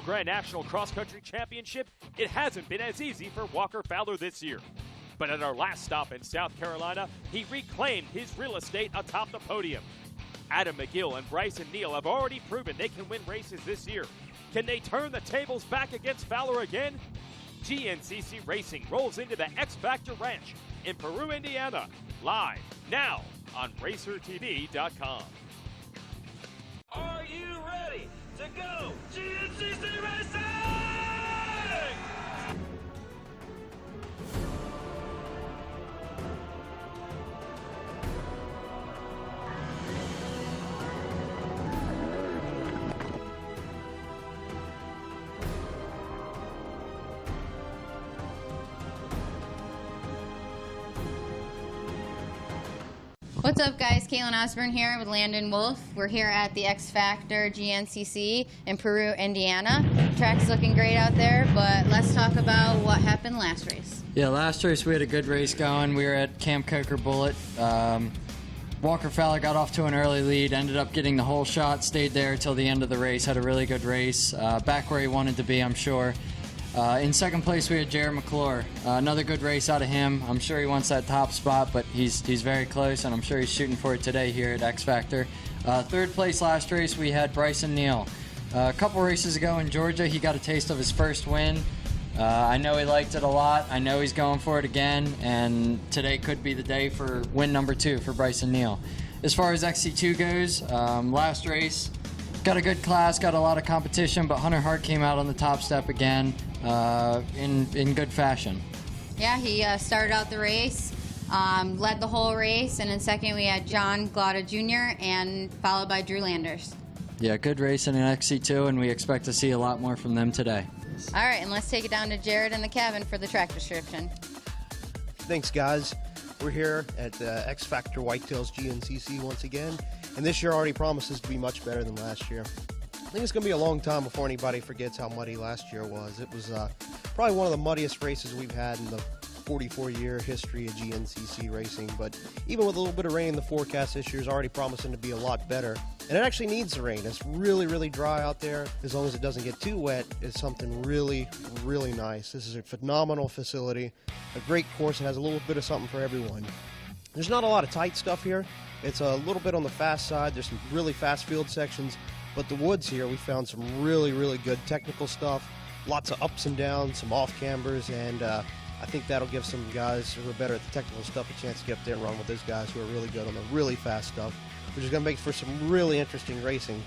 Grand National Cross Country Championship, it hasn't been as easy for Walker Fowler this year. But at our last stop in South Carolina, he reclaimed his real estate atop the podium. Adam McGill and Bryson Neal have already proven they can win races this year. Can they turn the tables back against Fowler again? GNCC Racing rolls into the X Factor Ranch in Peru, Indiana, live now on RacerTV.com. Are you ready to go GNCC Racing? What's up, guys? Caitlin Osborne here with Landon Wolf. We're here at the X Factor GNCC in Peru, Indiana. Track's looking great out there, but let's talk about what happened last race. Yeah, last race we had a good race going. We were at Camp Coker Bullet. Walker Fowler got off to an early lead, ended up getting the whole shot, stayed there till the end of the race, had a really good race. Back where he wanted to be, I'm sure. In second place, we had Jared McClure. Another good race out of him. I'm sure he wants that top spot, but he's very close, and I'm sure he's shooting for it today here at X Factor. Third place last race, we had Bryson Neal. A couple races ago in Georgia, he got a taste of his first win. I know he liked it a lot. I know he's going for it again, and today could be the day for win number 2 for Bryson Neal. As far as XC2 goes, last race, got a good class, got a lot of competition, but Hunter Hart came out on the top step again in good fashion. Yeah, he started out the race, led the whole race, and in second we had John Glauda Jr. and followed by Drew Landers. Yeah, good race in an XC2, and we expect to see a lot more from them today. All right, and let's take it down to Jared and the cabin for the track description. Thanks, guys. We're here at X Factor Whitetails GNCC once again, and this year already promises to be much better than last year. I think it's going to be a long time before anybody forgets how muddy last year was. It was probably one of the muddiest races we've had in the 44-year history of GNCC racing, but even with a little bit of rain in the forecast this year is already promising to be a lot better. And it actually needs the rain. It's really, really dry out there. As long as it doesn't get too wet, it's something really, really nice. This is a phenomenal facility, a great course. It has a little bit of something for everyone. There's not a lot of tight stuff here. It's a little bit on the fast side. There's some really fast field sections, but the woods here, we found some really, really good technical stuff. Lots of ups and downs, some off cambers, and I think that'll give some guys who are better at the technical stuff a chance to get up there and run with those guys who are really good on the really fast stuff, which is going to make for some really interesting racing.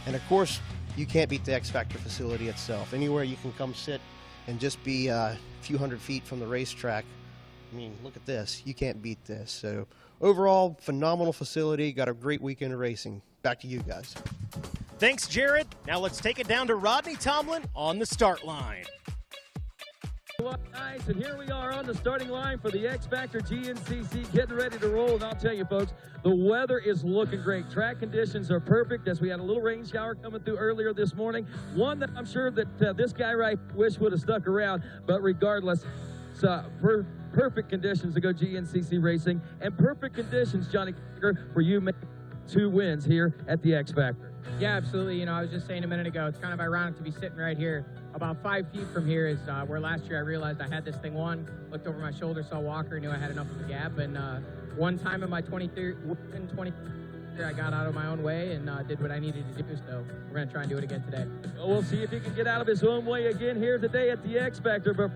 And of course, you can't beat the X Factor facility itself. Anywhere you can come sit and just be a few hundred feet from the racetrack, I mean, look at this. You can't beat this. So overall, phenomenal facility. Got a great weekend of racing. Back to you guys. Thanks, Jared. Now let's take it down to Rodney Tomlin on the start line. Nice, and here we are on the starting line for the X Factor GNCC, getting ready to roll. And I'll tell you, folks, the weather is looking great. Track conditions are perfect, as we had a little rain shower coming through earlier this morning. One that I'm sure that this guy right wish would have stuck around, but regardless, it's perfect conditions to go GNCC racing, and perfect conditions, Johnny, for you making 2 wins here at the X Factor. Yeah, absolutely. You know, I was just saying a minute ago, it's kind of ironic to be sitting right here. About 5 feet from here is where last year I realized I had this thing won. Looked over my shoulder, saw Walker, knew I had enough of a gap. And one time in my 20 I got out of my own way and did what I needed to do. So we're going to try and do it again today. Well, we'll see if he can get out of his own way again here today at the X Factor. But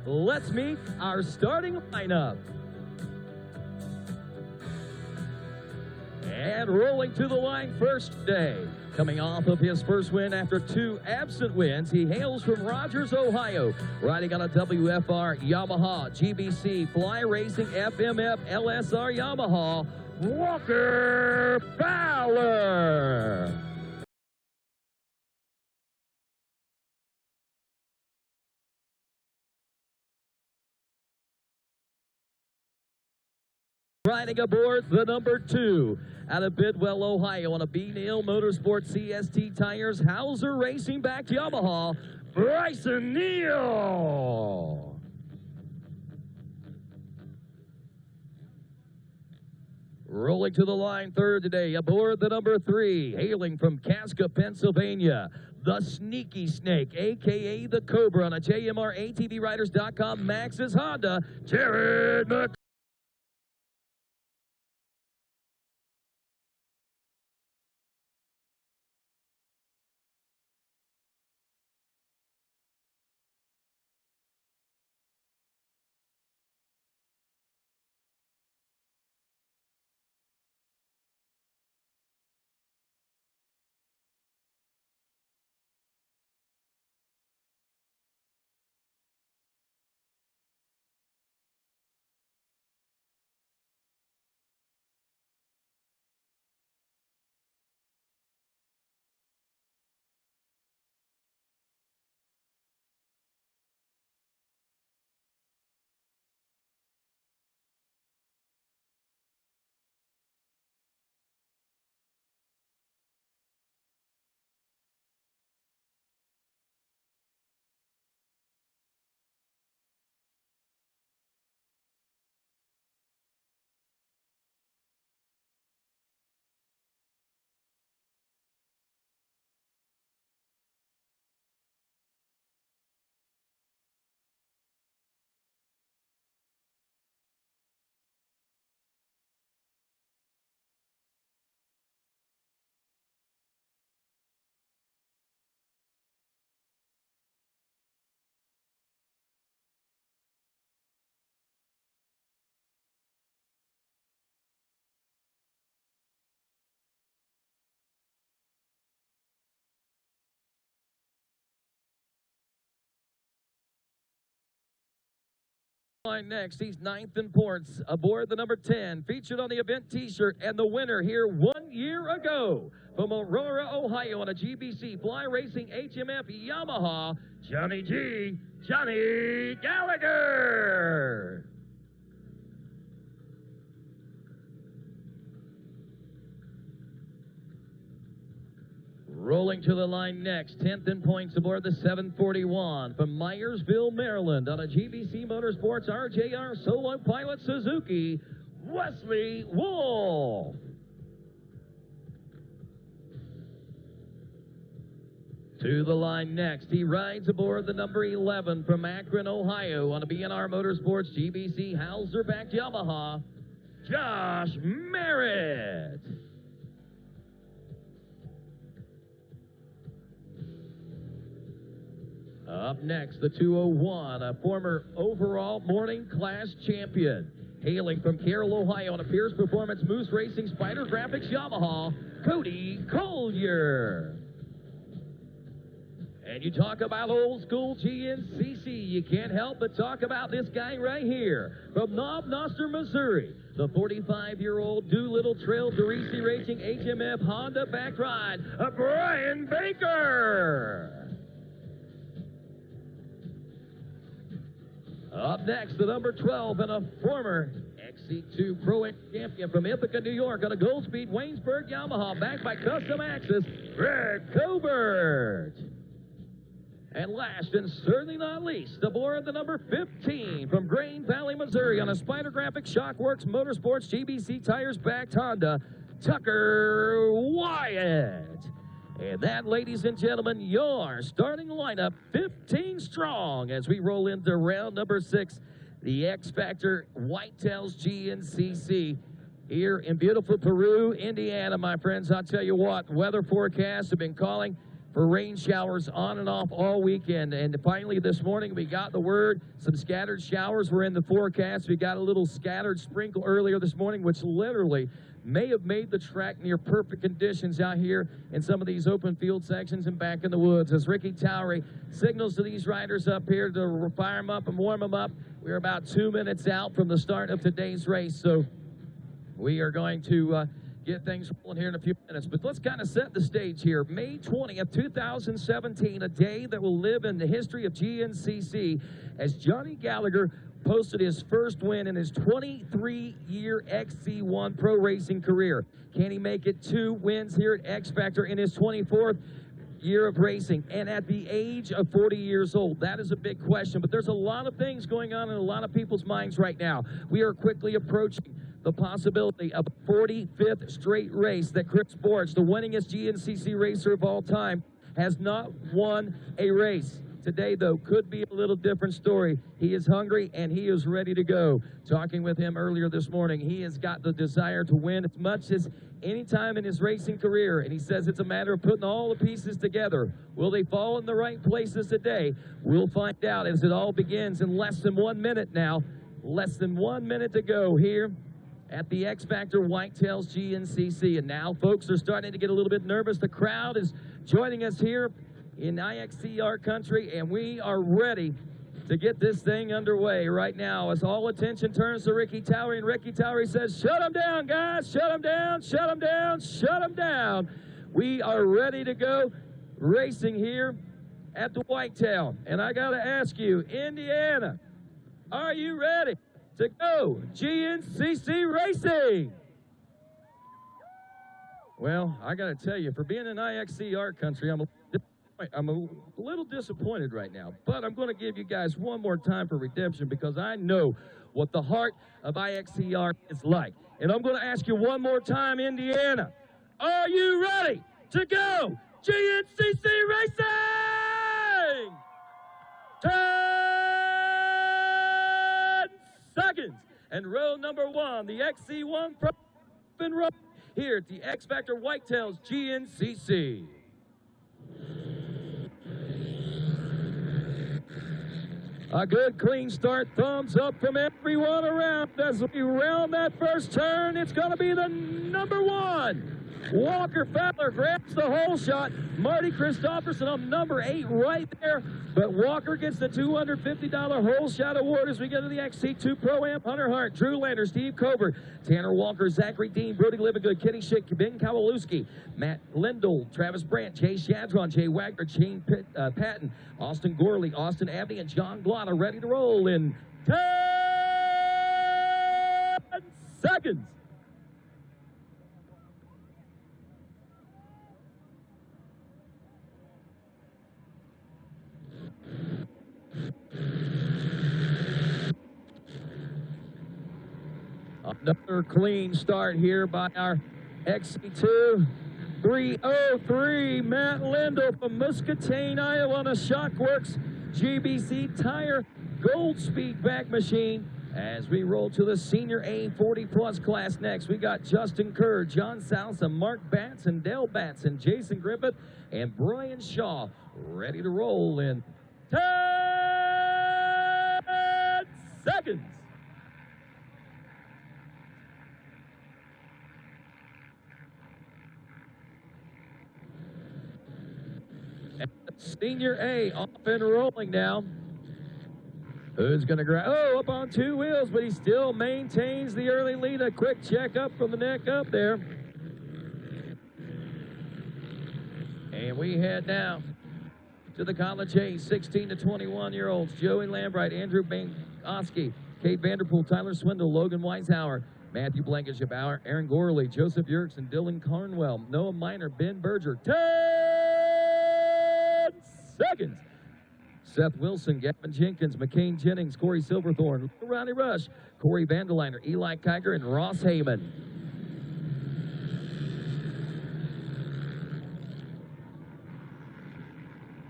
let's meet our starting lineup. And rolling to the line first today, coming off of his first win after 2 absent wins, he hails from Rogers, Ohio, riding on a WFR Yamaha GBC Fly Racing FMF LSR Yamaha, Walker Fowler. Riding aboard the number 2 out of Bidwell, Ohio, on a B-Nail Motorsport CST tires, Hauser Racing back Yamaha, Bryson Neal. Rolling to the line third today, aboard the number 3, hailing from Casca, Pennsylvania, the Sneaky Snake, a.k.a. the Cobra, on a JMR ATVRiders.com Maxxis Honda, Jared McCoy. Next, he's 9th in points aboard the number 10, featured on the event t-shirt, and the winner here 1 year ago from Aurora, Ohio, on a GBC Fly Racing HMF Yamaha, Johnny Gallagher. Rolling to the line next, 10th in points aboard the 741 from Myersville, Maryland, on a GBC Motorsports RJR Solo Pilot Suzuki, Wesley Wolf. To the line next, he rides aboard the number 11 from Akron, Ohio, on a B&R Motorsports GBC Hauser-backed Yamaha, Josh Merritt. Up next, the 201, a former overall morning class champion, hailing from Carroll, Ohio, on a Pierce Performance Moose Racing Spider Graphics Yamaha, Cody Collier. And you talk about old school GNCC, you can't help but talk about this guy right here. From Knob Noster, Missouri, the 45-year-old Doolittle Trail Derisi Racing HMF Honda back ride, Brian Baker. Up next, the number 12 and a former XC2 Pro champion from Ithaca, New York, on a Goldspeed Waynesburg Yamaha, backed by Custom Access, Greg Cobert. And last and certainly not least, aboard the number 15 from Grain Valley, Missouri, on a Spider Graphics Shockworks Motorsports GBC Tires backed Honda, Tucker Wyatt. And that, ladies and gentlemen, your starting lineup, 15 strong, as we roll into round number 6, the X Factor Whitetails GNCC here in beautiful Peru, Indiana, my friends. I'll tell you what, weather forecasts have been calling for rain showers on and off all weekend. And finally this morning, we got the word some scattered showers were in the forecast. We got a little scattered sprinkle earlier this morning, which literally may have made the track near perfect conditions out here in some of these open field sections and back in the woods. As Ricky Towery signals to these riders up here to fire them up and warm them up, we're about 2 minutes out from the start of today's race. So we are going to get things rolling here in a few minutes. But let's kind of set the stage here. May 20th, 2017, a day that will live in the history of GNCC as Johnny Gallagher posted his first win in his 23-year XC1 pro racing career. Can he make it 2 wins here at X Factor in his 24th year of racing and at the age of 40 years old? That is a big question, but there's a lot of things going on in a lot of people's minds right now. We are quickly approaching the possibility of a 45th straight race that Chris Borch, the winningest GNCC racer of all time, has not won a race. Today, though, could be a little different story. He is hungry, and he is ready to go. Talking with him earlier this morning, he has got the desire to win as much as any time in his racing career, and he says it's a matter of putting all the pieces together. Will they fall in the right places today? We'll find out as it all begins in less than 1 minute now. Less than 1 minute to go here at the X Factor Whitetails GNCC. And now folks are starting to get a little bit nervous. The crowd is joining us here in IXCR country, and we are ready to get this thing underway right now as all attention turns to Ricky Towery, and Ricky Towery says, shut them down, guys, shut them down, shut them down, shut them down. We are ready to go racing here at the Whitetail. And I got to ask you, Indiana, are you ready to go GNCC racing? Well, I got to tell you, for being in IXCR country, I'm a little disappointed right now, but I'm going to give you guys one more time for redemption because I know what the heart of IXCR is like. And I'm going to ask you one more time, Indiana, are you ready to go GNCC racing? 10 seconds. And row number 1, the XC1 from row here at the X Factor Whitetails GNCC. A good clean start, thumbs up from everyone around as we round that first turn. It's going to be the number 1. Walker Fowler grabs the hole shot. Marty Christopherson on number 8 right there. But Walker gets the $250 hole shot award as we get to the XC2 Pro-Am. Hunter Hart, Drew Lander, Steve Covert, Tanner Walker, Zachary Dean, Brody Livingood, Kenny Schick, Ben Kowalewski, Matt Lindell, Travis Brandt, Jay Shadron, Jay Wagner, Shane Patton, Austin Gorley, Austin Abney, and John Glott are ready to roll in 10 seconds. Another clean start here by our XC2. 303, Matt Lindell from Muscatine, Iowa on a Shockworks GBC tire Gold Speed back machine. As we roll to the Senior A 40-plus class next, we got Justin Kerr, John Salsa, Mark Batson, Dale Batson, Jason Griffith, and Brian Shaw ready to roll in 10 seconds. Senior A off and rolling now. Who's going to grab? Oh, up on 2 wheels, but he still maintains the early lead. A quick check up from the neck up there. And we head now to the College A, 16 to 21-year-olds. Joey Lambright, Andrew Bankoski, Kate Vanderpool, Tyler Swindle, Logan Weishauer, Matthew Blankenship, Aaron Gorley, Joseph Yerkes, and Dylan Carnwell, Noah Miner, Ben Berger. 10 seconds. Seth Wilson, Gavin Jenkins, McCain Jennings, Corey Silverthorne, Ronnie Rush, Corey Vanderliner, Eli Kiger, and Ross Heyman.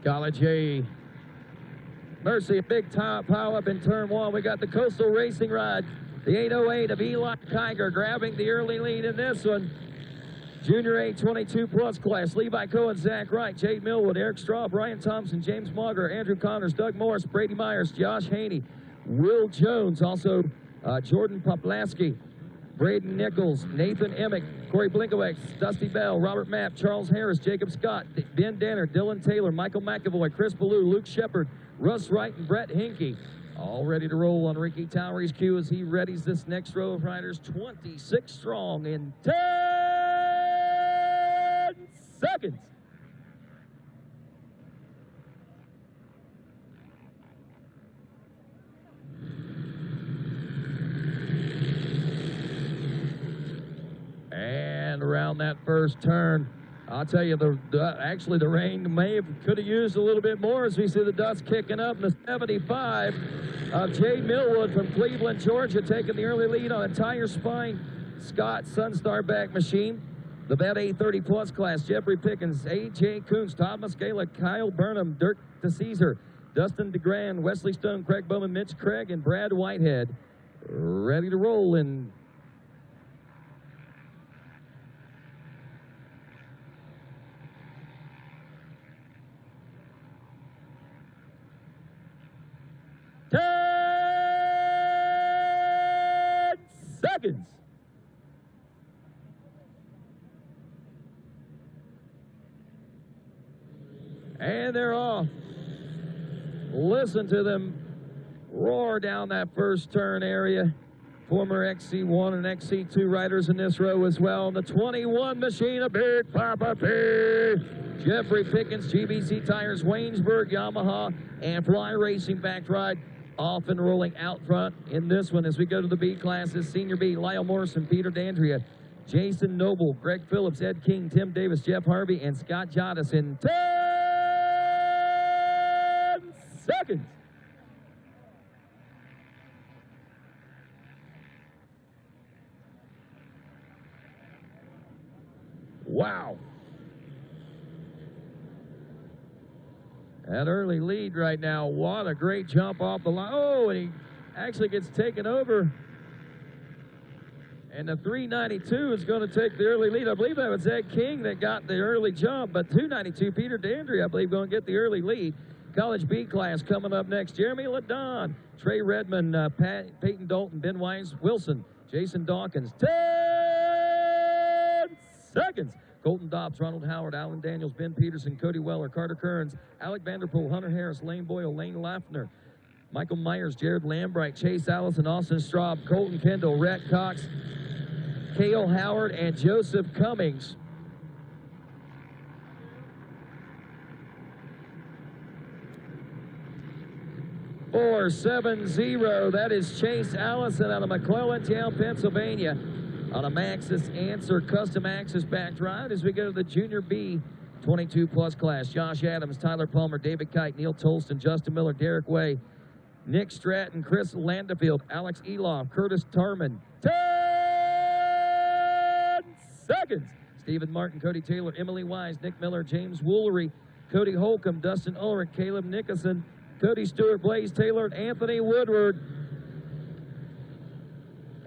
College A. Mercy, a big pile up in turn 1. We got the Coastal Racing Rod, the 808 of Eli Kiger grabbing the early lead in this one. Junior A 22-plus class, Levi Cohen, Zach Wright, Jade Millwood, Eric Straw, Brian Thompson, James Mauger, Andrew Connors, Doug Morris, Brady Myers, Josh Haney, Will Jones, also Jordan Poplaski, Braden Nichols, Nathan Emick, Corey Blinkowicz, Dusty Bell, Robert Mapp, Charles Harris, Jacob Scott, Ben Danner, Dylan Taylor, Michael McAvoy, Chris Ballou, Luke Shepard, Russ Wright, and Brett Hinkey. All ready to roll on Ricky Towery's cue as he readies this next row of riders, 26 strong in 10 seconds. And around that first turn, I'll tell you, actually the rain could have used a little bit more as we see the dust kicking up. The 75 of Jay Millwood from Cleveland, Georgia, taking the early lead on a Tire Spine Scott Sunstar back machine. The Bet 830 Plus class, Jeffrey Pickens, A.J. Coons, Thomas Gala, Kyle Burnham, Dirk DeCesar, Dustin DeGrand, Wesley Stone, Craig Bowman, Mitch Craig, and Brad Whitehead ready to roll in. Seconds. And they're off. Listen to them roar down that first turn area. Former XC1 and XC2 riders in this row as well. The 21 machine, a big Papa P. Jeffrey Pickens, GBC Tires, Waynesburg, Yamaha, and Fly Racing backed ride. Off and rolling out front in this one as we go to the B classes. Senior B, Lyle Morrison, Peter Dandria, Jason Noble, Greg Phillips, Ed King, Tim Davis, Jeff Harvey, and Scott Jottis in 10 seconds. Wow. That early lead right now. What a great jump off the line. Oh, and he actually gets taken over. And the 392 is going to take the early lead. I believe that was Ed King that got the early jump, but 292, Peter Dandry, I believe, going to get the early lead. College B class coming up next. Jeremy Ladon, Trey Redmond, Peyton Dalton, Ben Wise, Wilson, Jason Dawkins. 10 seconds. Colton Dobbs, Ronald Howard, Alan Daniels, Ben Peterson, Cody Weller, Carter Kearns, Alec Vanderpool, Hunter Harris, Lane Boyle, Lane Laffner, Michael Myers, Jared Lambright, Chase Allison, Austin Straub, Colton Kendall, Rhett Cox, Cale Howard, and Joseph Cummings. Four, 7-0. That is Chase Allison out of McClellantown, Pennsylvania, on a Maxxis Answer custom Axis backed ride as we go to the Junior B 22 plus class. Josh Adams, Tyler Palmer, David Kite, Neil Tolston, Justin Miller, Derek Way, Nick Stratton, Chris Landefield, Alex Eloff, Curtis Tarman. 10 seconds. Stephen Martin, Cody Taylor, Emily Wise, Nick Miller, James Woolery, Cody Holcomb, Dustin Ulrich, Caleb Nicholson, Cody Stewart, Blaze Taylor, and Anthony Woodward.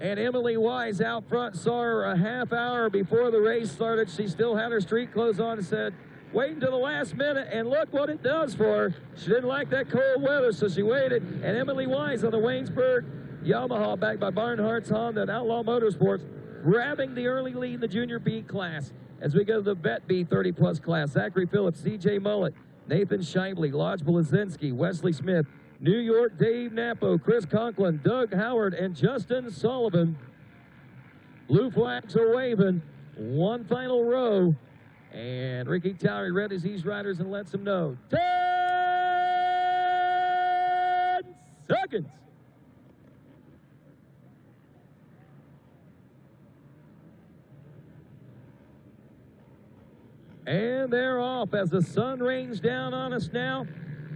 And Emily Wise out front saw her a half hour before the race started. She still had her street clothes on and said, wait until the last minute, and look what it does for her. She didn't like that cold weather, so she waited. And Emily Wise on the Waynesburg Yamaha, backed by Barnhart's Honda and Outlaw Motorsports, grabbing the early lead in the Junior B class. As we go to the Bet B 30 plus class, Zachary Phillips, CJ Mullet, Nathan Shively, Lodge Blazinski, Wesley Smith, New York, Dave Napo, Chris Conklin, Doug Howard, and Justin Sullivan. Blue flags are waving. One final row. And Ricky Towery readies these riders and lets them know. 10 seconds. And they're off as the sun rains down on us now.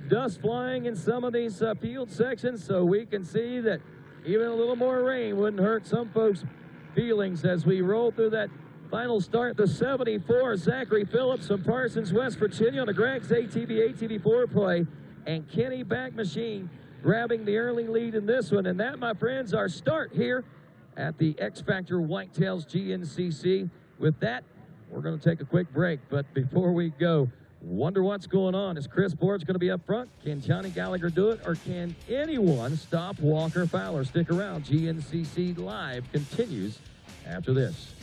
Dust flying in some of these field sections, so we can see that even a little more rain wouldn't hurt some folks' feelings as we roll through that final start. The 74, Zachary Phillips from Parsons, West Virginia on the Greg's ATV 4-play, and Kenny Back Machine grabbing the early lead in this one. And that, my friends, our start here at the X Factor Whitetails GNCC. With that, we're going to take a quick break, but before we go, wonder what's going on. Is Chris Board's going to be up front? Can Johnny Gallagher do it, or can anyone stop Walker Fowler? Stick around. GNCC Live continues after this.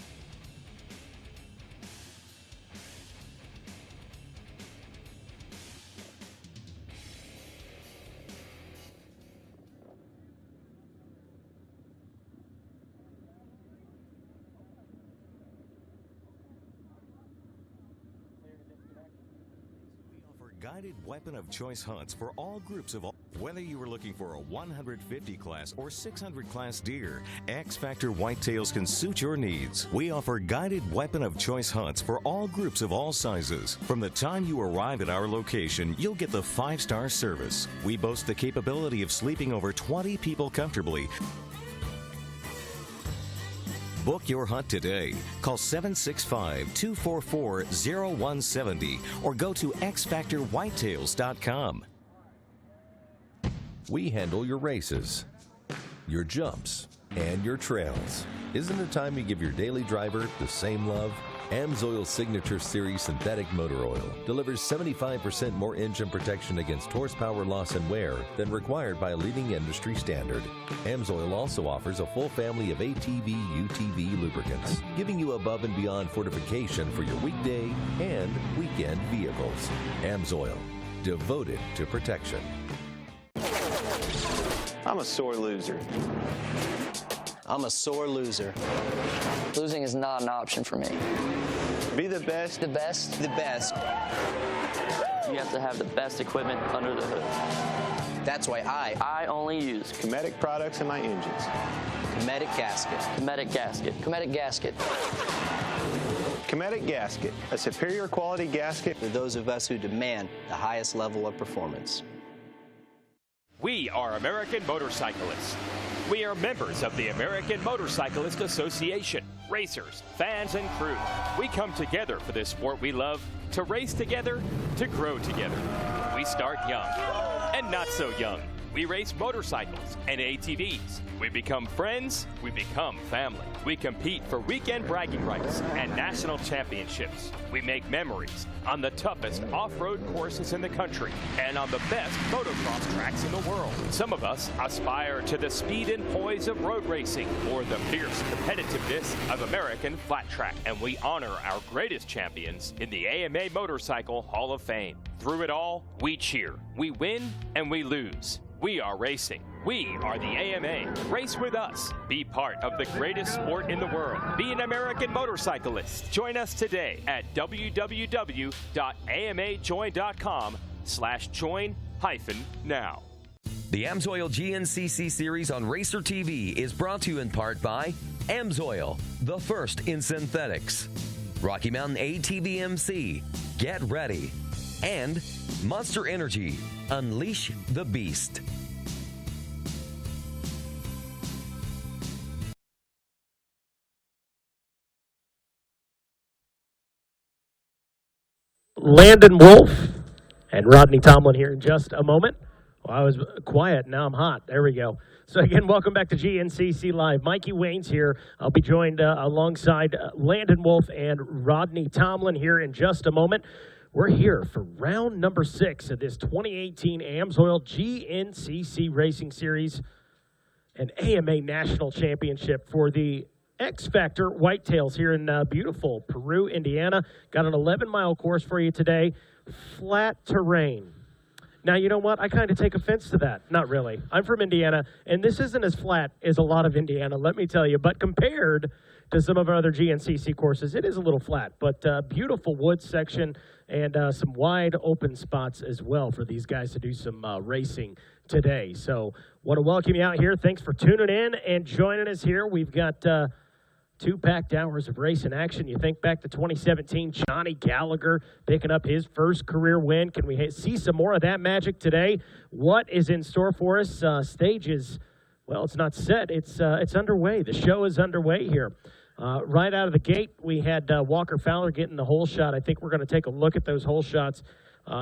Guided weapon of choice hunts for all groups of all. Whether you are looking for a 150 class or 600 class deer, X Factor Whitetails can suit your needs. We offer guided weapon of choice hunts for all groups of all sizes. From the time you arrive at our location, you'll get the 5-star service. We boast the capability of sleeping over 20 people comfortably. Book your hunt today. Call 765-244-0170 or go to xfactorwhitetails.com. We handle your races, your jumps, and your trails. Isn't it time you give your daily driver the same love? AMSOIL Signature Series Synthetic Motor Oil delivers 75% more engine protection against horsepower loss and wear than required by a leading industry standard. AMSOIL also offers a full family of ATV, UTV lubricants, giving you above and beyond fortification for your weekday and weekend vehicles. AMSOIL, devoted to protection. I'm a sore loser. I'm a sore loser. Losing is not an option for me. Be the best. The best? The best. You have to have the best equipment under the hood. That's why I only use Cometic products in my engines. Cometic gasket. Cometic gasket. Cometic gasket. Cometic gasket, a superior quality gasket for those of us who demand the highest level of performance. We are American motorcyclists. We are members of the American Motorcyclist Association. Racers, fans, and crew. We come together for this sport we love, to race together, to grow together. We start young and not so young. We race motorcycles and ATVs. We become friends, we become family. We compete for weekend bragging rights and national championships. We make memories on the toughest off-road courses in the country and on the best motocross tracks in the world. Some of us aspire to the speed and poise of road racing or the fierce competitiveness of American flat track. And we honor our greatest champions in the AMA Motorcycle Hall of Fame. Through it all, we cheer, we win, and we lose. We are racing. We are the AMA. Race with us. Be part of the greatest sport in the world. Be an American motorcyclist. Join us today at www.amajoin.com/join-now. The AMSOIL GNCC series on RacerTV is brought to you in part by AMSOIL, the first in synthetics. Rocky Mountain ATV MC, get ready. And Monster Energy, unleash the beast. Landon Wolf and Rodney Tomlin here in just a moment. Well, I was quiet, now I'm hot. There we go. So again, welcome back to GNCC Live. Mikey Wayne's here. I'll be joined alongside Landon Wolf and Rodney Tomlin here in just a moment. We're here for round number 6 of this 2018 AMSOIL GNCC Racing Series, an AMA National Championship for the X Factor Whitetails here in beautiful Peru, Indiana. Got an 11-mile course for you today, flat terrain. Now, you know what? I kind of take offense to that. Not really. I'm from Indiana, and this isn't as flat as a lot of Indiana, let me tell you. But compared to some of our other GNCC courses, it is a little flat. But beautiful woods section and some wide open spots as well for these guys to do some racing today. So want to welcome you out here. Thanks for tuning in and joining us here. We've got 2 packed hours of racing action. You think back to 2017, Johnny Gallagher picking up his first career win. Can we see some more of that magic today? What is in store for us? Stage is, well, it's not set. It's underway. The show is underway here. Right out of the gate, we had Walker Fowler getting the hole shot. I think we're going to take a look at those hole shots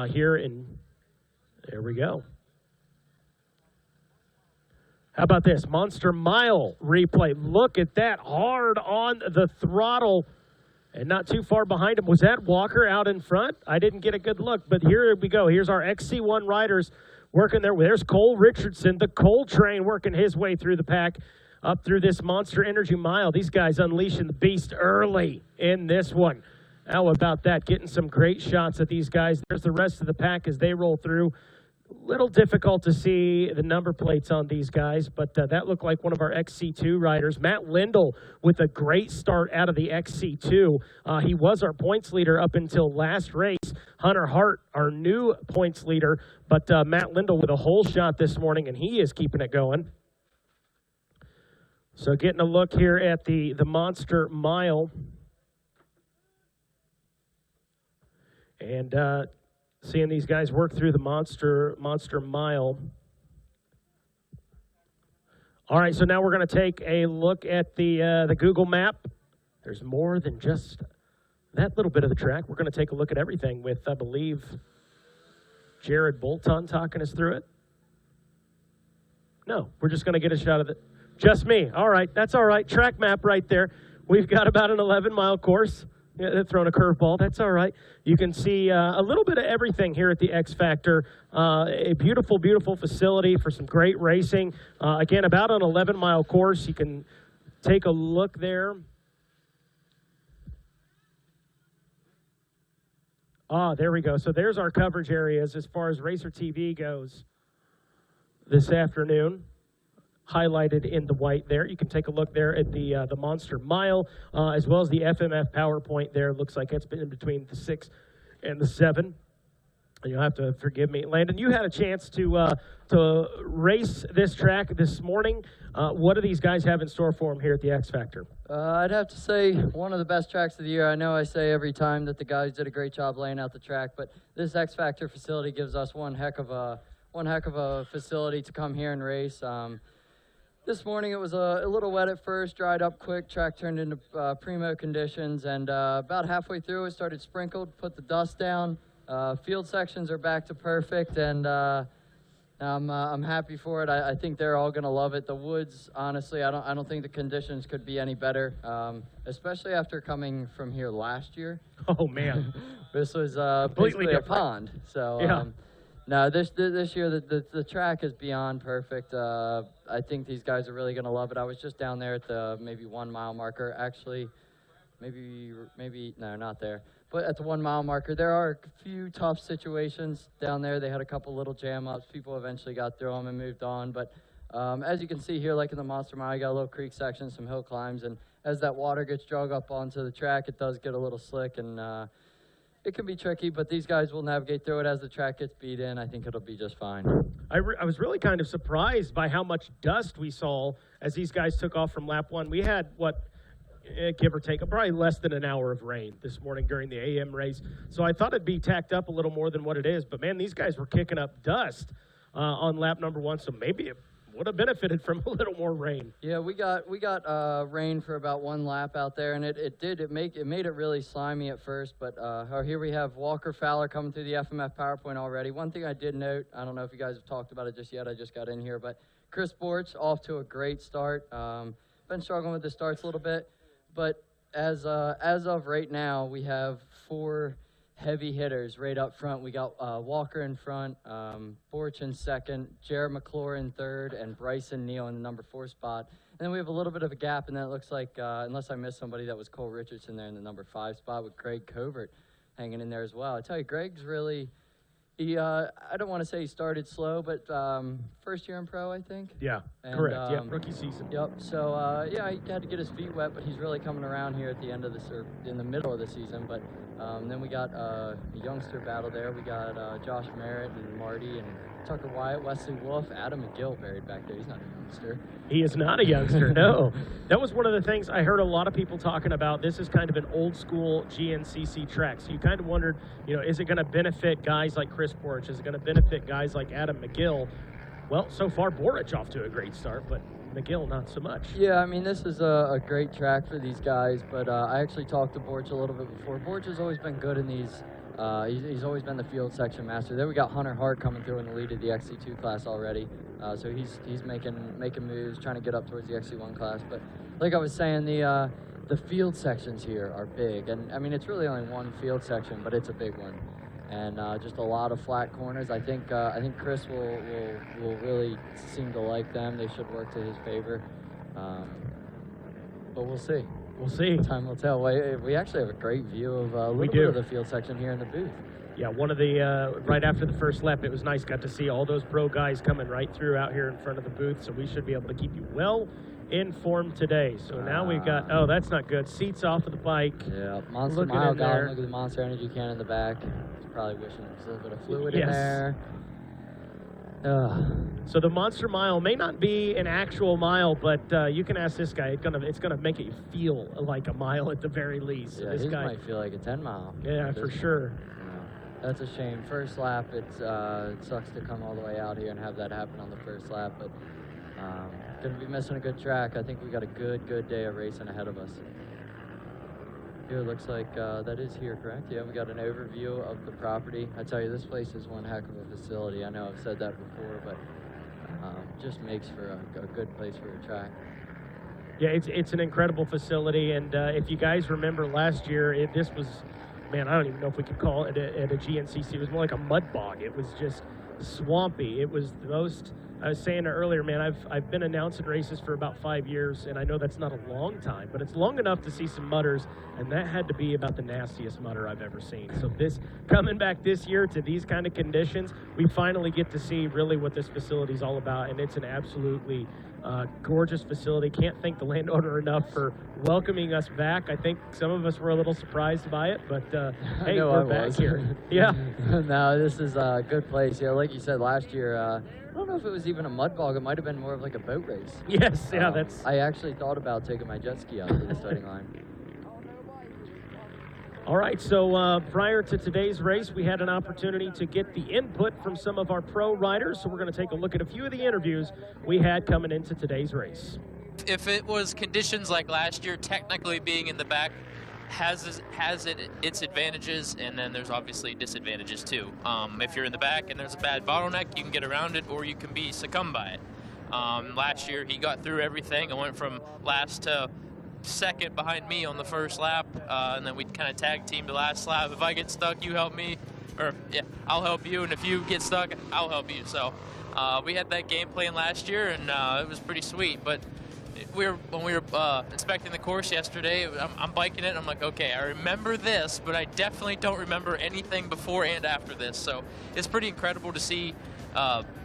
here. And there we go. How about this? Monster Mile replay. Look at that, hard on the throttle and not too far behind him. Was that Walker out in front? I didn't get a good look, but here we go. Here's our XC1 riders working there. There's Cole Richardson, the Cole train, working his way through the pack up through this Monster Energy Mile. These guys unleashing the beast early in this one. How about that? Getting some great shots at these guys. There's the rest of the pack as they roll through. Little difficult to see the number plates on these guys, but that looked like one of our XC2 riders. Matt Lindell with a great start out of the XC2. He was our points leader up until last race. Hunter Hart, our new points leader, but Matt Lindell with a whole shot this morning, and he is keeping it going. So getting a look here at the Monster Mile. And seeing these guys work through the Monster Mile. All right, so now we're going to take a look at the Google map. There's more than just that little bit of the track. We're going to take a look at everything with, I believe, Jared Bolton talking us through it. No, we're just going to get a shot of it. Just me. All right, that's all right. Track map right there. We've got about an 11-mile course. Yeah, they're throwing a curveball. That's all right. You can see a little bit of everything here at the X Factor. A beautiful, beautiful facility for some great racing. Again, about an 11-mile course. You can take a look there. There we go. So there's our coverage areas as far as RacerTV goes this afternoon. Highlighted in the white there. You can take a look there at the Monster Mile, as well as the FMF PowerPoint there. Looks like it's been in between the 6 and the 7. And you'll have to forgive me. Landon, you had a chance to race this track this morning. What do these guys have in store for them here at the X Factor? I'd have to say one of the best tracks of the year. I know I say every time that the guys did a great job laying out the track, but this X Factor facility gives us one heck of a facility to come here and race. This morning it was a little wet at first, dried up quick, track turned into primo conditions, and about halfway through it started sprinkled, put the dust down. Field sections are back to perfect, and I'm happy for it. I think they're all gonna love it. The woods, honestly, I don't think the conditions could be any better, especially after coming from here last year. Oh man, this was basically a pond. So. Yeah. No, this year the track is beyond perfect. I think these guys are really going to love it. I was just down there at the maybe 1 mile marker. Actually, maybe no, not there. But at the 1 mile marker, there are a few tough situations down there. They had a couple little jam ups. People eventually got through them and moved on. But as you can see here, like in the Monster Mile, you got a little creek section, some hill climbs, and as that water gets drug up onto the track, it does get a little slick, and it can be tricky, but these guys will navigate through it as the track gets beat in. I think it'll be just fine. I was really kind of surprised by how much dust we saw as these guys took off from lap 1. We had, give or take, probably less than an hour of rain this morning during the AM race. So I thought it'd be tacked up a little more than what it is. But, man, these guys were kicking up dust on lap number 1, so maybe it would have benefited from a little more rain. Yeah, we got rain for about 1 lap out there, and it made it really slimy at first. But here we have Walker Fowler coming through the FMF PowerPoint already. One thing I did note, I don't know if you guys have talked about it just yet. I just got in here, but Chris Borch off to a great start. Been struggling with the starts a little bit, but as of right now, we have 4 heavy hitters right up front. We got Walker in front, Borch in second, Jared McClure in third, and Bryson Neal in the number 4 spot. And then we have a little bit of a gap, and then it looks like, unless I missed somebody, that was Cole Richardson there in the number 5 spot with Greg Covert hanging in there as well. I tell you, Greg's really, I don't want to say he started slow, but first year in pro, I think. Yeah, and, correct. Yep, rookie season. Yep. So yeah, he had to get his feet wet, but he's really coming around here at the end of in the middle of the season. But then we got a youngster battle there. We got Josh Merritt and Marty and Tucker Wyatt, Wesley Wolf, Adam McGill buried back there. He's not a youngster. He is not a youngster, no. That was one of the things I heard a lot of people talking about. This is kind of an old school GNCC track. So you kind of wondered, is it going to benefit guys like Chris Borch? Is it going to benefit guys like Adam McGill? Well, so far, Borich off to a great start, but McGill not so much. Yeah, I mean, this is a great track for these guys, but I actually talked to Borch a little bit before. Borch has always been good in these. He's always been the field section master. There we got Hunter Hart coming through in the lead of the XC2 class already. So he's making moves, trying to get up towards the XC1 class. But like I was saying, the field sections here are big, and I mean it's really only one field section, but it's a big one, and just a lot of flat corners. I think Chris will really seem to like them. They should work to his favor, but we'll see. We'll see. Time will tell. We actually have a great view of a little bit of the field section here in the booth. Yeah, one of the, right after the first lap, it was nice. Got to see all those pro guys coming right through out here in front of the booth, so we should be able to keep you well informed today. So now we've got, oh, that's not good. Seats off of the bike. Yeah, Monster Mile got him. Look at the Monster Energy can in the back. He's probably wishing there was a little bit of fluid in there. So the Monster Mile may not be an actual mile, but you can ask this guy. It's gonna make it feel like a mile at the very least. So Yeah, this his guy might feel like a 10 mile. Yeah, for sure. That's a shame. First lap, it sucks to come all the way out here and have that happen on the first lap, but gonna be missing a good track. I think we got a good day of racing ahead of us. Here, looks like that is here, correct? Yeah, we got an overview of the property. I tell you, this place is one heck of a facility. I know I've said that before, but just makes for a good place for a track. Yeah, it's an incredible facility, and if you guys remember last year, this was, man, I don't even know if we could call it at a GNCC. It was more like a mud bog. It was just swampy. It was the most, I was saying earlier, man, I've been announcing races for about 5 years, and I know that's not a long time, but it's long enough to see some mudders, and that had to be about the nastiest mudder I've ever seen. So this, coming back this year to these kind of conditions, we finally get to see really what this facility is all about, and it's an absolutely gorgeous facility. Can't thank the landowner enough for welcoming us back. I think some of us were a little surprised by it, but hey, we're back here. Yeah. No, this is a good place. Yeah, like you said last year, I don't know if it was even a mud bog. It might have been more of like a boat race. Yes, yeah, that's... I actually thought about taking my jet ski out to the starting line. All right, so prior to today's race, we had an opportunity to get the input from some of our pro riders, so we're going to take a look at a few of the interviews we had coming into today's race. If it was conditions like last year, technically being in the back has its advantages, and then there's obviously disadvantages too. If you're in the back and there's a bad bottleneck, you can get around it, or you can be succumbed by it. Last year, he got through everything. I went from last to second behind me on the first lap, and then we kind of tag team the last lap. If I get stuck, you help me, or yeah, I'll help you, and if you get stuck, I'll help you. So we had that game plan last year, and it was pretty sweet. But when we were inspecting the course yesterday, I'm biking it, and I'm like, okay, I remember this, but I definitely don't remember anything before and after this. So it's pretty incredible to see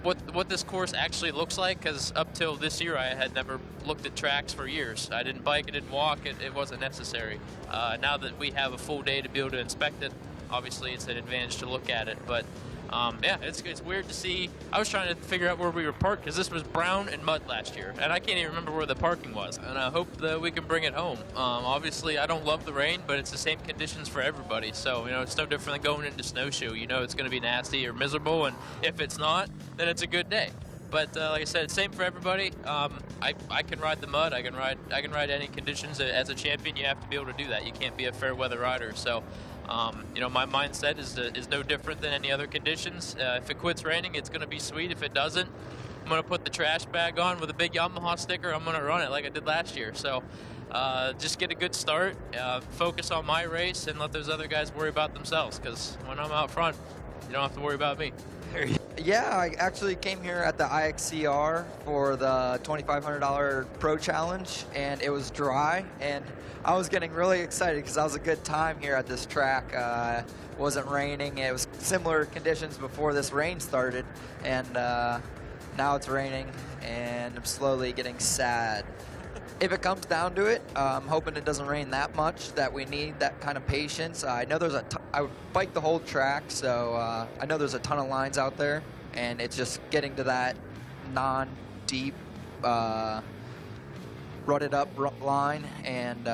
what this course actually looks like, because up till this year I had never looked at tracks for years. I didn't bike, I didn't walk, it wasn't necessary. Now that we have a full day to be able to inspect it, obviously it's an advantage to look at it. But yeah, it's weird to see. I was trying to figure out where we were parked, because this was brown and mud last year, and I can't even remember where the parking was, and I hope that we can bring it home. Obviously, I don't love the rain, but it's the same conditions for everybody, so, you know, it's no different than going into snowshoe. You know it's going to be nasty or miserable, and if it's not, then it's a good day. But like I said, same for everybody. I can ride the mud. I can ride any conditions. As a champion, you have to be able to do that. You can't be a fair weather rider. So, you know, my mindset is no different than any other conditions. If it quits raining, it's going to be sweet. If it doesn't, I'm going to put the trash bag on with a big Yamaha sticker. I'm going to run it like I did last year. So just get a good start, focus on my race, and let those other guys worry about themselves, because when I'm out front, you don't have to worry about me. Yeah, I actually came here at the IXCR for the $2,500 Pro Challenge, and it was dry, and I was getting really excited because that was a good time here at this track. Wasn't raining. It was similar conditions before this rain started, and now it's raining, and I'm slowly getting sad. If it comes down to it, I'm hoping it doesn't rain that much, that we need that kind of patience. I know there's I bike the whole track, so I know there's a ton of lines out there, and it's just getting to that non-deep, rutted up line, and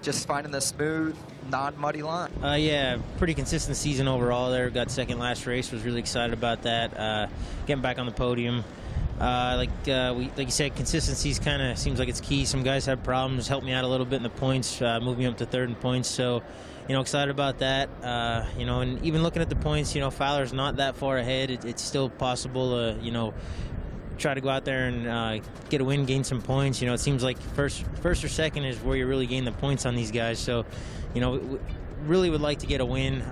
just finding the smooth, non-muddy line. Yeah, pretty consistent season overall there. Got second last race, was really excited about that. Getting back on the podium. Like you said, consistency kind of seems like it's key. Some guys have problems. Helped me out a little bit in the points, moved me up to third in points. So, you know, excited about that. You know, and even looking at the points, you know, Fowler's not that far ahead. It's still possible to, you know, try to go out there and get a win, gain some points. You know, it seems like first or second is where you really gain the points on these guys. So, you know, really would like to get a win.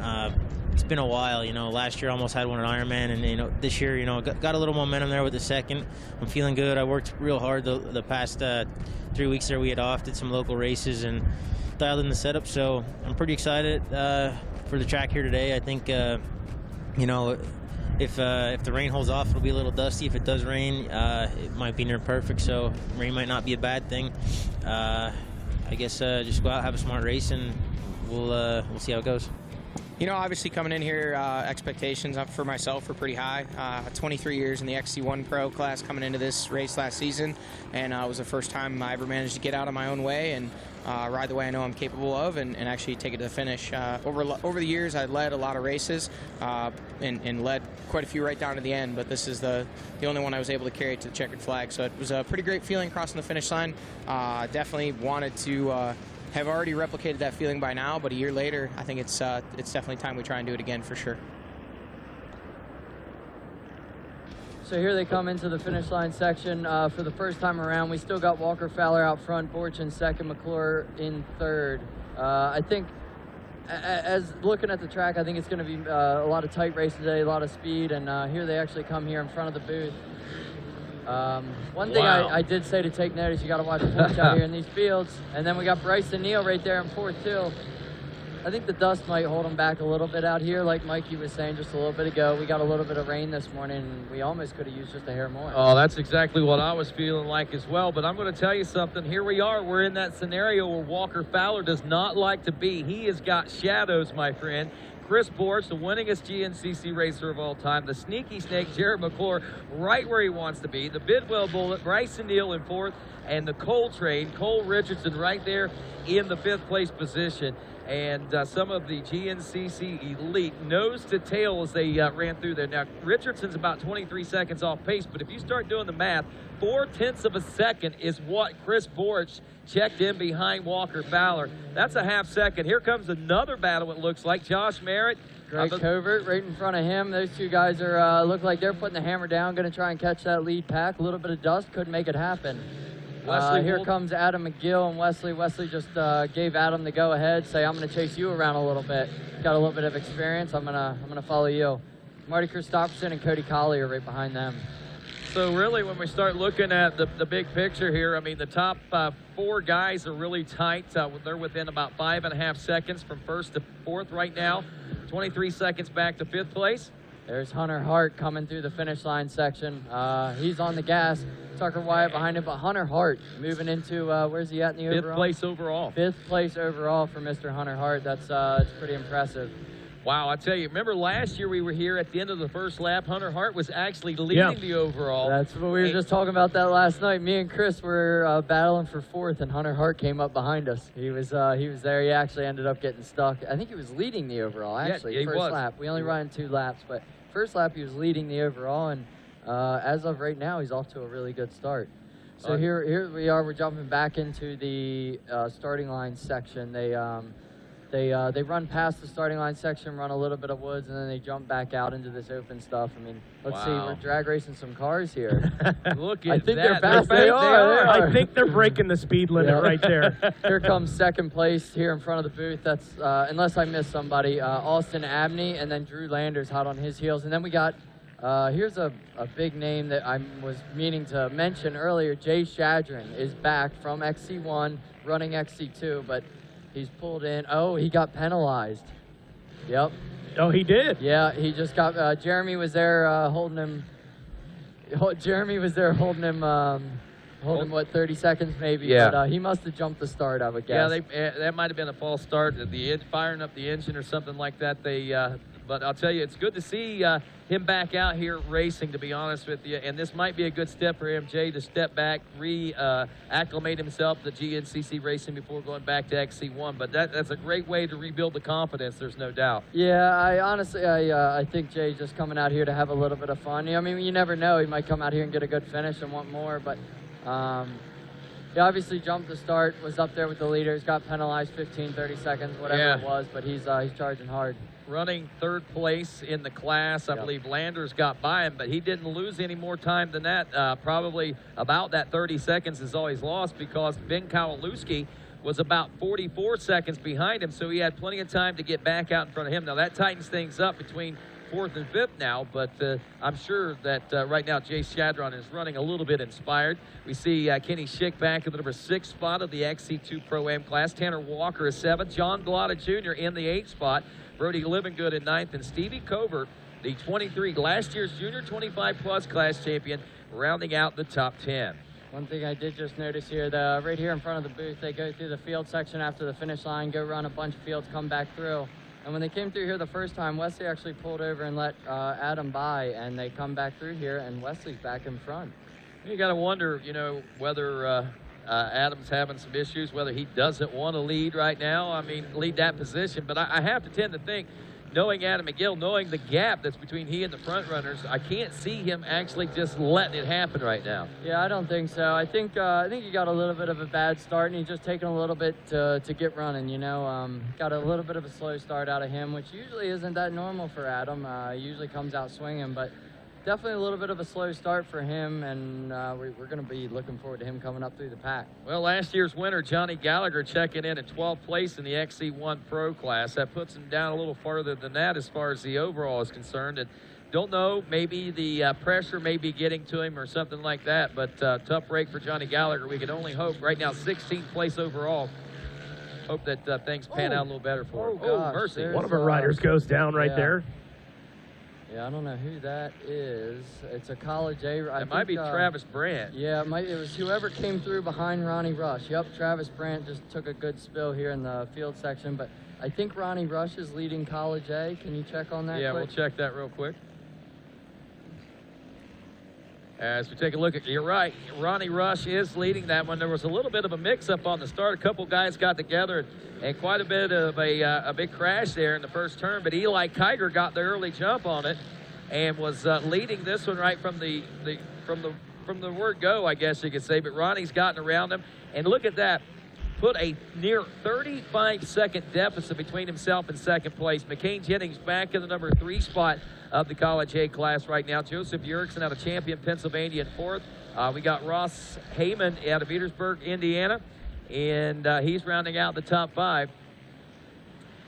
It's been a while, you know. Last year I almost had one at Ironman, and, you know, this year, you know, got a little momentum there with the second. I'm feeling good. I worked real hard the past 3 weeks there we had off, did some local races and dialed in the setup, so I'm pretty excited. for the track here today. I think, you know, if the rain holds off, it'll be a little dusty. If it does rain, it might be near perfect, so rain might not be a bad thing. I guess just go out, have a smart race, and we'll see how it goes. You know, obviously coming in here, expectations for myself were pretty high. 23 years in the XC1 Pro class coming into this race last season, and it was the first time I ever managed to get out of my own way and ride the way I know I'm capable of and actually take it to the finish. Over the years, I led a lot of races and led quite a few right down to the end, but this is the only one I was able to carry it to the checkered flag. So it was a pretty great feeling crossing the finish line. Definitely wanted to have already replicated that feeling by now, but a year later, I think it's definitely time we try and do it again for sure. So here they come into the finish line section for the first time around. We still got Walker Fowler out front, Borch in second, McClure in third. I think, as looking at the track, I think it's going to be a lot of tight races today, a lot of speed, and here they actually come here in front of the booth. One thing I did say to take notice, you got to watch the points out here in these fields. And then we got Bryce and Neal right there in fourth too. I think the dust might hold them back a little bit out here, like Mikey was saying just a little bit ago. We got a little bit of rain this morning, and we almost could have used just a hair more. Oh, that's exactly what I was feeling like as well. But I'm going to tell you something. Here we are. We're in that scenario where Walker Fowler does not like to be. He has got shadows, my friend. Chris Borch, the winningest GNCC racer of all time. The sneaky snake, Jared McClure, right where he wants to be. The Bidwell Bullet, Bryson Neal in fourth, and the Cole Train, Cole Richardson, right there in the fifth place position. And some of the GNCC elite nose to tail as they ran through there. Now, Richardson's about 23 seconds off pace, but if you start doing the math, 0.4 of a second is what Chris Borch checked in behind Walker Fowler. That's a half second. Here comes another battle, it looks like. Josh Merritt. Greg Covert right in front of him. Those two guys are look like they're putting the hammer down, going to try and catch that lead pack. A little bit of dust, couldn't make it happen. Here comes Adam McGill and Wesley. Wesley just gave Adam the go-ahead, say, I'm going to chase you around a little bit. Got a little bit of experience. I'm gonna follow you. Marty Christopherson and Cody Colley are right behind them. So really, when we start looking at the big picture here, I mean, the top four guys are really tight. They're within about 5.5 seconds from first to fourth right now. 23 seconds back to fifth place. There's Hunter Hart coming through the finish line section. He's on the gas. Tucker Wyatt behind him, but Hunter Hart moving into, where's he at in the overall? Fifth place overall. Fifth place overall for Mr. Hunter Hart. That's it's pretty impressive. Wow, I tell you, remember last year we were here at the end of the first lap. Hunter Hart was actually leading the overall. That's what we were just talking about that last night. Me and Chris were battling for fourth, and Hunter Hart came up behind us. He was there. He actually ended up getting stuck. I think he was leading the overall, actually, yeah, first lap. We only ran 2 laps, but first lap he was leading the overall, and as of right now, he's off to a really good start. So here we are. We're jumping back into the starting line section. They run past the starting line section, run a little bit of woods, and then they jump back out into this open stuff. I mean, let's see. We're drag racing some cars here. Look at I think that. they're fast. They are. I think they're breaking the speed limit right there. Here comes second place here in front of the booth. That's unless I missed somebody, Austin Abney, and then Drew Landers hot on his heels. And then we got here's a big name that I was meaning to mention earlier. Jay Shadron is back from XC1, running XC2, but he's pulled in. Oh, he got penalized. Yep. Oh, he did? Yeah, he just got, Jeremy was there holding him. Jeremy was there holding him, what, 30 seconds maybe? Yeah. But he must have jumped the start, I would guess. Yeah, that might have been a false start at the end, firing up the engine or something like that. But I'll tell you, it's good to see him back out here racing, to be honest with you. And this might be a good step for MJ to step back, acclimate himself to GNCC racing before going back to XC1. But that's a great way to rebuild the confidence, there's no doubt. Yeah, I think Jay's just coming out here to have a little bit of fun. I mean, you never know. He might come out here and get a good finish and want more. But he obviously jumped the start, was up there with the leaders, got penalized 15, 30 seconds, whatever it was. But he's charging hard. Running third place in the class. I believe Landers got by him, but he didn't lose any more time than that. Probably about that 30 seconds is all he's lost, because Ben Kowalewski was about 44 seconds behind him, so he had plenty of time to get back out in front of him. Now, that tightens things up between fourth and fifth now, but I'm sure that right now Jay Shadron is running a little bit inspired. We see Kenny Schick back in the number 6 spot of the XC2 Pro-Am class. Tanner Walker is 7th. John Glotta Jr. in the 8th spot. Brody Livingood in 9th, and Stevie Covert, the 23, last year's Junior 25-plus class champion, rounding out the top 10. One thing I did just notice here, right here in front of the booth, they go through the field section after the finish line, go run a bunch of fields, come back through. And when they came through here the first time, Wesley actually pulled over and let Adam by, and they come back through here, and Wesley's back in front. You got to wonder, you know, whether Adam's having some issues, whether he doesn't want to lead right now. I mean, lead that position. But I have to tend to think, knowing Adam McGill, knowing the gap that's between he and the front runners, I can't see him actually just letting it happen right now. Yeah, I don't think so. I think he got a little bit of a bad start, and he's just taking a little bit to get running, you know. Got a little bit of a slow start out of him, which usually isn't that normal for Adam. He usually comes out swinging, but definitely a little bit of a slow start for him, and we're going to be looking forward to him coming up through the pack. Well, last year's winner, Johnny Gallagher, checking in at 12th place in the XC1 Pro class. That puts him down a little farther than that as far as the overall is concerned. And don't know, maybe the pressure may be getting to him or something like that, but tough break for Johnny Gallagher. We can only hope. Right now, 16th place overall. Hope that things pan out a little better for him. Oh, gosh, mercy. One of our riders goes down right there. Yeah, I don't know who that is. It's a College A. It might be Travis Brandt. Yeah, it was whoever came through behind Ronnie Rush. Yep, Travis Brandt just took a good spill here in the field section, but I think Ronnie Rush is leading College A. Can you check on that Yeah, quick? we'll check that real quick. As we take a look at, you're right, Ronnie Rush is leading that one. There was a little bit of a mix-up on the start. A couple guys got together and quite a bit of a big crash there in the first turn, but Eli Kiger got the early jump on it and was leading this one right from the word go, I guess you could say. But Ronnie's gotten around him, and look at that. Put a near 35-second deficit between himself and second place. McCain Jennings back in the number 3 spot of the College A class right now. Joseph Yerrickson out of Champion, Pennsylvania in 4th. We got Ross Heyman out of Petersburg, Indiana, and he's rounding out the top 5.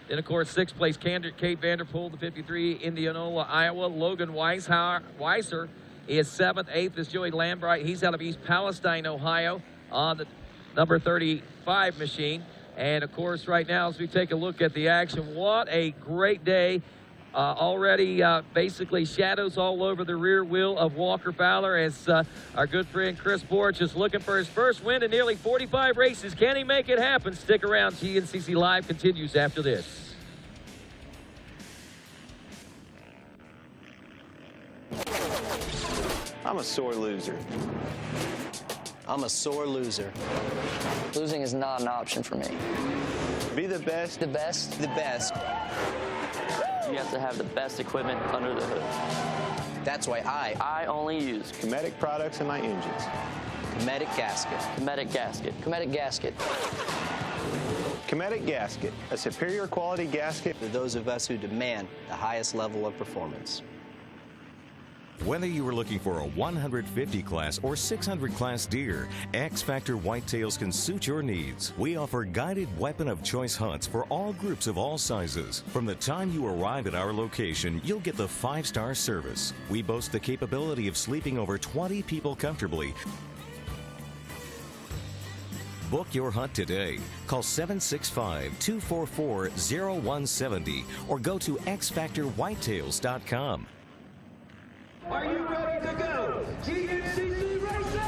Then, of course, 6th place, Kate Vanderpool, the 53, Indianola, Iowa. Logan Weiser is 7th. 8th is Joey Lambright. He's out of East Palestine, Ohio, on the number 35 machine. And, of course, right now, as we take a look at the action, what a great day. Already basically shadows all over the rear wheel of Walker Fowler as our good friend Chris Borch is looking for his first win in nearly 45 races. Can he make it happen? Stick around. GNCC Live continues after this. I'm a sore loser. I'm a sore loser. Losing is not an option for me. Be the best. The best. The best. You have to have the best equipment under the hood. That's why I only use Cometic products in my engines. Cometic gasket. Cometic gasket. Cometic gasket. Cometic gasket, a superior quality gasket for those of us who demand the highest level of performance. Whether you are looking for a 150 class or 600 class deer, X Factor Whitetails can suit your needs. We offer guided weapon of choice hunts for all groups of all sizes. From the time you arrive at our location, you'll get the 5-star service. We boast the capability of sleeping over 20 people comfortably. Book your hunt today. Call 765-244-0170 or go to xfactorwhitetails.com. Are you ready to go? GNCC Racing!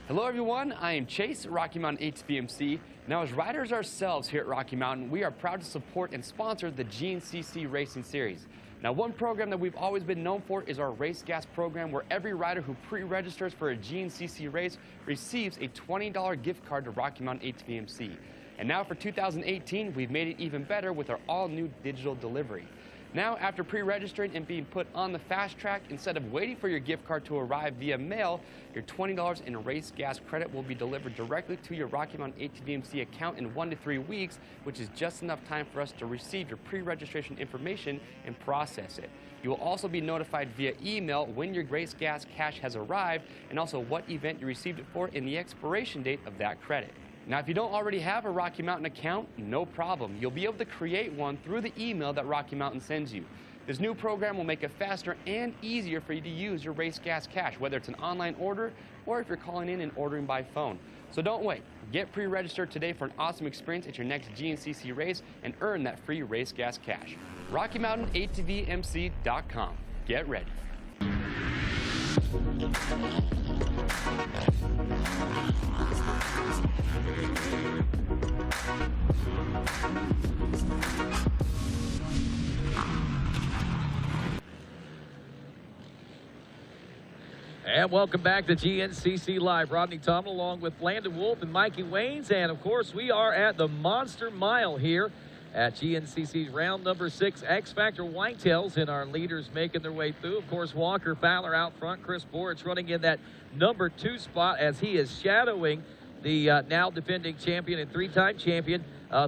Hello everyone, I am Chase at Rocky Mountain ATV. Now as riders ourselves here at Rocky Mountain, we are proud to support and sponsor the GNCC Racing Series. Now one program that we've always been known for is our Race Gas program, where every rider who pre-registers for a GNCC race receives a $20 gift card to Rocky Mountain ATV. And now for 2018, we've made it even better with our all-new digital delivery. Now, after pre-registering and being put on the fast track, instead of waiting for your gift card to arrive via mail, your $20 in Race Gas credit will be delivered directly to your Rocky Mountain ATV account in 1 to 3 weeks, which is just enough time for us to receive your pre-registration information and process it. You will also be notified via email when your Race Gas cash has arrived, and also what event you received it for and the expiration date of that credit. Now, if you don't already have a Rocky Mountain account, no problem. You'll be able to create one through the email that Rocky Mountain sends you. This new program will make it faster and easier for you to use your Race Gas Cash, whether it's an online order or if you're calling in and ordering by phone. So don't wait. Get pre-registered today for an awesome experience at your next GNCC race and earn that free Race Gas Cash. RockyMountain8tvmc.com. Get ready. And welcome back to GNCC Live. Rodney Tomlin along with Landon Wolf and Mikey Waynes. And, of course, we are at the Monster Mile here at GNCC's round number 6 X Factor Whitetails, and our leaders making their way through. Of course, Walker Fowler out front. Chris Borich running in that number 2 spot as he is shadowing the now defending champion and 3-time champion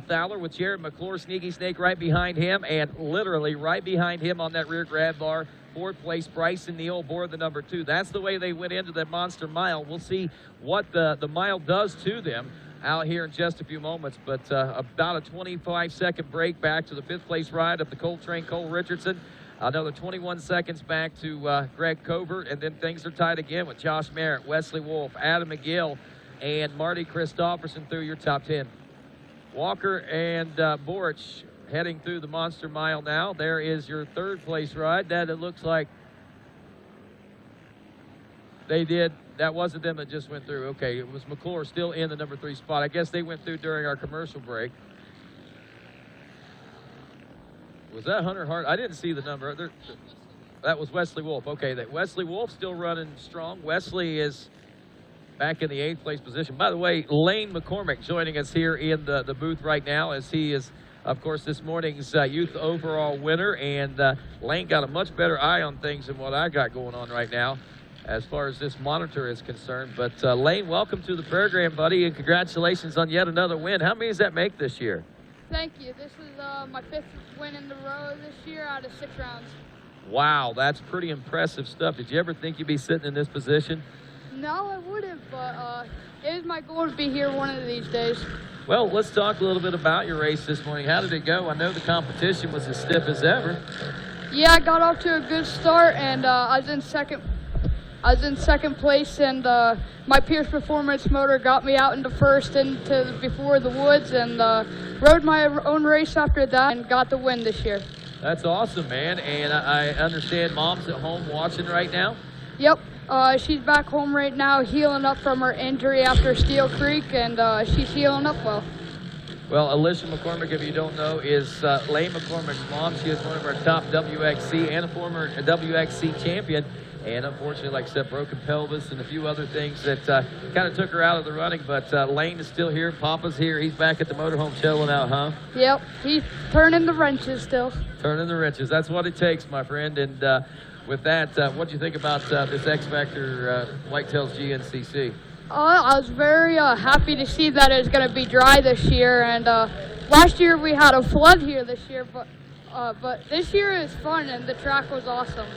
Fowler, with Jared McClure, Sneaky Snake right behind him, and literally right behind him on that rear grab bar, 4th place, Bryson Neal aboard the number 2. That's the way they went into the Monster Mile. We'll see what the mile does to them out here in just a few moments, but about a 25-second break back to the 5th place ride of the Coltrane Cole Richardson. Another 21 seconds back to Greg Covert, and then things are tied again with Josh Merritt, Wesley Wolf, Adam McGill, and Marty Christofferson through your top 10. Walker and Borich heading through the Monster Mile now. There is your 3rd place ride. That it looks like they did. That wasn't them that just went through. Okay, it was McClure still in the number 3 spot. I guess they went through during our commercial break. Was that Hunter Hart? I didn't see the number. That was Wesley Wolf. Okay, that Wesley Wolf still running strong. Wesley is back in the 8th place position. By the way, Lane McCormick joining us here in the booth right now, as he is, of course, this morning's youth overall winner. And Lane got a much better eye on things than what I got going on right now as far as this monitor is concerned. But Lane, welcome to the program, buddy, and congratulations on yet another win. How many does that make this year? Thank you. This is my 5th win in a row this year out of 6 rounds. Wow, that's pretty impressive stuff. Did you ever think you'd be sitting in this position? No, I wouldn't, but it is my goal to be here one of these days. Well, let's talk a little bit about your race this morning. How did it go? I know the competition was as stiff as ever. Yeah, I got off to a good start, and I was in second place, and my Pierce Performance motor got me out into 1st into before the woods, and rode my own race after that and got the win this year. That's awesome, man. And I understand Mom's at home watching right now? Yep. She's back home right now healing up from her injury after Steel Creek, and she's healing up well. Well, Alicia McCormick, if you don't know, is Lane McCormick's mom. She is one of our top WXC and a former WXC champion. And unfortunately, like I said, broken pelvis and a few other things that kind of took her out of the running. But Lane is still here. Papa's here. He's back at the motorhome chilling out, huh? Yep. He's turning the wrenches still. Turning the wrenches. That's what it takes, my friend. And with that, what do you think about this X Factor Whitetails GNCC? I was very happy to see that it's going to be dry this year. And last year we had a flood here this year, but this year is fun and the track was awesome.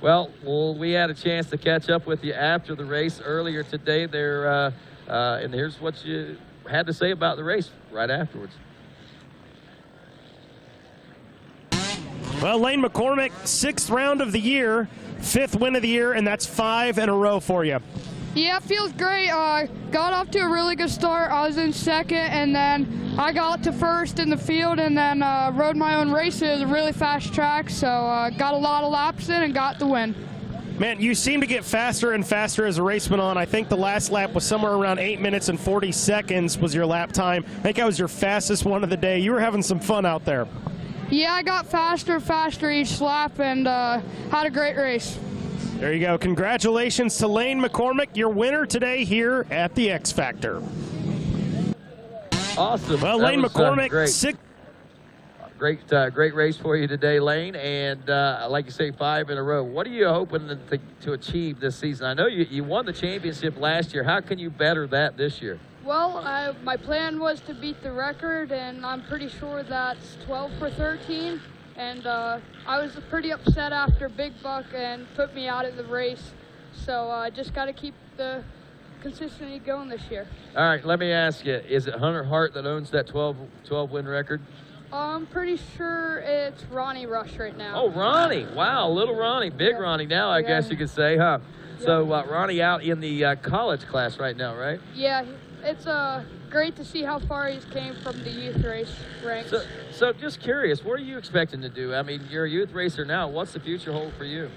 Well, we had a chance to catch up with you after the race earlier today there, and here's what you had to say about the race right afterwards. Well, Lane McCormick, 6th round of the year, 5th win of the year, and that's 5 in a row for you. Yeah, it feels great. Got off to a really good start. I was in 2nd, and then I got to 1st in the field, and then rode my own race. It was a really fast track, so got a lot of laps in and got the win. Man, you seem to get faster and faster as the race went on. I think the last lap was somewhere around 8 minutes and 40 seconds was your lap time. I think that was your fastest one of the day. You were having some fun out there. Yeah, I got faster each lap and had a great race. There you go. Congratulations to Lane McCormick, your winner today here at the X Factor. Awesome. Well, Lane McCormick, great race for you today, Lane. And like you say, 5 in a row. What are you hoping to achieve this season? I know you won the championship last year. How can you better that this year? Well, my plan was to beat the record, and I'm pretty sure that's 12 for 13. And I was pretty upset after Big Buck and put me out of the race. So I just got to keep the consistently going this year. All right, let me ask you, is it Hunter Hart that owns that 12-win record? I'm pretty sure it's Ronnie Rush right now. Oh, Ronnie. Wow, little Ronnie. Big Ronnie now, I guess you could say, huh? Yeah. So Ronnie out in the college class right now, right? Yeah, it's great to see how far he's came from the youth race ranks. So just curious, what are you expecting to do? I mean, you're a youth racer now. What's the future hold for you?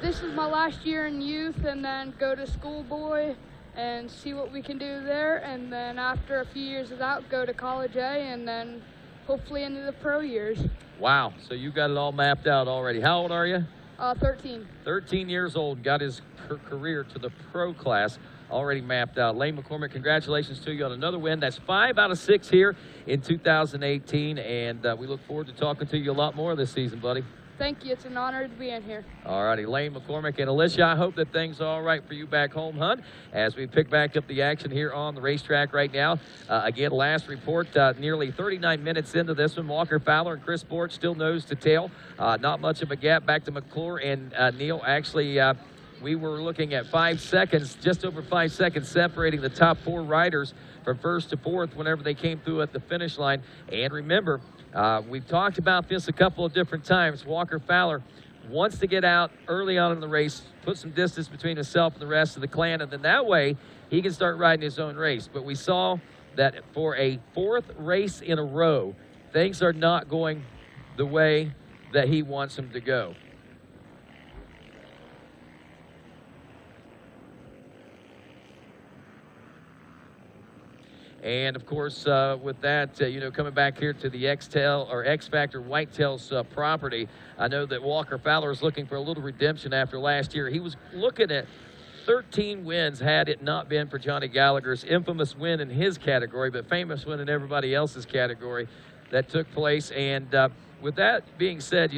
This is my last year in youth, and then go to schoolboy and see what we can do there. And then after a few years of that, go to college A, and then hopefully into the pro years. Wow, so you got it all mapped out already. How old are you? 13. 13 years old, got his career to the pro class already mapped out. Lane McCormick, congratulations to you on another win. That's 5 out of 6 here in 2018, and we look forward to talking to you a lot more this season, buddy. Thank you. It's an honor to be in here. All righty, Lane McCormick and Alicia, I hope that things are all right for you back home, hun, as we pick back up the action here on the racetrack right now. Again, last report, nearly 39 minutes into this one. Walker Fowler and Chris Borch still nose to tail. Not much of a gap back to McClure and Neal. Actually, we were looking at 5 seconds, just over 5 seconds, separating the top 4 riders from first to fourth whenever they came through at the finish line. And remember, we've talked about this a couple of different times. Walker Fowler wants to get out early on in the race, put some distance between himself and the rest of the clan, and then that way he can start riding his own race. But we saw that for a 4th race in a row, things are not going the way that he wants them to go. And of course, with that, coming back here to the X-Tail or X-Factor Whitetails property, I know that Walker Fowler is looking for a little redemption after last year. He was looking at 13 wins had it not been for Johnny Gallagher's infamous win in his category, but famous win in everybody else's category that took place. And with that being said,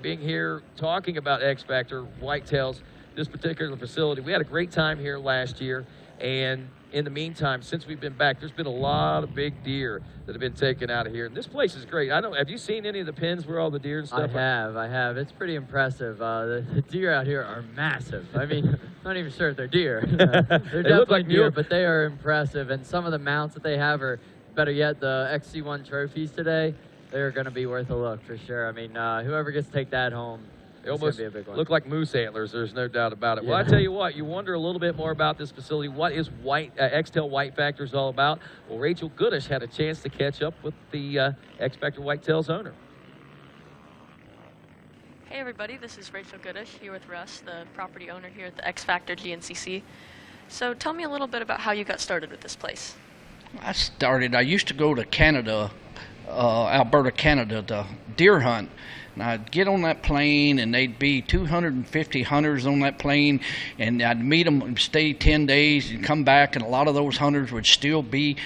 being here talking about X-Factor Whitetails, this particular facility, we had a great time here last year. And in the meantime, since we've been back, there's been a lot of big deer that have been taken out of here. And this place is great. Have you seen any of the pens where all the deer and stuff are? I have. It's pretty impressive. The deer out here are massive. I mean, I'm not even sure if they're deer. They're definitely like deer, but they are impressive. And some of the mounts that they have are, better yet, the XC1 trophies today, they're going to be worth a look for sure. I mean, whoever gets to take that home, they almost look like moose antlers. There's no doubt about it. Yeah. Well, I tell you what, you wonder a little bit more about this facility. What is X-Tail White Factors all about? Well, Rachel Goodish had a chance to catch up with the X-Factor Whitetails owner. Hey, everybody. This is Rachel Goodish here with Russ, the property owner here at the X-Factor GNCC. So tell me a little bit about how you got started with this place. I used to go to Canada, Alberta, Canada, to deer hunt. And I'd get on that plane, and they'd be 250 hunters on that plane, and I'd meet them and stay 10 days and come back, and a lot of those hunters would still be,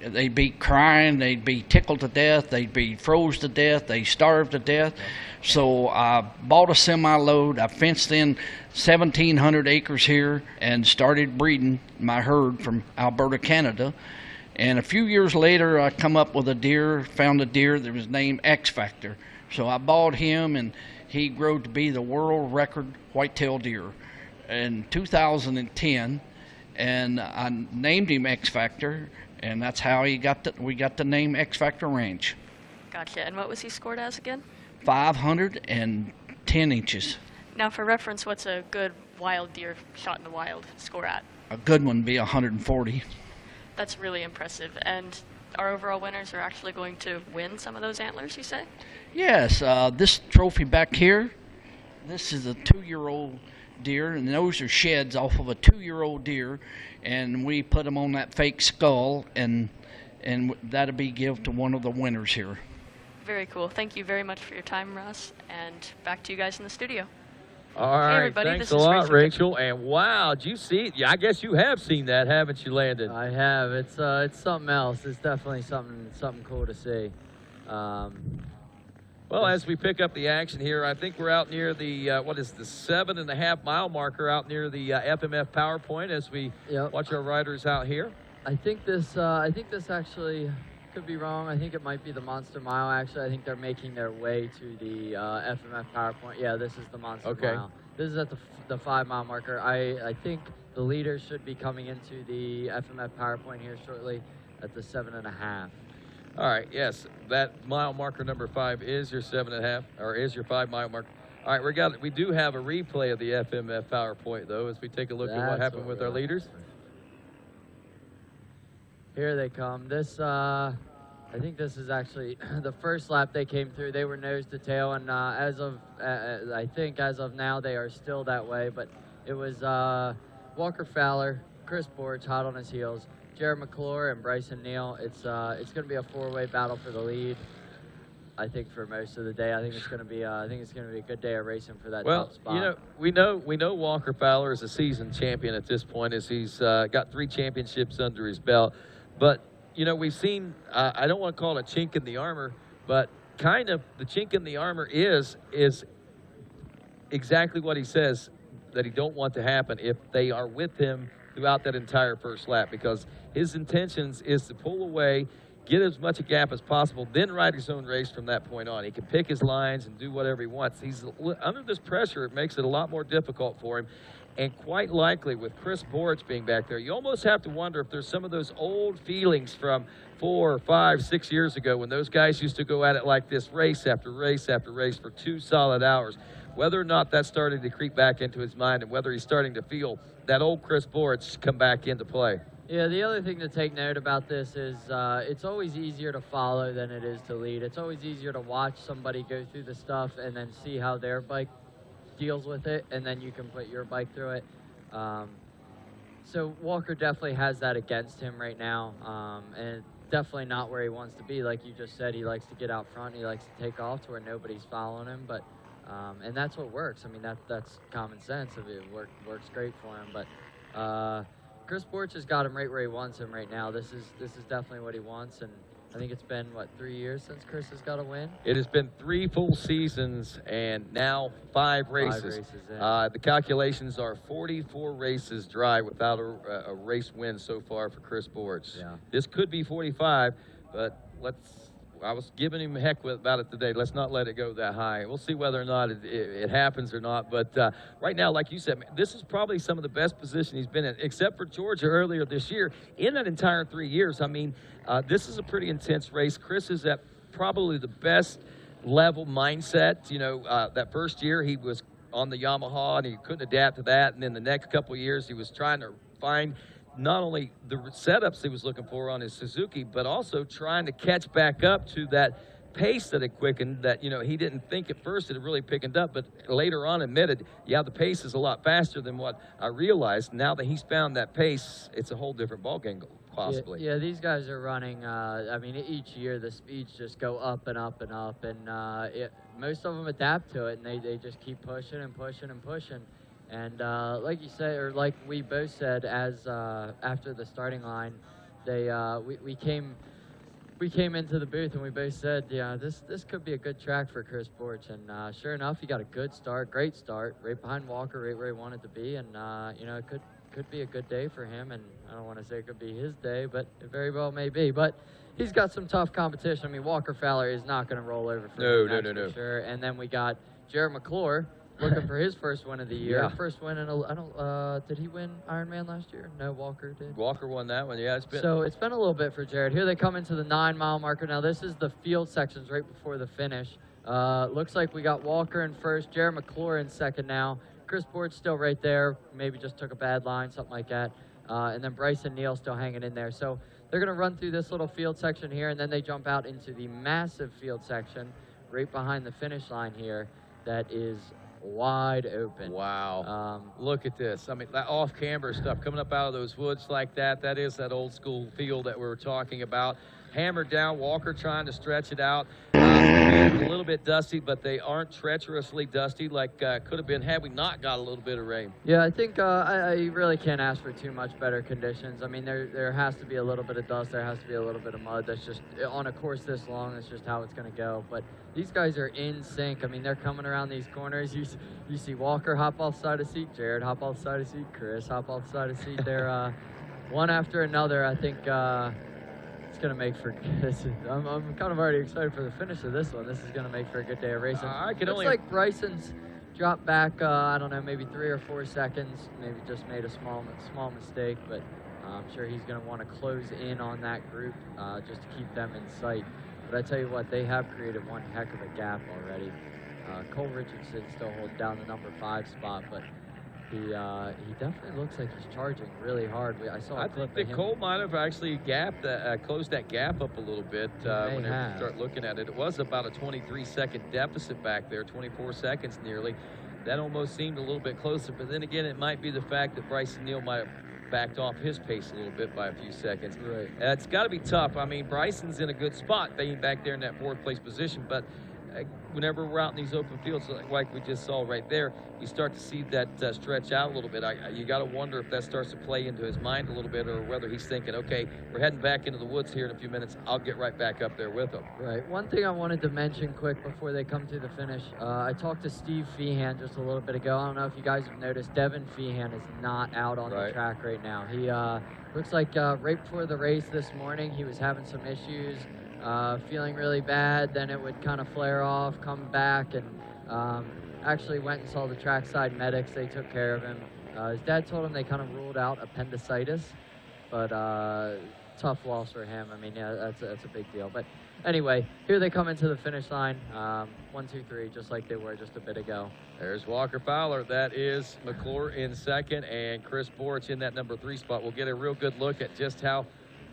they'd be crying, they'd be tickled to death, they'd be froze to death, they starved to death. So I bought a semi-load, I fenced in 1,700 acres here and started breeding my herd from Alberta, Canada. And a few years later, I come up with found a deer that was named X-Factor. So I bought him, and he grew to be the world record whitetail deer in 2010, and I named him X-Factor, and that's how we got the name X-Factor Ranch. Gotcha. And what was he scored as again? 510 inches. Now, for reference, what's a good wild deer shot in the wild score at? A good one would be 140. That's really impressive. And our overall winners are actually going to win some of those antlers, you say? Yes, this trophy back here, this is a 2-year-old deer, and those are sheds off of a 2-year-old deer, and we put them on that fake skull, and that'll be given to one of the winners here. Very cool. Thank you very much for your time, Russ, and back to you guys in the studio. All right, hey everybody, thanks a lot, Rachel. And wow, did you see it? Yeah, I guess you have seen that, haven't you, Landon? I have. It's something else. It's definitely something cool to see. Well, as we pick up the action here, I think we're out near the, the 7.5 mile marker out near the FMF power point as we watch our riders out here. I think this actually could be wrong. I think it might be the Monster Mile, actually. I think they're making their way to the FMF PowerPoint. Yeah, this is the Monster Mile. This is at the 5 mile marker. I think the leaders should be coming into the FMF PowerPoint here shortly at the 7.5. All right, yes, that mile marker number 5 is your 7.5, or is your 5 mile marker. All right, we do have a replay of the FMF PowerPoint, though, as we take a look at what happened with our leaders. Here they come. This, I think this is actually the first lap they came through. They were nose to tail, and I think as of now, they are still that way. But it was Walker Fowler, Chris Borch, hot on his heels, Jared McClure, and Bryson Neal. It's going to be a 4-way battle for the lead. I think for most of the day, I think it's going to be a good day of racing for that top spot. You know, we know Walker Fowler is a seasoned champion at this point, as he's got 3 championships under his belt. But you know, we've seen, I don't want to call it a chink in the armor, but kind of the chink in the armor is exactly what he says that he don't want to happen if they are with him throughout that entire first lap, because his intentions is to pull away, get as much a gap as possible, then ride his own race from that point on. He can pick his lines and do whatever he wants. He's under this pressure, it makes it a lot more difficult for him. And quite likely with Chris Borch being back there, you almost have to wonder if there's some of those old feelings from 4, 5, 6 years ago when those guys used to go at it like this, race after race after race for 2 solid hours. Whether or not that's starting to creep back into his mind, and whether he's starting to feel that old Chris Borch come back into play. Yeah, the other thing to take note about this is it's always easier to follow than it is to lead. It's always easier to watch somebody go through the stuff and then see how their bike deals with it, and then you can put your bike through it. So Walker definitely has that against him right now, and definitely not where he wants to be. Like you just said, he likes to get out front, he likes to take off to where nobody's following him, but and that's what works. I mean, that's common sense. It works great for him, but Chris Borch has got him right where he wants him right now. This is definitely what he wants, and I think it's been, what, 3 years since Chris has got a win? It has been 3 full seasons and now 5 races. 5 races in. The calculations are 44 races dry without a race win so far for Chris Borch. Yeah. This could be 45, but I was giving him heck about it today. Let's not let it go that high. We'll see whether or not it happens or not. But right now, like you said, this is probably some of the best position he's been in, except for Georgia earlier this year. In that entire 3 years, I mean, this is a pretty intense race. Chris is at probably the best level mindset. You know, that first year he was on the Yamaha and he couldn't adapt to that. And then the next couple of years he was trying to find not only the setups he was looking for on his Suzuki, but also trying to catch back up to that pace that had quickened, that, you know, he didn't think at first it had really picked up, but later on admitted, yeah, the pace is a lot faster than what I realized. Now that he's found that pace, it's a whole different ballgame, possibly. Yeah, these guys are running, I mean, each year the speeds just go up and up and up, and most of them adapt to it, and they just keep pushing and pushing and pushing. And like you said, or like we both said, as after the starting line, we came into the booth and we both said, yeah, this could be a good track for Chris Borch. And sure enough, he got a good start, great start, right behind Walker, right where he wanted to be. And you know, it could be a good day for him. And I don't want to say it could be his day, but it very well may be. But he's got some tough competition. I mean, Walker Fowler is not going to roll over for him, that's for sure. And then we got Jared McClure looking for his first win of the year. Yeah. First win in did he win Ironman last year? No, Walker did. Walker won that one. Yeah, it's been a little bit for Jared. Here they come into the 9 mile marker. Now this is the field sections right before the finish. Looks like we got Walker in first, Jared McClure in second now. Chris Borch still right there. Maybe just took a bad line, something like that. And then Bryson Neal still hanging in there. So they're going to run through this little field section here, and then they jump out into the massive field section right behind the finish line here that is wide open. Wow. Look at this. I mean, that off-camber stuff coming up out of those woods like that, that is that old school field that we were talking about. Hammered down, Walker trying to stretch it out. A little bit dusty, but they aren't treacherously dusty like could have been had we not got a little bit of rain. Yeah, I think I really can't ask for too much better conditions. I mean, there has to be a little bit of dust, there has to be a little bit of mud. That's just, on a course this long, that's just how it's going to go. But these guys are in sync. I mean, they're coming around these corners. You see Walker hop off side of seat, Jared hop off side of seat, Chris hop off side of seat. They're one after another. I think it's going to make for I'm kind of already excited for the finish of this one. This is going to make for a good day of racing. I can Looks only like Bryson's dropped back, I don't know, maybe 3 or 4 seconds. Maybe just made a small mistake, but I'm sure he's going to want to close in on that group just to keep them in sight. But I tell you what, they have created one heck of a gap already. Cole Richardson still holding down the number 5 spot, but he definitely looks like he's charging really hard. I saw. I think that Cole might have actually closed that gap up a little bit when you start looking at it. It was about a 23-second deficit back there, 24 seconds nearly. That almost seemed a little bit closer, but then again, it might be the fact that Bryson Neal might have backed off his pace a little bit by a few seconds. Right. It's got to be tough. I mean, Bryson's in a good spot being back there in that 4th place position, but whenever we're out in these open fields like we just saw right there, you start to see that stretch out a little bit. You got to wonder if that starts to play into his mind a little bit, or whether he's thinking, okay, we're heading back into the woods here in a few minutes. I'll get right back up there with him. Right. One thing I wanted to mention quick before they come to the finish, I talked to Steve Feehan just a little bit ago. I don't know if you guys have noticed, Devin Feehan is not out on the track right now. He looks like right before the race this morning, he was having some issues. Feeling really bad, then it would kind of flare off, come back, and actually went and saw the trackside medics. They took care of him. His dad told him they kind of ruled out appendicitis, but tough loss for him. I mean, yeah, that's a big deal. But anyway, here they come into the finish line. 1, 2, 3, just like they were just a bit ago. There's Walker Fowler. That is McClure in 2nd, and Chris Borich in that number 3 spot. We'll get a real good look at just how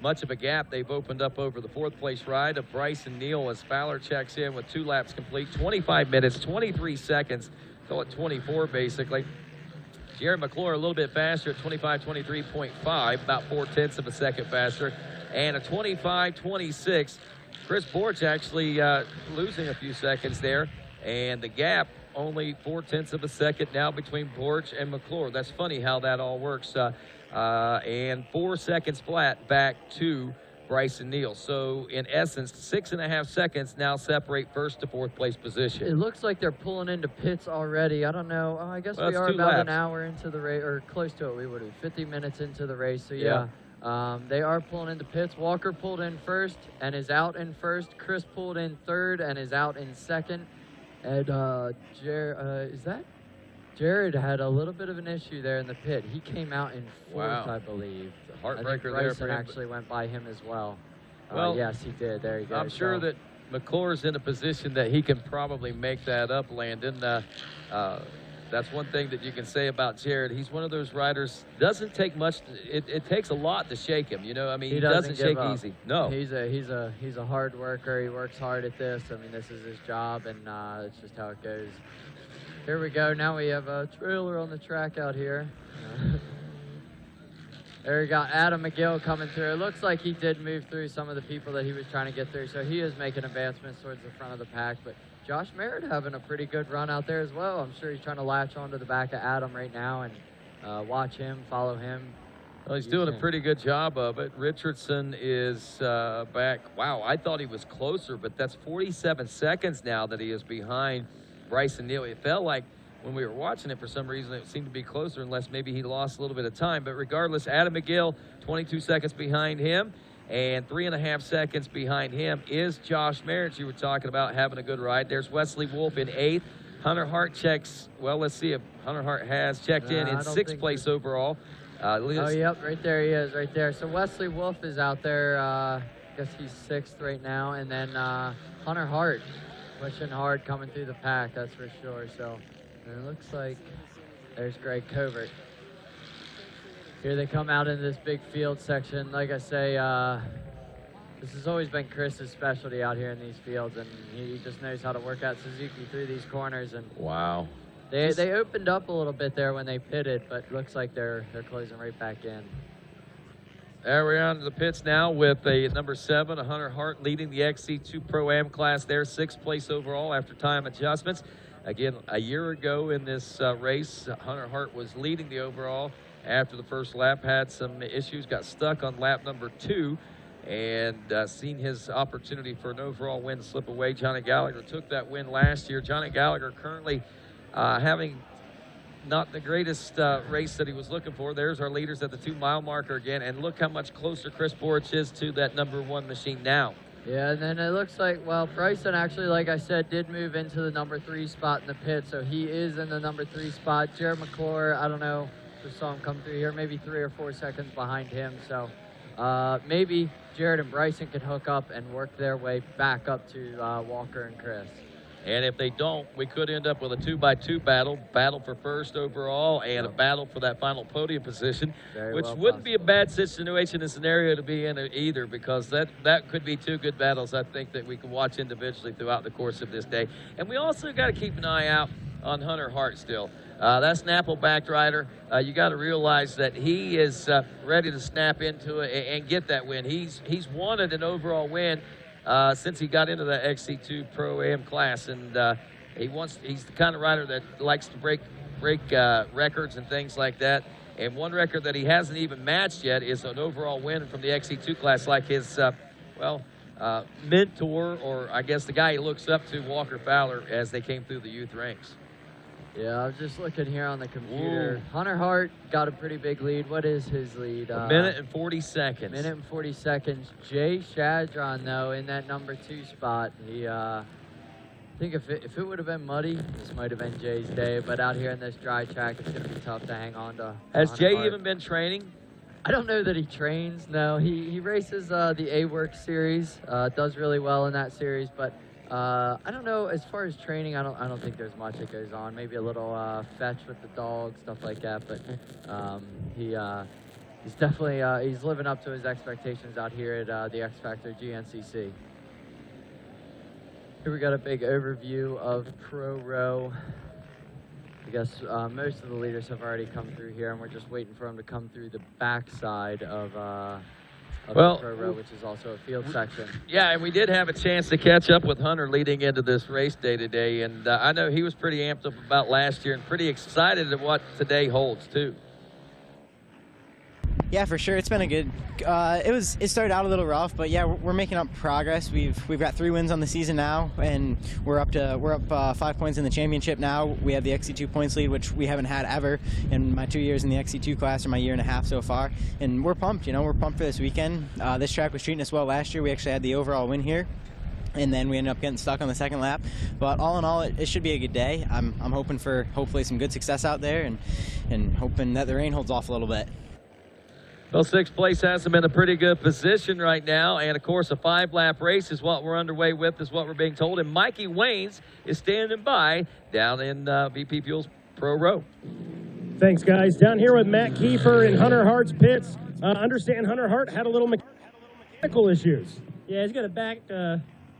much of a gap they've opened up over the 4th place ride of Bryson Neal as Fowler checks in with 2 laps complete, 25 minutes, 23 seconds, call it 24 basically. Jared McClure a little bit faster at 25:23.5, about 0.4 of a second faster, and a 25:26. Chris Borich actually losing a few seconds there, and the gap only 0.4 of a second now between Borich and McClure. That's funny how that all works. And 4 seconds flat back to Bryson Neal. So in essence, 6.5 seconds now separate 1st to 4th place position. It looks like they're pulling into pits already. I don't know. I guess we are about an hour into the race, or close to it. We would be 50 minutes into the race. So yeah. They are pulling into pits. Walker pulled in 1st and is out in 1st. Chris pulled in 3rd and is out in 2nd. And Jared had a little bit of an issue there in the pit. He came out in 4th, I believe. Heartbreaker there. Bryson actually went by him as well. Well, yes, he did. There you go. I'm sure that McClure's in a position that he can probably make that up, Landon. That's one thing that you can say about Jared. He's one of those riders, doesn't take much. It takes a lot to shake him, you know. I mean, he doesn't shake easy. No. He's a hard worker. He works hard at this. I mean, this is his job, and it's just how it goes. Here we go. Now we have a trailer on the track out here. There we got Adam McGill coming through. It looks like he did move through some of the people that he was trying to get through, so he is making advancements towards the front of the pack. But Josh Merritt having a pretty good run out there as well. I'm sure he's trying to latch onto the back of Adam right now and watch him, follow him. Well, he's doing a pretty good job of it. Richardson is back. Wow, I thought he was closer, but that's 47 seconds now that he is behind Bryson Neal. It felt like when we were watching it, for some reason, it seemed to be closer, unless maybe he lost a little bit of time. But regardless, Adam McGill, 22 seconds behind him, and 3.5 seconds behind him is Josh Merritt, you were talking about, having a good ride. There's Wesley Wolf in 8th. Hunter Hart checks, well, let's see if Hunter Hart has checked in 6th place overall. Oh, yep, right there he is, right there. So Wesley Wolf is out there. I guess he's 6th right now. And then Hunter Hart pushing hard, coming through the pack, that's for sure. So it looks like there's Greg Covert. Here they come out into this big field section. Like I say, this has always been Chris's specialty out here in these fields, and he just knows how to work out Suzuki through these corners. And wow. They opened up a little bit there when they pitted, but looks like they're closing right back in. There we're on to the pits now with a number 7, Hunter Hart, leading the XC2 Pro-Am class there, 6th place overall after time adjustments. Again, a year ago in this race, Hunter Hart was leading the overall after the first lap, had some issues, got stuck on lap number 2, and seen his opportunity for an overall win slip away. Johnny Gallagher took that win last year. Johnny Gallagher currently having not the greatest race that he was looking for. There's our leaders at the 2-mile marker again, and look how much closer Chris Borich is to that #1 machine now. Yeah, and then it looks like, well, Bryson actually, like I said, did move into the #3 spot in the pit, so he is in the #3 spot. Jared McClure, I don't know, just saw him come through here, maybe 3 or 4 seconds behind him, so maybe Jared and Bryson can hook up and work their way back up to Walker and Chris. And if they don't, we could end up with a 2x2 battle for first overall and a battle for that final podium position, which wouldn't be a bad situation and scenario to be in either, because that could be 2 good battles, I think, that we can watch individually throughout the course of this day. And we also got to keep an eye out on Hunter Hart still. That Snapple-backed rider, you got to realize that he is ready to snap into it and get that win. He's wanted an overall win since he got into the XC2 Pro-Am class, and he's the kind of rider that likes to break records and things like that. And one record that he hasn't even matched yet is an overall win from the XC2 class, like his mentor, or I guess the guy he looks up to, Walker Fowler, as they came through the youth ranks. Yeah, I was just looking here on the computer. Ooh. Hunter Hart got a pretty big lead. What is his lead? A minute and 40 seconds. Minute and 40 seconds. Jay Shadron, though, in that #2 spot. He, I think if it would have been muddy, this might have been Jay's day. But out here in this dry track, it's going to be tough to hang on to. Has Jay even been training? I don't know that he trains. No, he races the A-Work series. Does really well in that series, but. I don't know, as far as training, I don't think there's much that goes on. Maybe a little fetch with the dog, stuff like that, but he's definitely he's living up to his expectations out here at the X Factor GNCC. Here we got a big overview of Pro Row. I guess most of the leaders have already come through here, and we're just waiting for them to come through the backside of Pro Row, which is also a field section. Yeah, and we did have a chance to catch up with Hunter leading into this race day today, and I know he was pretty amped up about last year and pretty excited at what today holds, too. Yeah, for sure. It's been a good. It started out a little rough, but yeah, we're making up progress. We've got 3 wins on the season now, and we're up 5 points in the championship now. We have the XC2 points lead, which we haven't had ever in my 2 years in the XC2 class, or my year and a half so far. And we're pumped. We're pumped for this weekend. This track was treating us well last year. We actually had the overall win here, and then we ended up getting stuck on the second lap. But all in all, it should be a good day. I'm hoping for hopefully some good success out there, and hoping that the rain holds off a little bit. Well, 6th place has them in a pretty good position right now, and of course a 5-lap race is what we're underway with, is what we're being told, and Mikey Waynes is standing by down in VP Fuels Pro Row. Thanks, guys. Down here with Matt Kiefer in Hunter Hart's pits. Understand Hunter Hart had a little mechanical issues. Yeah, he's got a back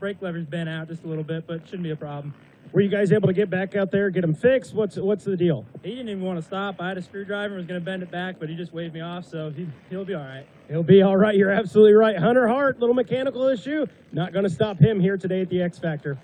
brake lever's bent out just a little bit, but shouldn't be a problem. Were you guys able to get back out there, get him fixed? What's the deal? He didn't even want to stop. I had a screwdriver and was going to bend it back, but he just waved me off, so he'll be all right. He'll be all right. You're absolutely right. Hunter Hart, little mechanical issue. Not going to stop him here today at the X Factor.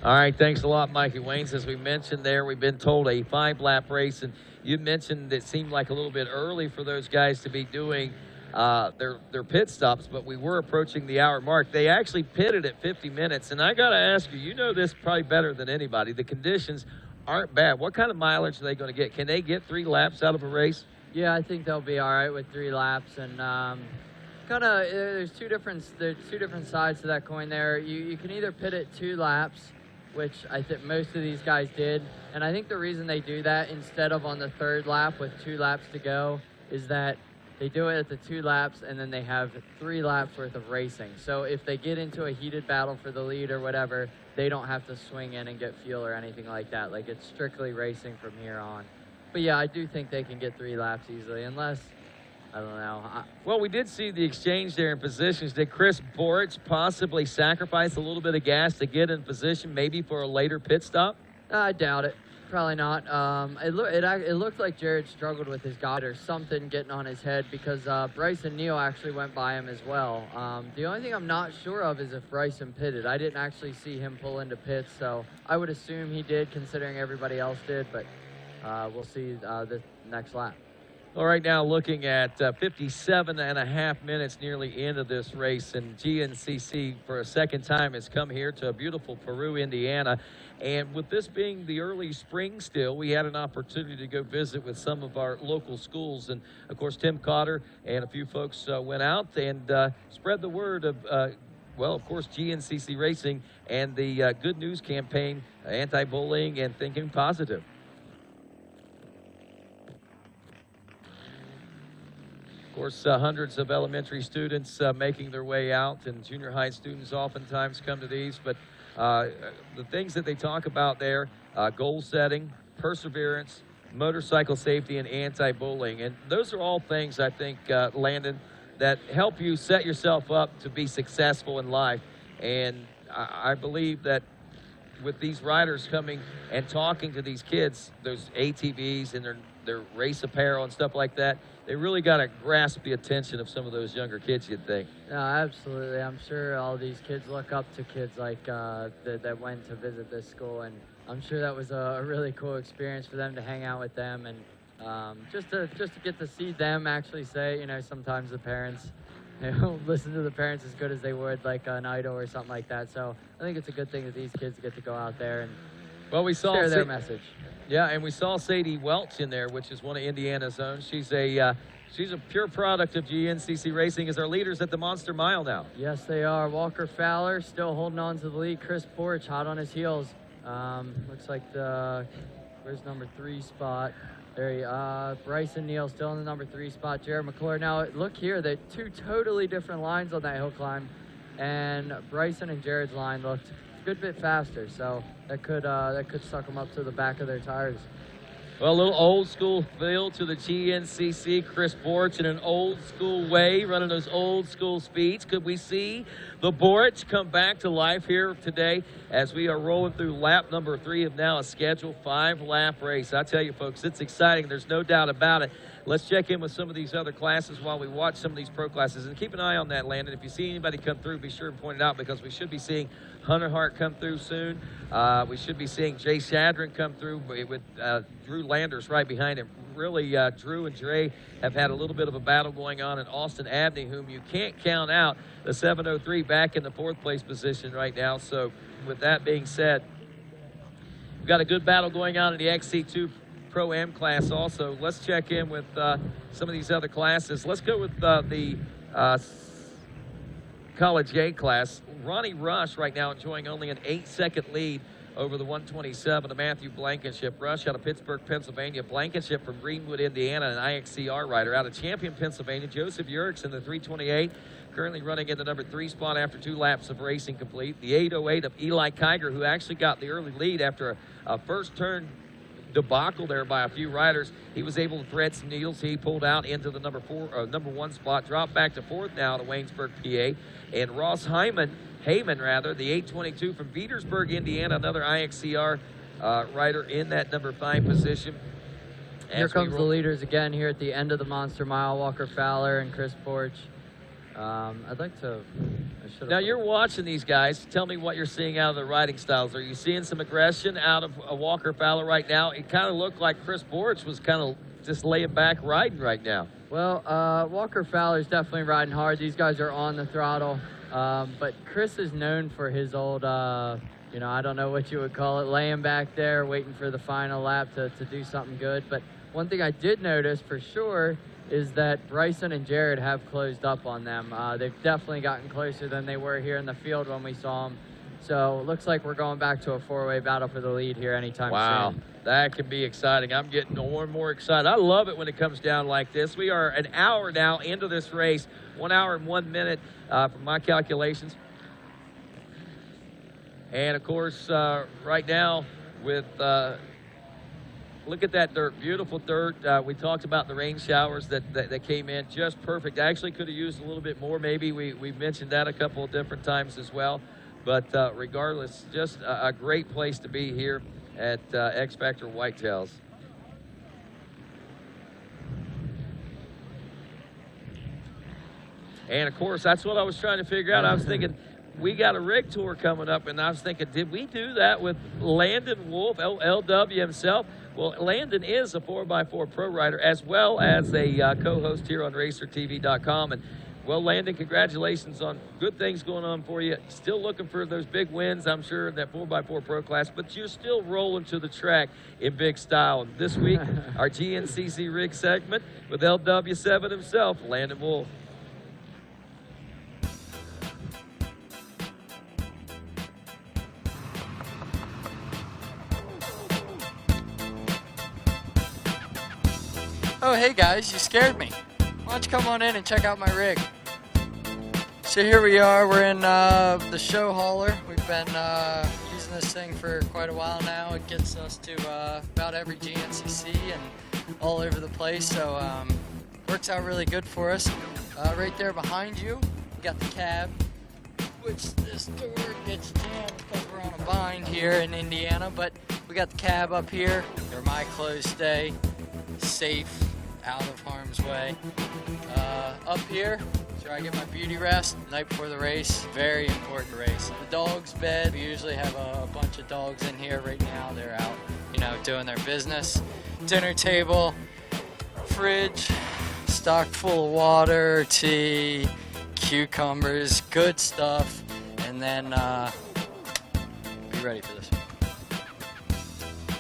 All right, thanks a lot, Mikey Waynes. As we mentioned there, we've been told a 5-lap race, and you mentioned it seemed like a little bit early for those guys to be doing their pit stops, but we were approaching the hour mark. They actually pitted at 50 minutes, and I got to ask you, you know this probably better than anybody. The conditions aren't bad. What kind of mileage are they going to get? Can they get 3 laps out of a race? Yeah, I think they'll be all right with 3 laps, and there's two different sides to that coin there. You can either pit at 2 laps, which I think most of these guys did, and I think the reason they do that instead of on the 3rd lap with 2 laps to go is that they do it at the 2 laps, and then they have 3 laps worth of racing. So if they get into a heated battle for the lead or whatever, they don't have to swing in and get fuel or anything like that. Like, it's strictly racing from here on. But yeah, I do think they can get 3 laps easily, unless, I don't know. Well, we did see the exchange there in positions. Did Chris Borich possibly sacrifice a little bit of gas to get in position, maybe for a later pit stop? I doubt it. Probably not. It looked like Jared struggled with his guide or something getting on his head, because Bryson Neal actually went by him as well. The only thing I'm not sure of is if Bryson pitted. I didn't actually see him pull into pits, so I would assume he did, considering everybody else did, but we'll see the next lap. All right, now looking at 57.5 minutes nearly into this race, and GNCC for a second time has come here to beautiful Peru, Indiana. And with this being the early spring still, we had an opportunity to go visit with some of our local schools. And, of course, Tim Cotter and a few folks went out and spread the word of, well, of course, GNCC Racing and the Good News campaign, anti-bullying and thinking positive. Of course, hundreds of elementary students making their way out, and junior high students oftentimes come to these. But the things that they talk about there, goal setting, perseverance, motorcycle safety, and anti-bullying. And those are all things, I think, Landon, that help you set yourself up to be successful in life. And I believe that with these riders coming and talking to these kids, those ATVs and their race apparel and stuff like that, they really got to grasp the attention of some of those younger kids, you'd think. No, absolutely. I'm sure all these kids look up to kids like that went to visit this school, and I'm sure that was a really cool experience for them to hang out with them, and just to get to see them actually say, you know, sometimes the parents, they don't listen to the parents as good as they would like an idol or something like that. So I think it's a good thing that these kids get to go out there and share their message. Yeah, and we saw Sadie Welch in there, which is one of Indiana's own. She's a pure product of GNCC Racing, as our leaders at the Monster Mile now. Yes, they are. Walker Fowler still holding on to the lead. Chris Porch hot on his heels. Looks like where's number 3 spot? There Bryson Neal still in the number 3 spot. Jared McClure. Now look here, they're 2 totally different lines on that hill climb, and Bryson and Jared's line looked a good bit faster, so that could suck them up to the back of their tires. Well, a little old school feel to the GNCC. Chris Borch in an old school way, running those old school speeds. Could we see the Borch come back to life here today as we are rolling through lap number 3 of now a scheduled 5-lap race? I tell you, folks, it's exciting. There's no doubt about it. Let's check in with some of these other classes while we watch some of these pro classes. And keep an eye on that, Landon. If you see anybody come through, be sure and point it out, because we should be seeing Hunter Hart come through soon. We should be seeing Jay Shadron come through with Drew Landers right behind him. Really, Drew and Dre have had a little bit of a battle going on, in Austin Abney, whom you can't count out, the 703 back in the 4th place position right now. So with that being said, we've got a good battle going on in the XC2 Pro-Am class also. Let's check in with some of these other classes. Let's go with the College A class. Ronnie Rush right now enjoying only an 8-second lead over the 127 of Matthew Blankenship. Rush out of Pittsburgh, Pennsylvania. Blankenship from Greenwood, Indiana, an IXCR rider. Out of Champion, Pennsylvania, Joseph Yerix in the 328, currently running in the number 3 spot after 2 laps of racing complete. The 808 of Eli Kiger, who actually got the early lead after a first turn debacle there by a few riders. He was able to thread some needles. He pulled out into the number 1 spot, dropped back to 4th now to Waynesburg, PA. And Ross Heyman, the 822 from Petersburg, Indiana, another IXCR rider in that number 5 position. Here comes the leaders again here at the end of the Monster Mile. Walker Fowler and Chris Porch. Now you're watching these guys. Tell me what you're seeing out of the riding styles. Are you seeing some aggression out of Walker Fowler right now? It kind of looked like Chris Borch was kind of just laying back riding right now. Well, Walker Fowler's definitely riding hard. These guys are on the throttle. But Chris is known for his old, I don't know what you would call it, laying back there, waiting for the final lap to do something good. But one thing I did notice for sure is that Bryson and Jared have closed up on them. They've definitely gotten closer than they were here in the field when we saw them. So it looks like we're going back to a 4-way battle for the lead here anytime soon. Wow, that can be exciting. I'm getting more and more excited. I love it when it comes down like this. We are an hour now into this race, 1 hour and 1 minute from my calculations. And, of course, right now with look at that dirt, beautiful dirt. We talked about the rain showers that came in, just perfect. I actually could have used a little bit more. Maybe we mentioned that a couple of different times as well. But regardless, just a great place to be here at X Factor Whitetails. And, of course, that's what I was trying to figure out. I was thinking, we got a rig tour coming up, and I was thinking, did we do that with Landon Wolf, LW himself? Well, Landon is a 4x4 pro rider as well as a co-host here on RacerTV.com. And, well, Landon, congratulations on good things going on for you. Still looking for those big wins, I'm sure, in that 4x4 pro class, but you're still rolling to the track in big style. And this week, our GNCC rig segment with LW7 himself, Landon Wolf. Oh, hey guys, you scared me. Why don't you come on in and check out my rig? So here we are, we're in the show hauler. We've been using this thing for quite a while now. It gets us to about every GNCC and all over the place, so works out really good for us. Right there behind you, we got the cab, which this door gets jammed because we're on a bind here in Indiana, but we got the cab up here where my clothes stay safe, out of harm's way. Up here, so I get my beauty rest night before the race. Very important race. The dog's bed, we usually have a bunch of dogs in here. Right now they're out, doing their business. Dinner table, fridge, stocked full of water, tea, cucumbers, good stuff. And then, be ready for this.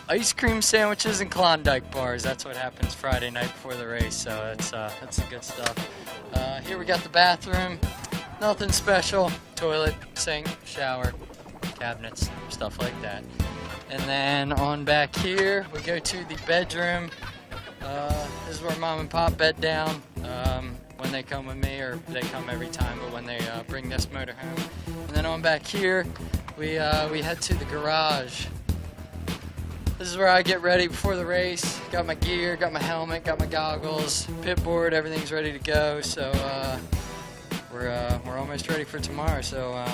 Ice cream sandwiches and Klondike bars. That's what happens Friday night before the race, so that's the good stuff. Here we got the bathroom. Nothing special. Toilet, sink, shower, cabinets, stuff like that. And then on back here, we go to the bedroom. This is where Mom and Pop bed down when they come with me, or they come every time, but when they bring this motor home. And then on back here, we head to the garage. This is where I get ready before the race. Got my gear, got my helmet, got my goggles, pit board, everything's ready to go. So we're almost ready for tomorrow. So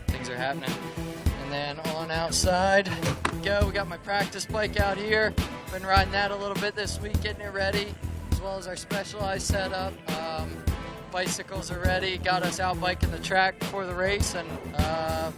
things are happening. And then on outside, we go. We got my practice bike out here. Been riding that a little bit this week, getting it ready, as well as our Specialized setup. Bicycles are ready. Got us out biking the track before the race, and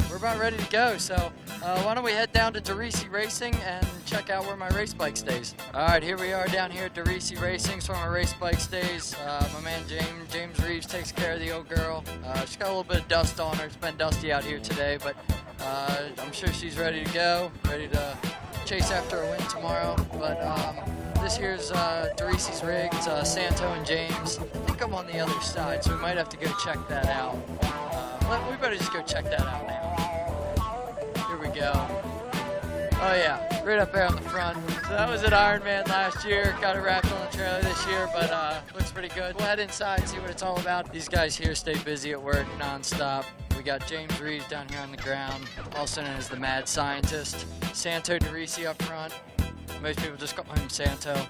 we're about ready to go. So why don't we head down to DeRisi Racing and check out where my race bike stays. All right, here we are down here at DeRisi Racing. So where my race bike stays. My man James Reeves takes care of the old girl. She's got a little bit of dust on her. It's been dusty out here today, but I'm sure she's ready to go, ready to chase after a win tomorrow. But this year's DeRisi's rig, it's Santo and James. I think I'm on the other side, so we might have to go check that out. We better just go check that out now. Here we go. Oh yeah, right up there on the front. So that was at Ironman last year. Got it wrapped on the trailer this year, but looks pretty good. We'll head inside and see what it's all about. These guys here stay busy at work nonstop. We got James Reeves down here on the ground, also known as the Mad Scientist. Santo DeRisi up front. Most people just call him Santo.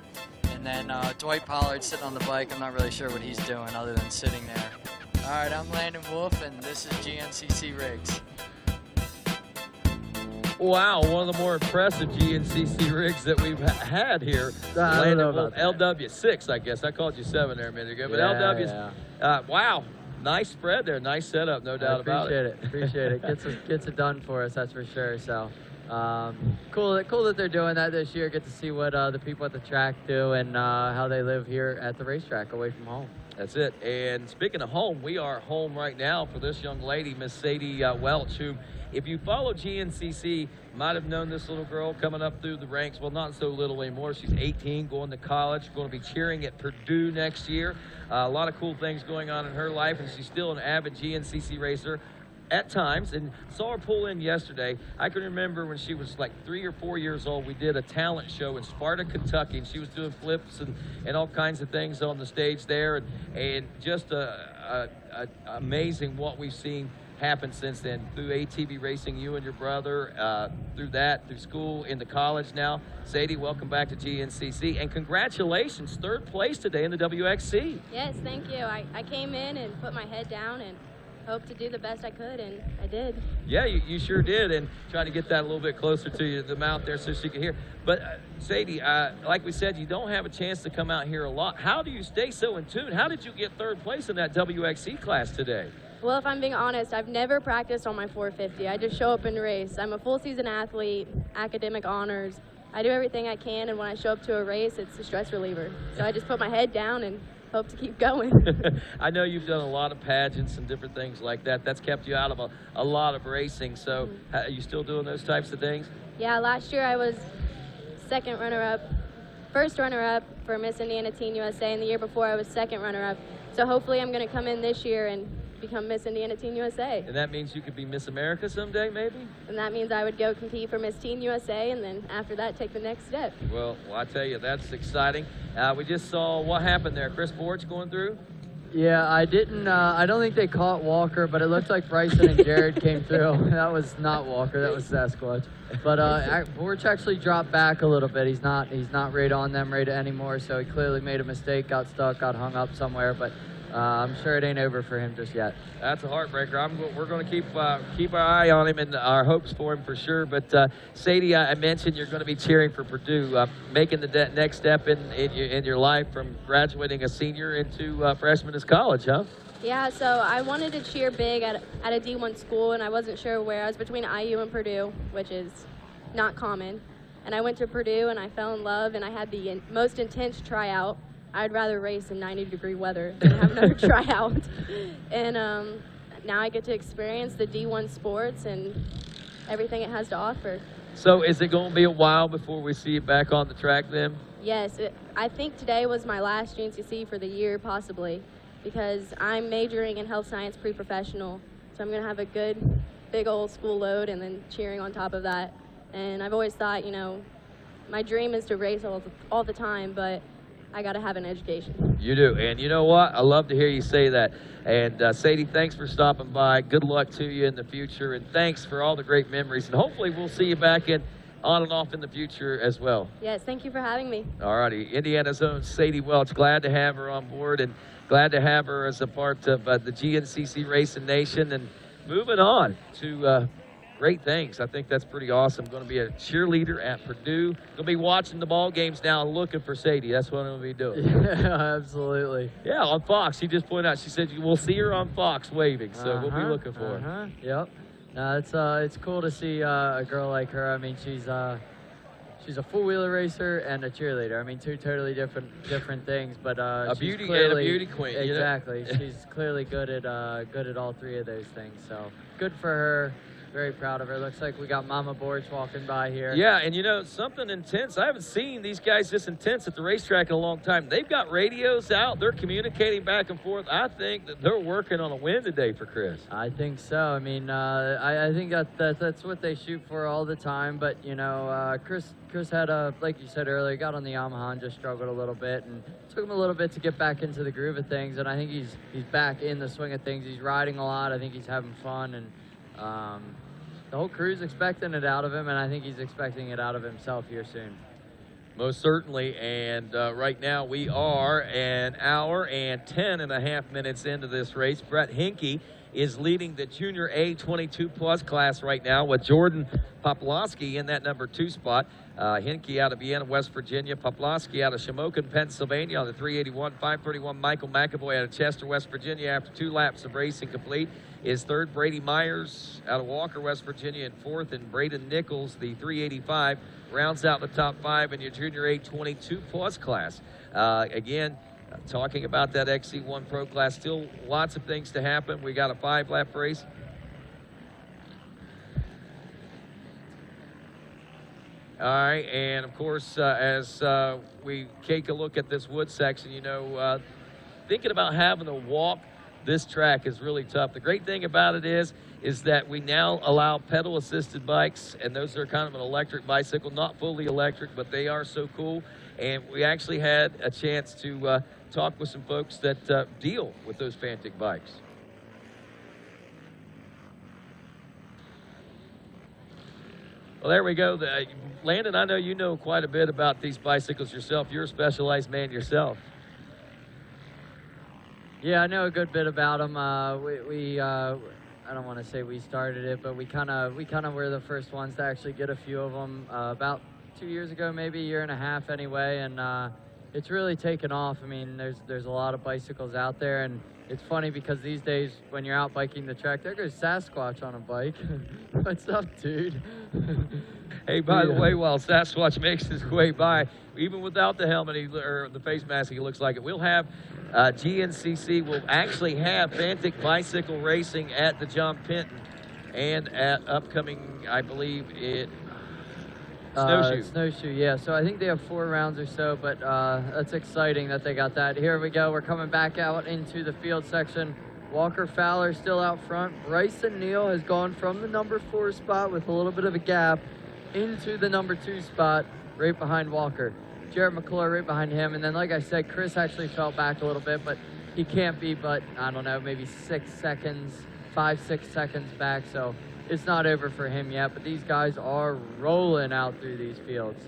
And then Dwight Pollard sitting on the bike. I'm not really sure what he's doing other than sitting there. All right, I'm Landon Wolf, and this is GNCC Rigs. Wow, one of the more impressive GNCC rigs that we've had here. Landon Wolf, LW6, I guess. I called you 7 there a minute ago, but LW's. Wow, nice spread there, nice setup, no doubt about it. Appreciate it. Gets it done for us, that's for sure. So cool that they're doing that this year. Get to see what the people at the track do and how they live here at the racetrack away from home. That's it. And speaking of home, we are home right now for this young lady, Miss Sadie Welch, who, if you follow GNCC, might have known this little girl coming up through the ranks. Well, not so little anymore. She's 18, going to college, going to be cheering at Purdue next year. A lot of cool things going on in her life, and she's still an avid GNCC racer at times, and saw her pull in yesterday. I can remember when she was like 3 or 4 years old, we did a talent show in Sparta, Kentucky, and she was doing flips and all kinds of things on the stage there, and just amazing what we've seen happen since then through ATV racing, you and your brother, through school, into college now. Sadie, welcome back to GNCC, and congratulations, 3rd place today in the WXC. Yes, thank you. I came in and put my head down and hoped to do the best I could, and I did. Yeah, you sure did, and trying to get that a little bit closer to you, the mouth there, so she could hear. But Sadie, like we said, you don't have a chance to come out here a lot. How do you stay so in tune? How did you get 3rd place in that WXC class today? Well, if I'm being honest, I've never practiced on my 450. I just show up and race. I'm a full season athlete, academic honors. I do everything I can, and when I show up to a race, it's a stress reliever. So I just put my head down and hope to keep going. I know you've done a lot of pageants and different things like that. That's kept you out of a lot of racing. So are you still doing those types of things? Yeah, last year I was first runner-up for Miss Indiana Teen USA, and the year before I was second runner-up. So hopefully I'm going to come in this year and become Miss Indiana Teen USA. And that means you could be Miss America someday, maybe? And that means I would go compete for Miss Teen USA, and then after that, take the next step. Well, I tell you, that's exciting. We just saw what happened there. Chris Borch going through? Yeah, I don't think they caught Walker, but it looked like Bryson and Jared came through. That was not Walker, that was Sasquatch. But Borch actually dropped back a little bit. He's not right on them right anymore, so he clearly made a mistake, got stuck, got hung up somewhere, but I'm sure it ain't over for him just yet. That's a heartbreaker. We're going to keep our eye on him and our hopes for him for sure. But Sadie, I mentioned you're going to be cheering for Purdue, making the next step in your life from graduating a senior into freshman as college, huh? Yeah, so I wanted to cheer big at a D1 school, and I wasn't sure where. I was between IU and Purdue, which is not common. And I went to Purdue, and I fell in love, and I had the most intense tryout. I'd rather race in 90-degree weather than have another tryout. And now I get to experience the D1 sports and everything it has to offer. So is it going to be a while before we see it back on the track then? Yes, I think today was my last GNCC for the year, possibly, because I'm majoring in health science pre-professional. So I'm going to have a good, big old school load and then cheering on top of that. And I've always thought, you know, my dream is to race all the time, but I got to have an education. You do, and you know what? I love to hear you say that. And Sadie, thanks for stopping by. Good luck to you in the future, and thanks for all the great memories. And hopefully we'll see you back on and off in the future as well. Yes, thank you for having me. All righty, Indiana's own Sadie Welch. Glad to have her on board, and glad to have her as a part of the GNCC Racing Nation. And moving on to great things. I think that's pretty awesome. Going to be a cheerleader at Purdue. Going to be watching the ball games now and looking for Sadie. That's what I'm going to be doing. Yeah, absolutely. Yeah, on Fox. She just pointed out. She said we'll see her on Fox waving. So we'll be looking for her. Yep. No, it's cool to see a girl like her. I mean, she's a four-wheeler racer and a cheerleader. I mean, two totally different things, but a she's beauty clearly, and a beauty queen. Exactly. You know? She's clearly good at all three of those things. So good for her. Very proud of her. Looks like we got Mama Borch walking by here. Yeah, and you know, something intense. I haven't seen these guys this intense at the racetrack in a long time. They've got radios out. They're communicating back and forth. I think that they're working on a win today for Chris. I think so. I mean, I think that's what they shoot for all the time. But, you know, Chris had like you said earlier, got on the Yamaha and just struggled a little bit. And it took him a little bit to get back into the groove of things. And I think he's back in the swing of things. He's riding a lot. I think he's having fun. And the whole crew's expecting it out of him, and I think he's expecting it out of himself here soon. Most certainly, and right now we are an hour and 10.5 minutes into this race. Brett Hinkey is leading the Junior A 22-plus class right now with Jordan Poplawski in that number 2 spot. Hinkey out of Vienna, West Virginia. Poplawski out of Shamokin, Pennsylvania on the 381. 531, Michael McAvoy out of Chester, West Virginia after 2 laps of racing complete is third. Brady Myers out of Walker, West Virginia in fourth, and Braden Nichols, the 385, rounds out the top 5 in your Junior A 22-plus class. Again, talking about that XC1 Pro class, still lots of things to happen. We got a 5-lap race. All right, and of course, as we take a look at this wood section, you know, thinking about having to walk this track is really tough. The great thing about it is that we now allow pedal-assisted bikes, and those are kind of an electric bicycle, not fully electric, but they are so cool. And we actually had a chance to talk with some folks that deal with those Fantic bikes. Well, there we go. Landon, I know you know quite a bit about these bicycles yourself. You're a Specialized man yourself. Yeah, I know a good bit about them. I don't want to say we started it, but we kind of were the first ones to actually get a few of them about 2 years ago, maybe a year and a half anyway. And it's really taken off. I mean, there's a lot of bicycles out there, and it's funny because these days when you're out biking the track, there goes Sasquatch on a bike. What's up, dude? Hey, by the way, while Sasquatch makes his way by, even without the helmet or the face mask, he looks like it. We'll have GNCC will actually have Fantic bicycle racing at the John Penton and at upcoming, I believe, Snowshoe. Snowshoe, yeah. So I think they have 4 rounds or so, but that's exciting that they got that. Here we go. We're coming back out into the field section. Walker Fowler still out front. Bryson Neal has gone from the number 4 spot with a little bit of a gap into the number 2 spot right behind Walker. Jared McClure right behind him. And then, like I said, Chris actually fell back a little bit, but he can't be but, I don't know, maybe 6 seconds, 5-6 seconds back. So it's not over for him yet, but these guys are rolling out through these fields.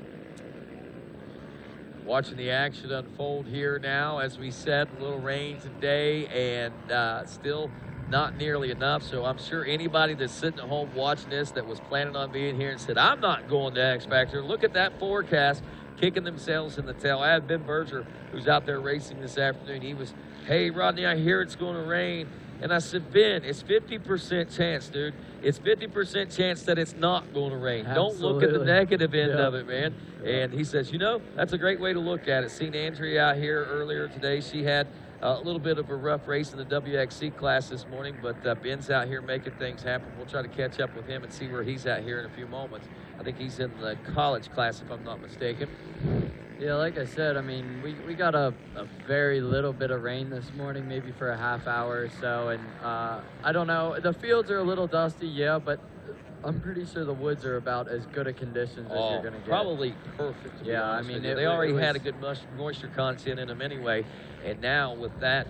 Watching the action unfold here now. As we said, a little rain today and still not nearly enough. So I'm sure anybody that's sitting at home watching this that was planning on being here and said, I'm not going to X Factor, look at that forecast, kicking themselves in the tail. I have Ben Berger, who's out there racing this afternoon. He was, hey, Rodney, I hear it's going to rain. And I said, Ben, it's 50% chance, dude. It's 50% chance that it's not going to rain. Absolutely. Don't look at the negative end of it, man. And he says, you know, that's a great way to look at it. Seen Andrea out here earlier today. She had a little bit of a rough race in the WXC class this morning, but Ben's out here making things happen. We'll try to catch up with him and see where he's at here in a few moments. I think he's in the college class, if I'm not mistaken. Yeah, like I said, I mean, we got a very little bit of rain this morning, maybe for a half hour or so, and I don't know. The fields are a little dusty, yeah, but I'm pretty sure the woods are about as good a conditions as you're going to get. Probably perfect. Yeah, I mean, they already had a good moisture content in them anyway, and now with that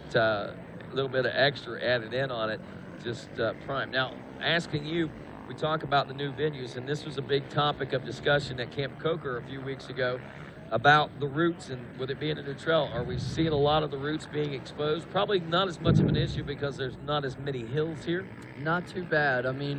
little bit of extra added in on it, just prime. Now, asking you, we talk about the new venues, and this was a big topic of discussion at Camp Coker a few weeks ago about the routes and with it being a new trail. Are we seeing a lot of the routes being exposed? Probably not as much of an issue because there's not as many hills here. Not too bad. I mean,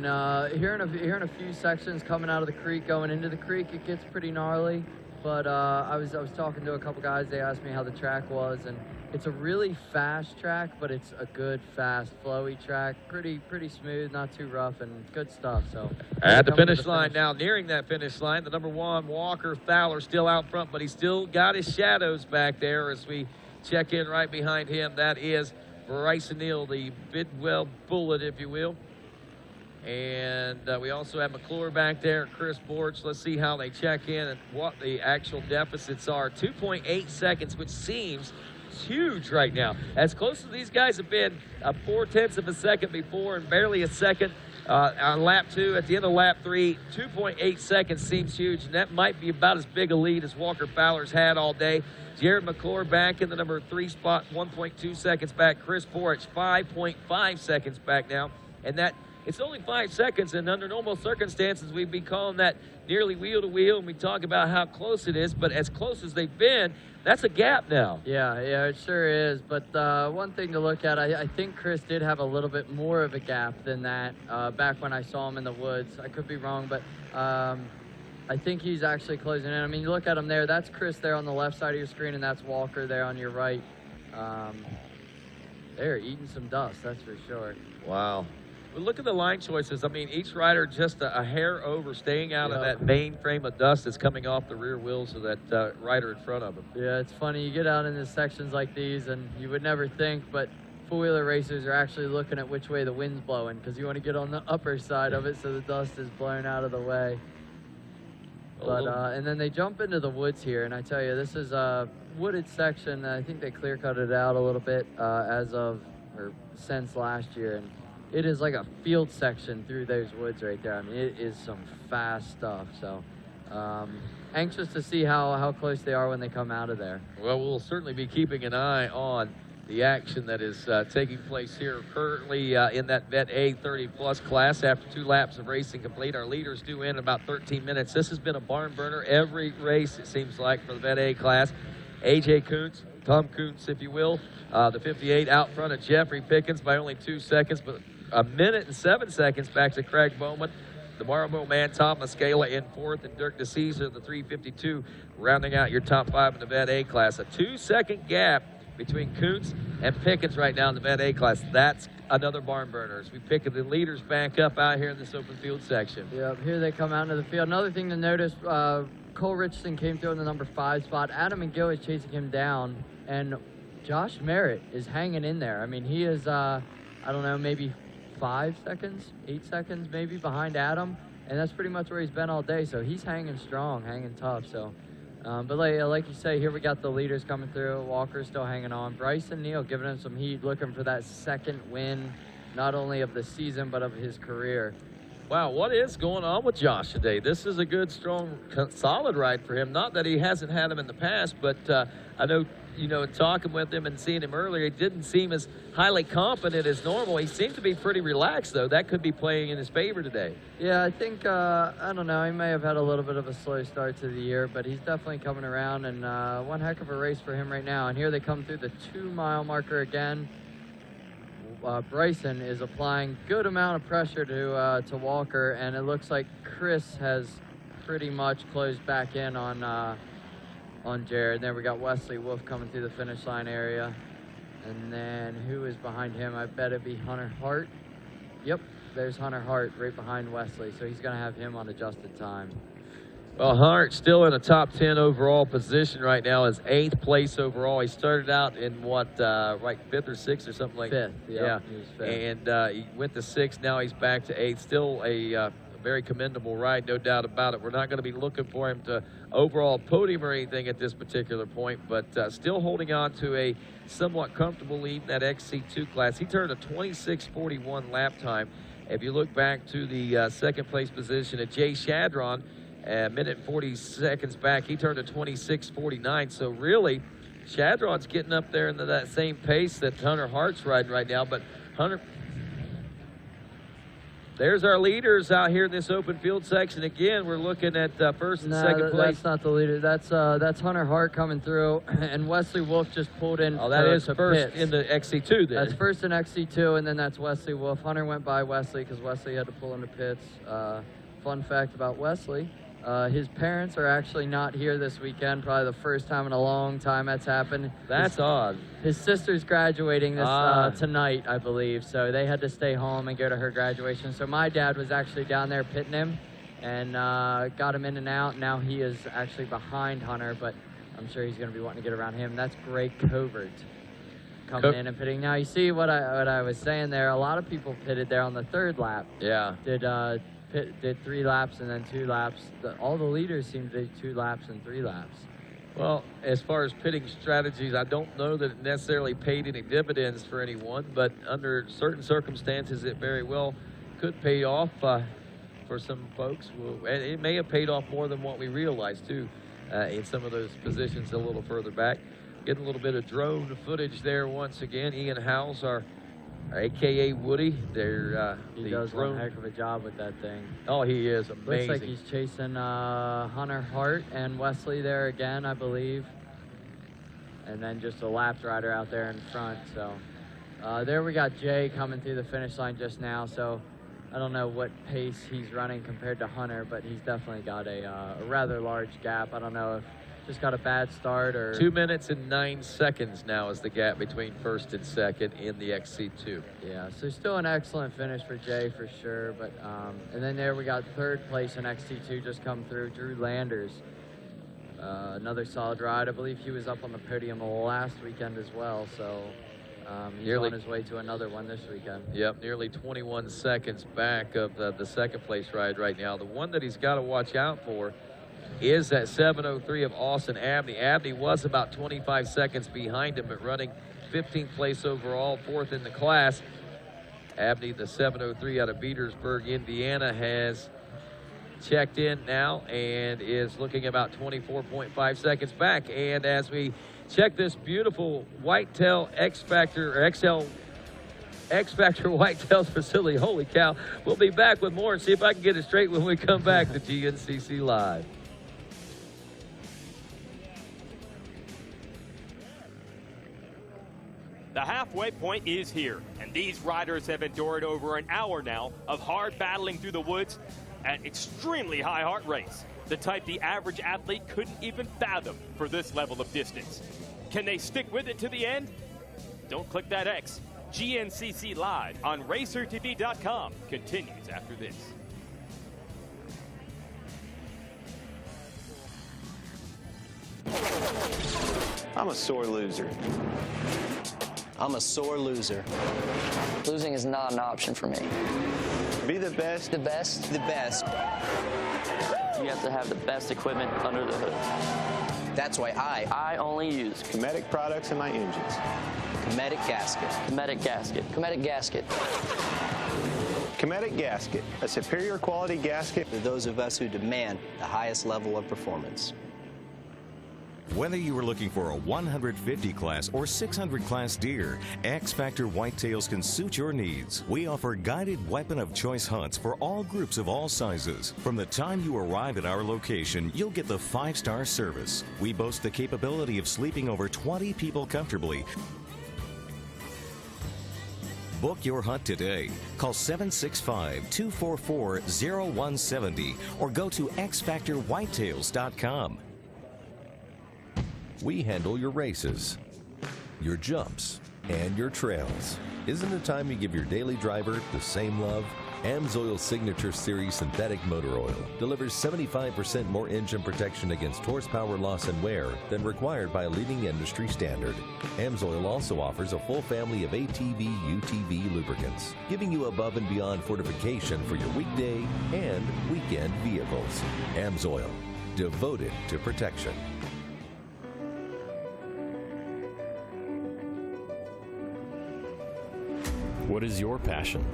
here in a few sections coming out of the creek, going into the creek, it gets pretty gnarly. But I was talking to a couple guys. They asked me how the track was, and it's a really fast track, but it's a good, fast, flowy track. Pretty smooth, not too rough, and good stuff. So at the finish line now, nearing that finish line, the number 1 Walker Fowler still out front, but he's still got his shadows back there as we check in right behind him. That is Bryson Neal, the Bidwell Bullet, if you will. And we also have McClure back there, Chris Borch. Let's see how they check in and what the actual deficits are. 2.8 seconds, which seems huge right now. As close as these guys have been, 0.4 of a second before and barely a second on lap 2. At the end of lap 3, 2.8 seconds seems huge, and that might be about as big a lead as Walker Fowler's had all day. Jared McClure back in the number 3 spot, 1.2 seconds back. Chris Borch, 5.5 seconds back now, and that it's only 5 seconds, and under normal circumstances, we'd be calling that nearly wheel to wheel, and we talk about how close it is, but as close as they've been, that's a gap now. Yeah, it sure is. But one thing to look at, I think Chris did have a little bit more of a gap than that back when I saw him in the woods. I could be wrong, but I think he's actually closing in. I mean, you look at him there. That's Chris there on the left side of your screen, and that's Walker there on your right. They're eating some dust, that's for sure. Wow. But look at the line choices. I mean, each rider just a hair over, staying out of that main frame of dust that's coming off the rear wheels of that rider in front of them. Yeah, it's funny. You get out into sections like these, and you would never think, but four-wheeler racers are actually looking at which way the wind's blowing because you want to get on the upper side of it so the dust is blown out of the way. But and then they jump into the woods here, and I tell you, this is a wooded section. I think they clear-cut it out a little bit since last year, and it is like a field section through those woods right there. I mean, it is some fast stuff. So anxious to see how close they are when they come out of there. Well, we'll certainly be keeping an eye on the action that is taking place here currently in that Vet A 30-plus class. After 2 laps of racing complete, our leaders due in about 13 minutes. This has been a barn burner every race, it seems like, for the Vet A class. A.J. Kuntz, Tom Kuntz, if you will, the 58 out front of Jeffrey Pickens by only 2 seconds, but 1 minute and 7 seconds back to Craig Bowman. the Marlboro man, Tom Muscala in 4th, and Dirk DeCesar, the 352, rounding out your top 5 in the Vet A class. A 2-second gap between Kuntz and Pickens right now in the Vet A class. That's another barn burner. As we pick the leaders back up out here in this open field section. Yep, here they come out into the field. Another thing to notice, Cole Richardson came through in the number 5 spot. Adam and Gill is chasing him down, and Josh Merritt is hanging in there. I mean, he is, I don't know, maybe 5 seconds, 8 seconds maybe behind Adam, and that's pretty much where he's been all day. So he's hanging strong, hanging tough. So, but like you say, here we got the leaders coming through. Walker's still hanging on. Bryson Neal giving him some heat, looking for that second win, not only of the season but of his career. Wow, what is going on with Josh today? This is a good, strong, solid ride for him. Not that he hasn't had him in the past, but I know, talking with him and seeing him earlier, he didn't seem as highly confident as normal. He seemed to be pretty relaxed, though. That could be playing in his favor today. Yeah, I think, I don't know, he may have had a little bit of a slow start to the year, but he's definitely coming around, and one heck of a race for him right now. And here they come through the 2-mile marker again. Bryson is applying good amount of pressure to Walker, and it looks like Chris has pretty much closed back in on Jared. And then we got Wesley Wolf coming through the finish line area, and then who is behind him? I bet it'd be Hunter Hart. Yep, there's Hunter Hart right behind Wesley, so he's going to have him on adjusted time. Well, Hart still in a top 10 overall position right now, is 8th place overall. He started out in what, like 5th or 6th or something like that. 5th, yeah. He was 5th. And he went to 6th. Now he's back to 8th. Still a very commendable ride, no doubt about it. We're not going to be looking for him to overall podium or anything at this particular point, but still holding on to a somewhat comfortable lead in that XC2 class. He turned a 26:41 lap time. If you look back to the second place position at Jay Shadron, a minute and 40 seconds back, he turned a 26:49. So really, Shadron's getting up there into that same pace that Hunter Hart's riding right now. But Hunter, there's our leaders out here in this open field section. Again, we're looking at first and second place. That's not the leader. That's Hunter Hart coming through, and Wesley Wolf just pulled in. Oh, that is first pits. in the XC2 then. That's first in XC2, and then that's Wesley Wolf. Hunter went by Wesley because Wesley had to pull into pits. Fun fact about Wesley. His parents are actually not here this weekend. Probably the first time in a long time that's happened. That's odd. His sister's graduating this tonight, I believe, so they had to stay home and go to her graduation. So my dad was actually down there pitting him and got him in and out. Now he is actually behind Hunter, but I'm sure he's going to be wanting to get around him. That's Greg Covert coming in and pitting. Now you see what I was saying there. A lot of people pitted there on the 3rd lap. Yeah. Did 3 laps and then 2 laps. All the leaders seemed to do 2 laps and 3 laps. Well, as far as pitting strategies, I don't know that it necessarily paid any dividends for anyone, but under certain circumstances, it very well could pay off for some folks. And it may have paid off more than what we realized, too, in some of those positions a little further back. Getting a little bit of drone footage there once again. Ian Howes, our AKA Woody. He does one heck of a job with that thing. Oh, he is amazing. Looks like he's chasing Hunter Hart and Wesley there again, I believe. And then just a lapped rider out there in front. So there we got Jay coming through the finish line just now. So I don't know what pace he's running compared to Hunter, but he's definitely got a rather large gap. I don't know if just got a bad start or 2 minutes and 9 seconds now is the gap between first and second in the XC2. Yeah, so still an excellent finish for Jay for sure. But and then there we got 3rd place in XC2 just come through, Drew Landers. Another solid ride. I believe he was up on the podium last weekend as well. So he's on his way to another one this weekend. Yep, nearly 21 seconds back of the second place ride right now. The one that he's got to watch out for is that 7:03 of Austin Abney. Abney was about 25 seconds behind him, but running 15th place overall, 4th in the class. Abney, the 7:03 out of Petersburg, Indiana, has checked in now and is looking about 24.5 seconds back. And as we check this beautiful Whitetail X-Factor or X-Factor Whitetails facility, holy cow, we'll be back with more and see if I can get it straight when we come back to GNCC Live. The halfway point is here, and these riders have endured over an hour now of hard battling through the woods. at extremely high heart rates, the type the average athlete couldn't even fathom for this level of distance. Can they stick with it to the end? Don't click that X. GNCC Live on RacerTV.com continues after this. I'm a sore loser. I'm a sore loser. Losing is not an option for me. Be the best. The best? The best. You have to have the best equipment under the hood. That's why I only use Cometic products in my engines. Cometic gasket. Cometic gasket. Cometic gasket. Cometic gasket, a superior quality gasket For those of us who demand the highest level of performance. Whether you are looking for a 150 class or 600 class deer, X Factor Whitetails can suit your needs. We offer guided weapon of choice hunts for all groups of all sizes. From the time you arrive at our location, you'll get the 5-star service. We boast the capability of sleeping over 20 people comfortably. Book your hunt today. Call 765-244-0170 or go to xfactorwhitetails.com. We handle your races, your jumps, and your trails. Isn't it time you give your daily driver the same love? AMSOIL's Signature Series Synthetic Motor Oil delivers 75% more engine protection against horsepower loss and wear than required by a leading industry standard. AMSOIL also offers a full family of ATV, UTV lubricants, giving you above and beyond fortification for your weekday and weekend vehicles. AMSOIL, devoted to protection. What is your passion?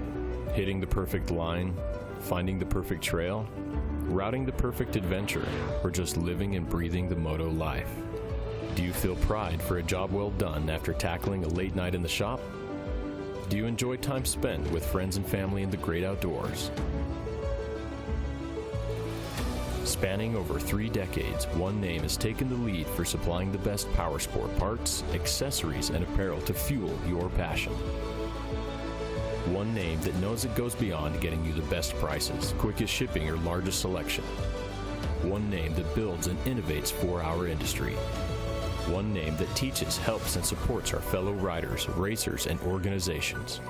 Hitting the perfect line, finding the perfect trail, routing the perfect adventure, or just living and breathing the moto life? Do you feel pride for a job well done after tackling a late night in the shop? Do you enjoy time spent with friends and family in the great outdoors? Spanning over 3 decades, one name has taken the lead for supplying the best powersport parts, accessories, and apparel to fuel your passion. One name that knows it goes beyond getting you the best prices, quickest shipping, or largest selection. One name that builds and innovates for our industry. One name that teaches, helps, and supports our fellow riders, racers, and organizations.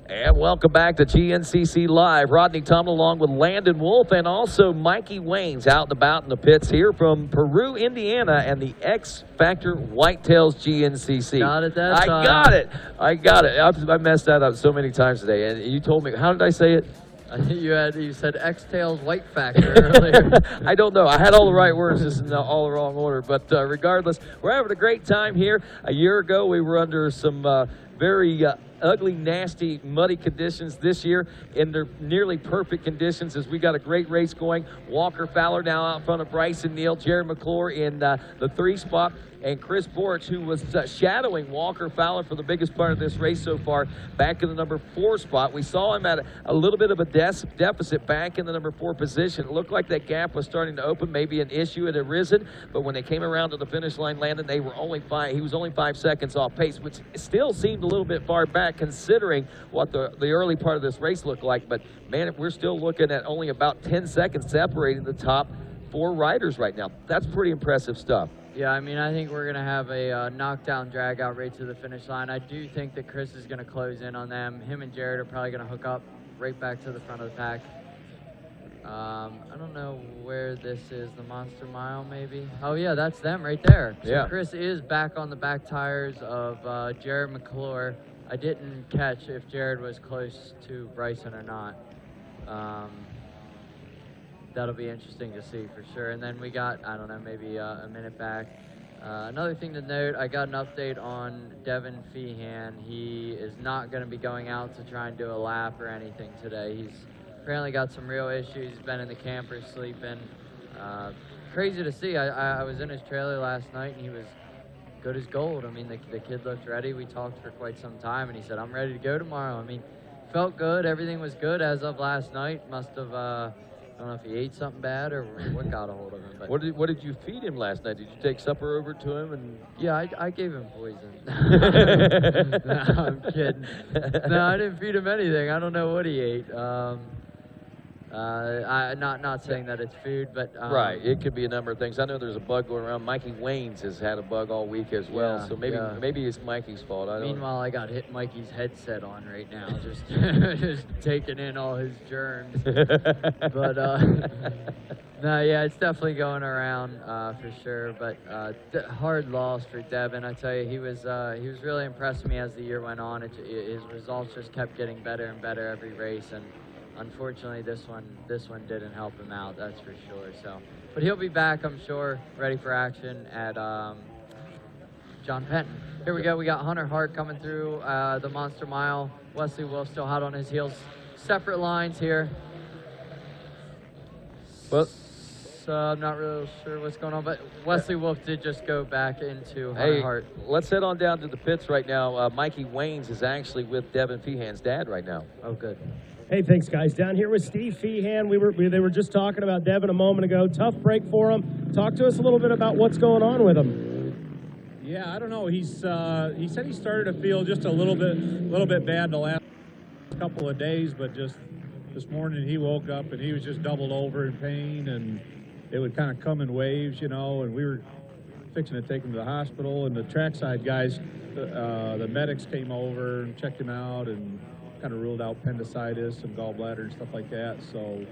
And welcome back to GNCC Live. Rodney Tomlin along with Landon Wolf and also Mikey Waynes out and about in the pits here from Peru, Indiana, and the X Factor Whitetails GNCC. Got it that time. I got it. I messed that up so many times today. And you told me, how did I say it? You said X-Tails White Factor earlier. I don't know. I had all the right words, just in all the wrong order. But regardless, we're having a great time here. A year ago, we were under some very ugly, nasty, muddy conditions. This year, in their nearly perfect conditions, as we got a great race going. Walker Fowler now out in front of Bryson Neal, Jared McClure in the 3 spot, and Chris Borich, who was shadowing Walker Fowler for the biggest part of this race so far, back in the number 4 spot. We saw him at a little bit of a deficit back in the number 4 position. It looked like that gap was starting to open, maybe an issue had arisen, but when they came around to the finish line, Landon, they were only he was only 5 seconds off pace, which still seemed a little bit far back considering what the early part of this race looked like. But man, we're still looking at only about 10 seconds separating the top 4 riders right now. That's pretty impressive stuff. Yeah, I mean, I think we're going to have a knockdown drag-out right to the finish line. I do think that Chris is going to close in on them. Him and Jared are probably going to hook up right back to the front of the pack. I don't know where this is, the Monster Mile maybe? Oh yeah, that's them right there. So yeah. Chris is back on the back tires of Jared McClure. I didn't catch if Jared was close to Bryson or not. That'll be interesting to see for sure. And then we got, I don't know, maybe a minute back. Another thing to note, I got an update on Devin Feehan. He is not going to be going out to try and do a lap or anything today. He's apparently got some real issues. He's been in the camper sleeping. Crazy to see. I was in his trailer last night, and he was good as gold. I mean, the kid looked ready. We talked for quite some time, and he said, I'm ready to go tomorrow. I mean, felt good. Everything was good as of last night. Must have, I don't know if he ate something bad or what got a hold of him. But What did you feed him last night? Did you take supper over to him? And yeah, I gave him poison. No, I'm kidding. No, I didn't feed him anything. I don't know what he ate. Not saying that it's food, but right, it could be a number of things. I know there's a bug going around. Mikey Waynes has had a bug all week as well, Yeah, so maybe yeah. maybe it's Mikey's fault. I don't. Meanwhile, I got Mikey's headset on right now, just just taking in all his germs. But no, yeah, it's definitely going around for sure. But hard loss for Devin. I tell you, he was really impressing me as the year went on. His results just kept getting better and better every race, and unfortunately, this one didn't help him out. That's for sure. So, but he'll be back, I'm sure, ready for action at John Penton. Here we go. We got Hunter Hart coming through the Monster Mile. Wesley Wolf still hot on his heels. Separate lines here. Well, So I'm not really sure what's going on, but Wesley Wolf did just go back into Hunter Hart. Let's head on down to the pits right now. Mikey Waynes is actually with Devin Feehan's dad right now. Oh, good. Hey, thanks, guys. Down here with Steve Feehan. They were just talking about Devin a moment ago. Tough break for him. Talk to us a little bit about what's going on with him. Yeah, I don't know. He said he started to feel just a little bit bad the last couple of days, but just this morning he woke up and he was just doubled over in pain, and it would kind of come in waves, you know, and we were fixing to take him to the hospital, and the trackside guys, the medics came over and checked him out and kind of ruled out appendicitis and gallbladder and stuff like that. So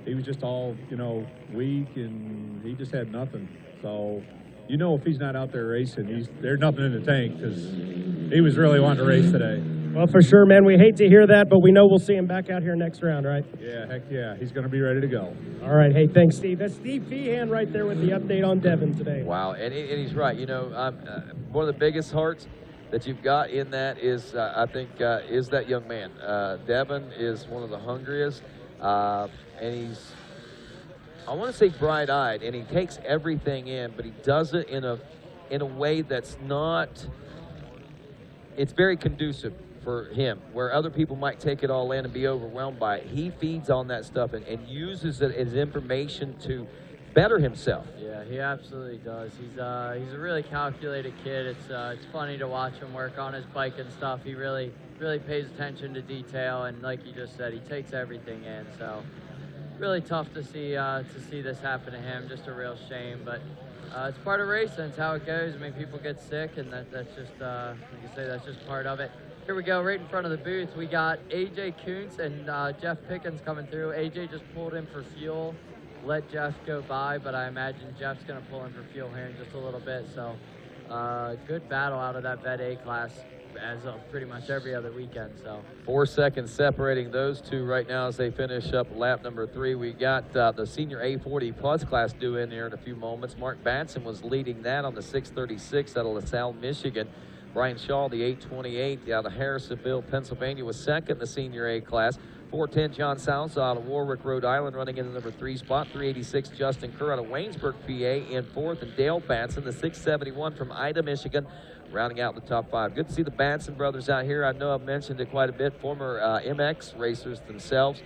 he was just all, you know, weak, and he just had nothing. So, you know, if he's not out there racing, there's nothing in the tank, because he was really wanting to race today. Well, for sure, man. We hate to hear that, but we know we'll see him back out here next round, right? Yeah, heck yeah. He's going to be ready to go. All right. Hey, thanks, Steve. That's Steve Feehan right there with the update on Devin today. Wow, and he's right. You know, one of the biggest hearts that you've got in that is, I think, is that young man. Devin is one of the hungriest, and he's, I want to say bright-eyed, and he takes everything in, but he does it in a way that's not, it's very conducive for him, where other people might take it all in and be overwhelmed by it. He feeds on that stuff and uses it as information to better himself. Yeah, he absolutely does. He's a really calculated kid. It's funny to watch him work on his bike and stuff. He really pays attention to detail, and like you just said, he takes everything in. So really tough to see this happen to him. Just a real shame, but it's part of racing. It's how it goes. I mean, people get sick, and that's just like you say, that's just part of it. Here we go, right in front of the booth. We got AJ Kuntz and Jeff Pickens coming through. AJ just pulled in for fuel. Let Jeff go by, but I imagine Jeff's going to pull in for fuel here in just a little bit. So good battle out of that Vet A class as of pretty much every other weekend. So 4 seconds separating those two right now as they finish up lap number 3. We got the senior A40 plus class due in here in a few moments. Mark Batson was leading that on the 636 out of LaSalle, Michigan. Brian Shaw, the 828 out of Harrisonville, Pennsylvania, was second in the senior A class. 410 John South out of Warwick, Rhode Island, running in the number 3 spot. 386 Justin Kerr out of Waynesburg, PA, in 4th. And Dale Batson, the 671 from Ida, Michigan, rounding out the top 5. Good to see the Batson brothers out here. I know I've mentioned it quite a bit. Former MX racers themselves.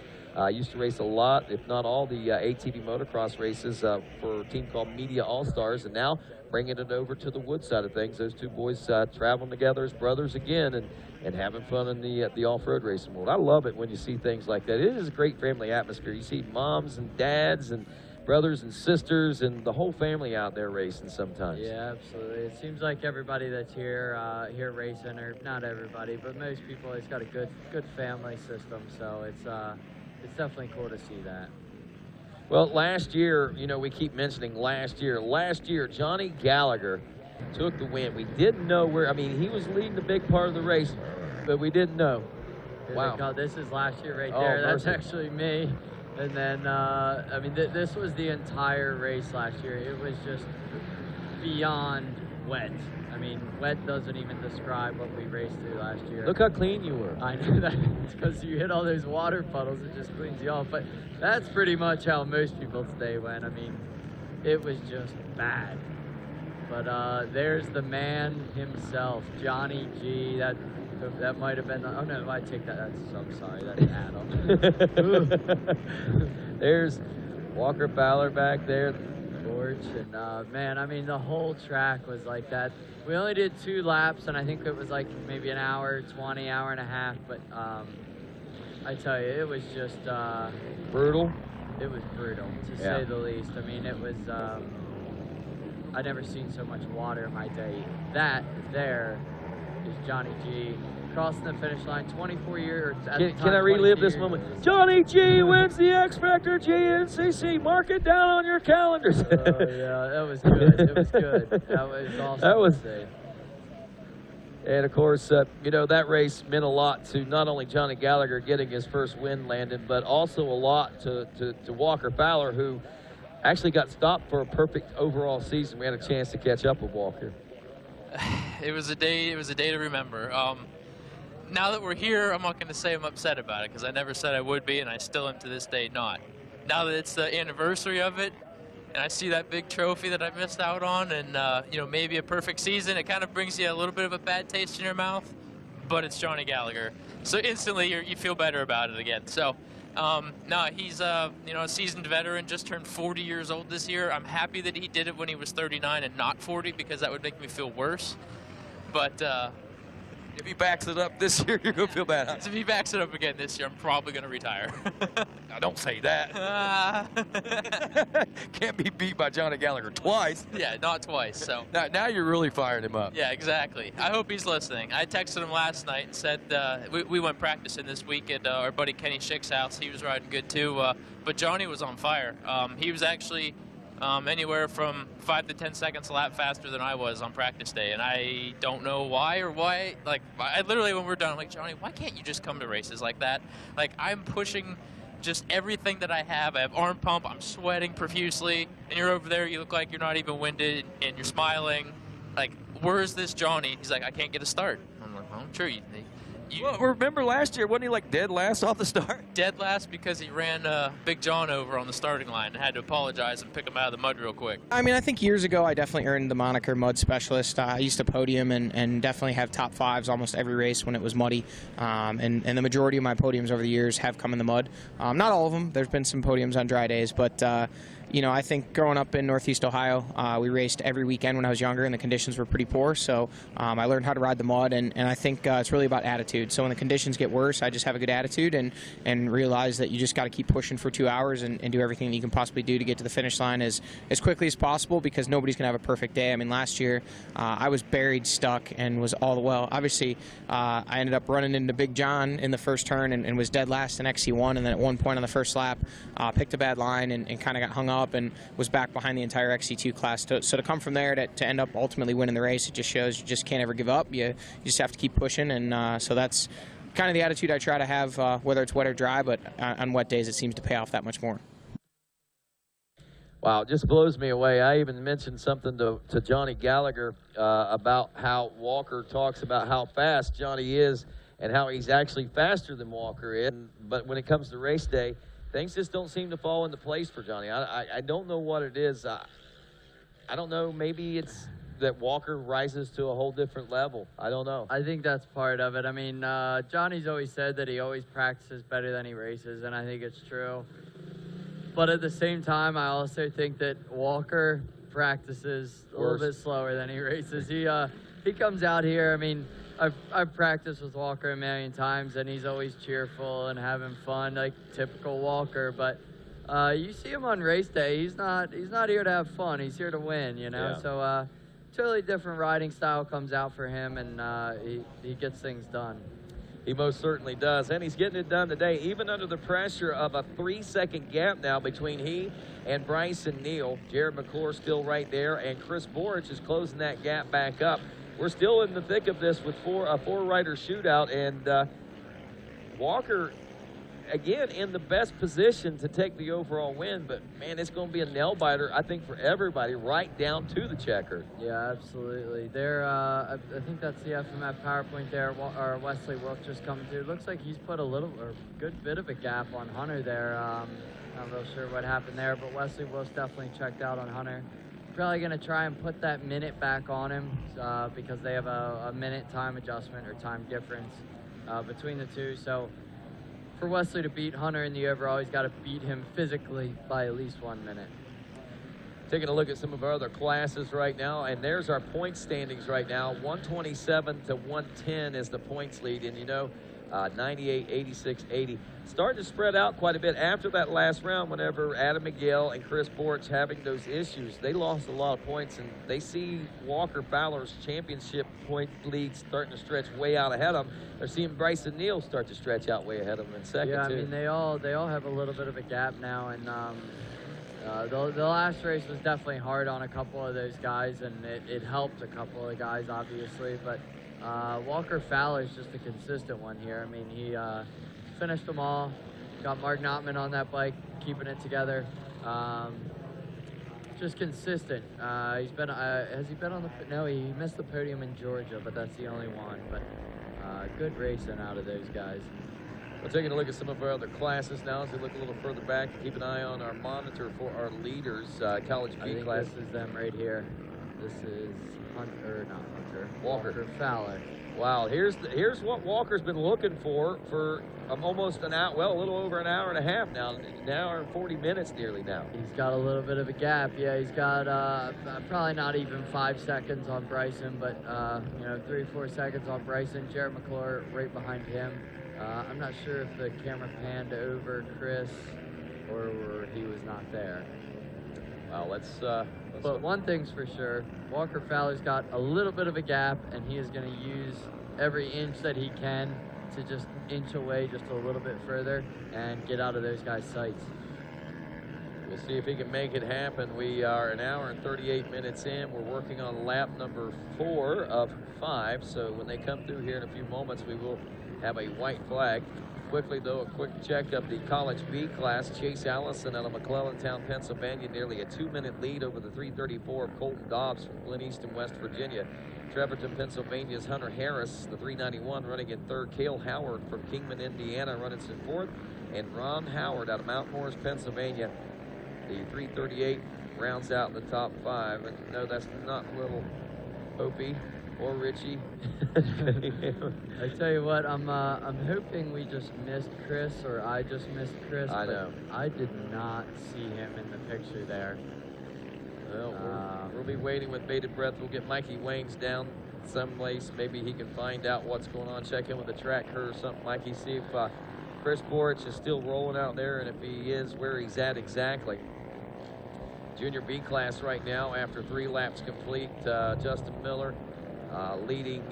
Used to race a lot, if not all, the ATV motocross races for a team called Media All-Stars, and now bringing it over to the wood side of things. Those two boys traveling together as brothers again and having fun in the off-road racing world. I love it when you see things like that. It is a great family atmosphere. You see moms and dads and brothers and sisters and the whole family out there racing sometimes. yeah, absolutely. It seems like everybody that's here racing, or not everybody, but most people, it's got a good family system. So it's definitely cool to see that. Well, last year, you know, we keep mentioning last year. Last year, Johnny Gallagher took the win. We didn't know where, I mean, he was leading the big part of the race, but we didn't know. Wow. This is last year right there. That's mercy. actually me. And then, I mean, this was the entire race last year. It was just beyond wet. I mean, wet doesn't even describe what we raced through last year. Look how clean you were. I know that. It's because you hit all those water puddles, it just cleans you off. But that's pretty much how most people's day went. I mean, it was just bad. But there's the man himself, Johnny G. That might have been, oh no, I take that, I'm sorry, that's Adam. There's Walker Fowler back there, George, and man, I mean, the whole track was like that. We only did 2 laps, and I think it was like maybe an hour 20, hour and a half, but I tell you, it was just brutal. It was brutal, to say the least. I mean, it was, I've never seen so much water in my day. That there is Johnny G crossing the finish line, 24 years. Can I relive this moment? Johnny G wins the X Factor GNCC. Mark it down on your calendars. Oh, yeah, that was good. It was good. That was awesome. That was. To see. And of course, you know, that race meant a lot to not only Johnny Gallagher getting his first win landed, but also a lot to Walker Fowler, who actually got stopped for a perfect overall season. We had a chance to catch up with Walker. It was a day to remember. Now that we're here, I'm not going to say I'm upset about it, because I never said I would be, and I still am to this day not. Now that it's the anniversary of it, and I see that big trophy that I missed out on, and you know, maybe a perfect season, it kind of brings you a little bit of a bad taste in your mouth, but it's Johnny Gallagher. So instantly you feel better about it again. So no, he's you know, a seasoned veteran, just turned 40 years old this year. I'm happy that he did it when he was 39 and not 40, because that would make me feel worse. But if he backs it up this year, you're going to feel bad, huh? If he backs it up again this year, I'm probably going to retire. Now, don't say that. Can't be beat by Johnny Gallagher twice. Yeah, not twice. So now you're really firing him up. Yeah, exactly. I hope he's listening. I texted him last night and said we went practicing this week at our buddy Kenny Schick's house. He was riding good too, but Johnny was on fire. He was actually anywhere from 5 to 10 seconds a lap faster than I was on practice day, and I don't know why or why. Like, I literally, when we're done, I'm like, Johnny, why can't you just come to races like that? Like, I'm pushing just everything that I have. I have arm pump, I'm sweating profusely, and you're over there, you look like you're not even winded, and you're smiling. Like, where's this Johnny? He's like, I can't get a start. I'm like, well, I'm sure you well, remember last year, wasn't he like dead last off the start? Dead last because he ran Big John over on the starting line and had to apologize and pick him out of the mud real quick. I mean, I think years ago I definitely earned the moniker mud specialist. I used to podium and definitely have top fives almost every race when it was muddy. And the majority of my podiums over the years have come in the mud. Not all of them. There's been some podiums on dry days, but you know, I think growing up in Northeast Ohio, we raced every weekend when I was younger, and the conditions were pretty poor. So I learned how to ride the mud, and I think it's really about attitude. So when the conditions get worse, I just have a good attitude and realize that you just got to keep pushing for 2 hours and do everything that you can possibly do to get to the finish line as quickly as possible, because nobody's going to have a perfect day. I mean, last year I was buried, stuck, and was all the well. Obviously, I ended up running into Big John in the first turn and was dead last in XC1, and then at one point on the first lap, picked a bad line and kind of got hung up and was back behind the entire XC2 class. So to come from there to end up ultimately winning the race, it just shows you just can't ever give up. You just have to keep pushing, and so that's kind of the attitude I try to have, whether it's wet or dry, but on wet days it seems to pay off that much more. Wow, it just blows me away. I even mentioned something to Johnny Gallagher about how Walker talks about how fast Johnny is and how he's actually faster than Walker is. But when it comes to race day, things just don't seem to fall into place for Johnny. I don't know what it is. I don't know. Maybe it's that Walker rises to a whole different level. I don't know. I think that's part of it. I mean, Johnny's always said that he always practices better than he races, and I think it's true. But at the same time, I also think that Walker practices a little bit slower than he races. He comes out here. I mean, I've practiced with Walker a million times, and he's always cheerful and having fun, like typical Walker. But you see him on race day, he's not here to have fun. He's here to win, you know. Yeah. So totally different riding style comes out for him, and he gets things done. He most certainly does, and he's getting it done today, even under the pressure of a 3-second gap now between he and Bryson Neal. Jared McClure still right there, and Chris Borich is closing that gap back up. We're still in the thick of this with a four-rider shootout, and Walker, again, in the best position to take the overall win, but, man, it's going to be a nail-biter, I think, for everybody, right down to the checker. Yeah, absolutely. I think that's the FMF PowerPoint there, or Wesley Wolf just coming through. Looks like he's put a good bit of a gap on Hunter there. Not real sure what happened there, but Wesley Wolf's definitely checked out on Hunter. probably going to try and put that minute back on him because they have a minute time adjustment or time difference between the two. So for Wesley to beat Hunter in the overall, he's got to beat him physically by at least 1 minute. Taking a look at some of our other classes right now, and there's our point standings right now. 127 to 110 is the points lead, and 98, 86, 80. Starting to spread out quite a bit after that last round whenever Adam Miguel and Chris Borch having those issues. They lost a lot of points, and they see Walker Fowler's championship point lead starting to stretch way out ahead of them. They're seeing Bryson Neal start to stretch out way ahead of them in second, yeah, too. I mean, they all have a little bit of a gap now, and the last race was definitely hard on a couple of those guys, and it helped a couple of guys, obviously, but Walker Fowler is just a consistent one here. I mean, he finished them all, got Mark Notman on that bike, keeping it together. Just consistent. He's been, has he been on the, no, he missed the podium in Georgia, but that's the only one. But good racing out of those guys. We're taking a look at some of our other classes now as we look a little further back. Keep an eye on our monitor for our leaders, College B class. This is them right here. This is Hunter, not Hunter. Walker Fowler. Wow, here's what Walker's been looking for almost an hour, well, a little over an hour and a half now. An hour and 40 minutes nearly now. He's got a little bit of a gap. Yeah, he's got probably not even 5 seconds on Bryson, but 3 or 4 seconds on Bryson. Jared McClure right behind him. I'm not sure if the camera panned over Chris or he was not there. Well, let's but one thing's for sure, Walker Fowler's got a little bit of a gap, and he is going to use every inch that he can to just inch away just a little bit further and get out of those guys' sights. We'll see if he can make it happen. We are an hour and 38 minutes in. We're working on lap number 4 of 5, so when they come through here in a few moments, we will have a white flag. Quickly, though, a quick check of the College B class. Chase Allison out of McClellantown, Pennsylvania, nearly a 2-minute lead over the 334 of Colton Dobbs from Glen Easton, West Virginia. Trevorton, Pennsylvania's Hunter Harris, the 391, running in third. Cale Howard from Kingman, Indiana, running in fourth. And Ron Howard out of Mount Morris, Pennsylvania, the 338, rounds out the top 5. And no, that's not little Opie or Richie. I tell you what, I'm hoping we just missed Chris, or I just missed Chris. I know. I did not see him in the picture there. Well, we'll be waiting with bated breath. We'll get Mikey Waynes down someplace. Maybe he can find out what's going on. Check in with the track crew or something, Mikey. See if Chris Borch is still rolling out there, and if he is, where he's at exactly. Junior B class right now after 3 laps complete. Justin Miller leading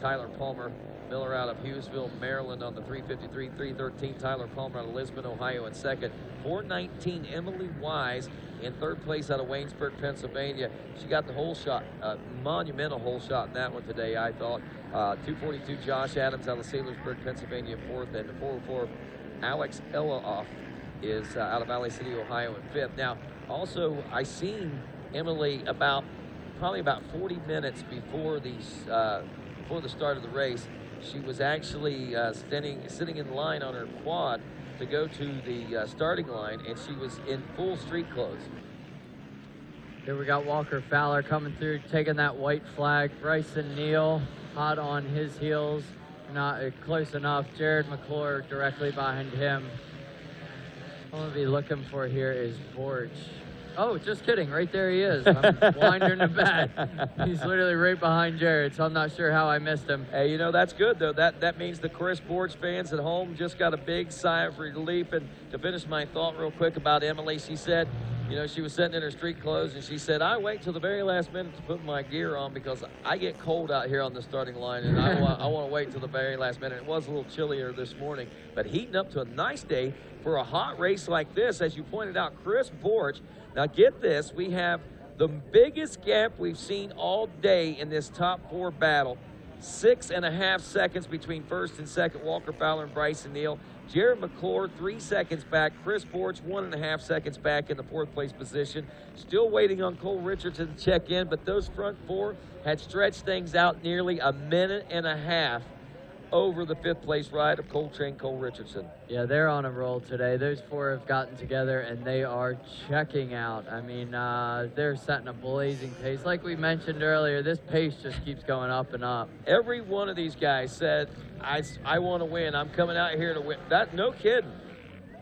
Tyler Palmer. Miller out of Hughesville, Maryland on the 353, 313. Tyler Palmer out of Lisbon, Ohio in second. 419, Emily Wise in third place out of Waynesburg, Pennsylvania. She got the hole shot, monumental hole shot in that one today, I thought. 242, Josh Adams out of Saylorsburg, Pennsylvania in fourth. And the 404, Alex Eloff is out of Valley City, Ohio in fifth. Now, also, I seen Emily probably about 40 minutes before the start of the race. She was actually sitting in line on her quad to go to the starting line, and she was in full street clothes. Here we got Walker Fowler coming through, taking that white flag. Bryson Neal hot on his heels, not close enough. Jared McClure directly behind him. What I'm going to be looking for here is Borch. Oh, just kidding. Right there he is. I'm winding the back. He's literally right behind Jared, so I'm not sure how I missed him. Hey, that's good, though. That means the Chris Borch fans at home just got a big sigh of relief. And to finish my thought real quick about Emily, she said, she was sitting in her street clothes, and she said, I wait till the very last minute to put my gear on because I get cold out here on the starting line, and I want to wait till the very last minute. It was a little chillier this morning, but heating up to a nice day for a hot race like this. As you pointed out, Chris Borch. Now get this, we have the biggest gap we've seen all day in this top 4 battle. 6.5 seconds between first and second, Walker Fowler and Bryson Neal. Jared McClure, 3 seconds back. Chris Borch, 1.5 seconds back in the 4th place position. Still waiting on Cole Richardson to check in, but those front 4 had stretched things out nearly a minute and a half over the 5th place ride of Coltrane Cole Richardson. Yeah, they're on a roll today. Those 4 have gotten together, and they are checking out. I mean, they're setting a blazing pace. Like we mentioned earlier, this pace just keeps going up and up. Every one of these guys said, I want to win. I'm coming out here to win. That, no kidding.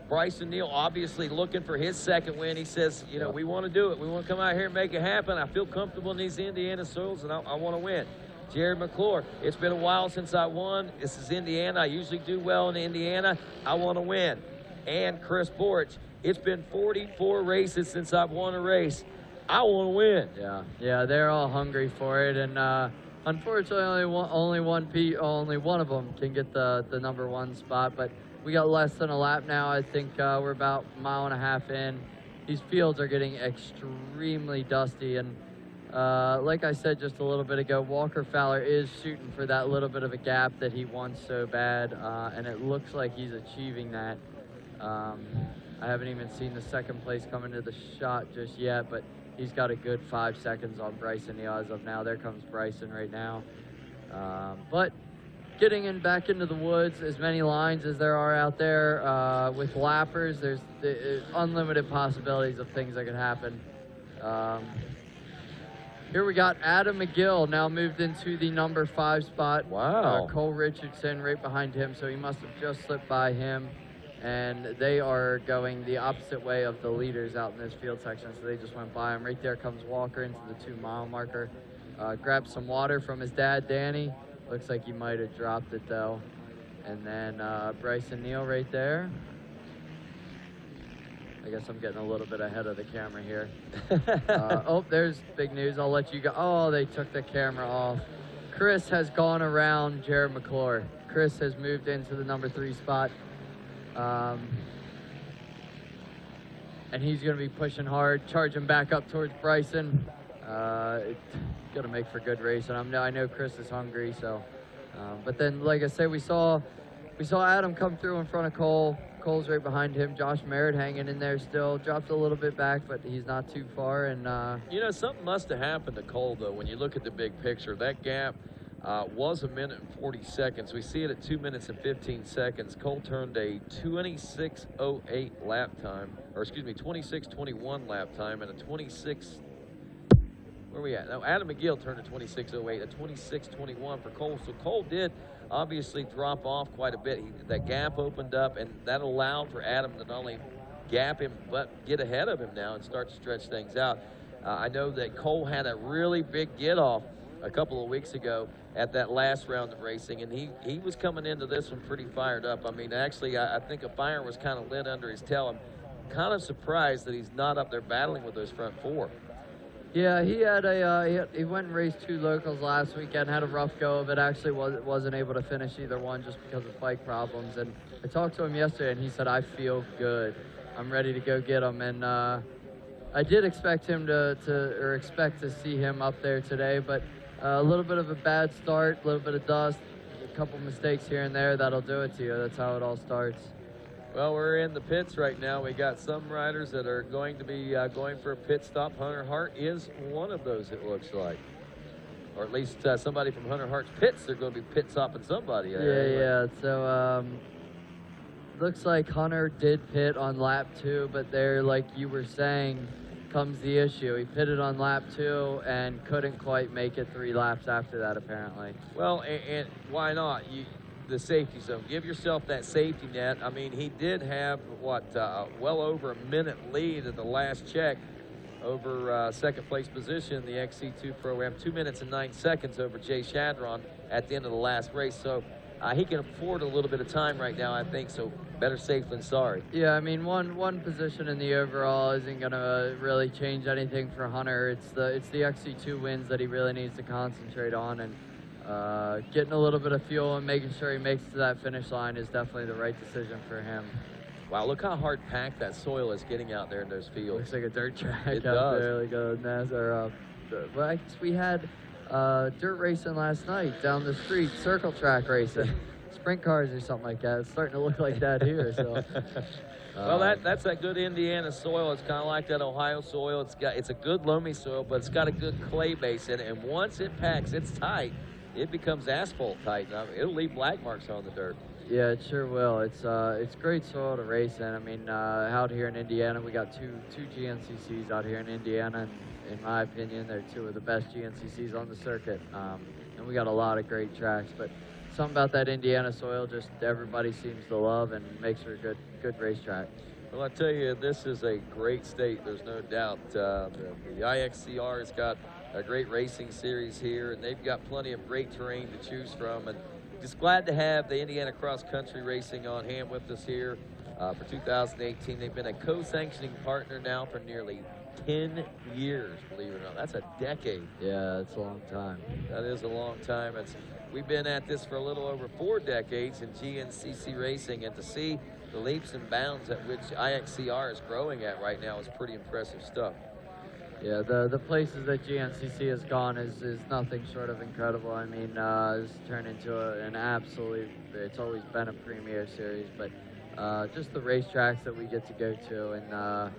Bryson Neal obviously looking for his 2nd win. He says, you know, we want to do it. We want to come out here and make it happen. I feel comfortable in these Indiana soils, and I want to win. Jared McClure, it's been a while since I won. This is Indiana. I usually do well in Indiana. I want to win. And Chris Borch, it's been 44 races since I've won a race. I want to win. Yeah, they're all hungry for it, and unfortunately, only one of them can get the number 1 spot. But we got less than a lap now. I think we're about a mile and a half in. These fields are getting extremely dusty, and like I said just a little bit ago, Walker Fowler is shooting for that little bit of a gap that he wants so bad, and it looks like he's achieving that. I haven't even seen the 2nd place come into the shot just yet, but he's got a good 5 seconds on Bryson Neal as of now. There comes Bryson right now. But getting back into the woods, as many lines as there are out there, with lappers, there's unlimited possibilities of things that could happen. Here we got Adam McGill now moved into the number 5 spot. Wow. Cole Richardson right behind him, so he must have just slipped by him. And they are going the opposite way of the leaders out in this field section, so they just went by him. Right there comes Walker into the 2-mile marker. Grabbed some water from his dad, Danny. Looks like he might have dropped it, though. And then Bryson Neal right there. I guess I'm getting a little bit ahead of the camera here. Oh, there's big news. I'll let you go. Oh, they took the camera off. Chris has gone around Jared McClure. Chris has moved into the number 3 spot. And he's going to be pushing hard, charging back up towards Bryson. It's going to make for good race. And I know Chris is hungry, so. But then, like I said, we saw Adam come through in front of Cole. Cole's right behind him. Josh Merritt hanging in there still. Drops a little bit back, but he's not too far. And you know, something must have happened to Cole, though, when you look at the big picture. That gap was 1 minute and 40 seconds. We see it at 2 minutes and 15 seconds. Cole turned a 26:08 lap time, or excuse me, 26:21 lap time, and a 26. Where are we at? No, Adam McGill turned a 26:08, a 26:21 for Cole. So Cole did obviously drop off quite a bit. That gap opened up, and that allowed for Adam to not only gap him, but get ahead of him now and start to stretch things out. I know that Cole had a really big get-off a couple of weeks ago at that last round of racing, and he was coming into this one pretty fired up. I mean, actually, I think a fire was kind of lit under his tail. I'm kind of surprised that he's not up there battling with those front 4. Yeah, he had he went and raced 2 locals last weekend, had a rough go of it. Actually wasn't able to finish either one just because of bike problems. And I talked to him yesterday, and he said, I feel good. I'm ready to go get him. And I did expect him expect to see him up there today, but a little bit of a bad start, a little bit of dust, a couple mistakes here and there, that'll do it to you. That's how it all starts. Well, we're in the pits right now. We got some riders that are going to be going for a pit stop. Hunter Hart is one of those, it looks like. Or at least somebody from Hunter Hart's pits, they're going to be pit stopping somebody. Yeah. So looks like Hunter did pit on lap 2, but there, like you were saying, comes the issue. He pitted on lap 2 and couldn't quite make it 3 laps after that, apparently. Well, and why not? The safety zone. Give yourself that safety net. I mean, he did have, well over a minute lead at the last check over second place position in the XC2 program. 2 minutes and 9 seconds over Jay Shadron at the end of the last race. So he can afford a little bit of time right now, I think. So better safe than sorry. Yeah, I mean, one position in the overall isn't going to really change anything for Hunter. It's the XC2 wins that he really needs to concentrate on, and getting a little bit of fuel and making sure he makes it to that finish line is definitely the right decision for him. Wow, look how hard packed that soil is getting out there in those fields. Looks like a dirt track it out does. there, like a NASCAR. Well, I guess we had dirt racing last night down the street, circle track racing, sprint cars or something like that. It's starting to look like that here. So. Well, that's that good Indiana soil. It's kind of like that Ohio soil. It's a good loamy soil, but it's got a good clay base in it. And once it packs, it's tight. it becomes asphalt tight. It'll leave black marks on the dirt. Yeah, it sure will. It's great soil to race in. I mean, out here in Indiana, we got two GNCCs out here in Indiana, and in my opinion, they're two of the best GNCCs on the circuit. And we got a lot of great tracks, but something about that Indiana soil just everybody seems to love and makes for a good racetrack. Well, I tell you, this is a great state. There's no doubt. The IXCR has got a great racing series here, and they've got plenty of great terrain to choose from. And just glad to have the Indiana Cross Country Racing on hand with us here for 2018. They've been a co-sanctioning partner now for nearly 10 years, believe it or not. That's a decade. Yeah, it's a long time. That is a long time. We've been at this for a little over 4 decades in GNCC racing, and to see the leaps and bounds at which IXCR is growing at right now is pretty impressive stuff. Yeah, the places that GNCC has gone is nothing short of incredible. I mean, it's turned into an absolute, it's always been a premier series, but just the racetracks that we get to go to, and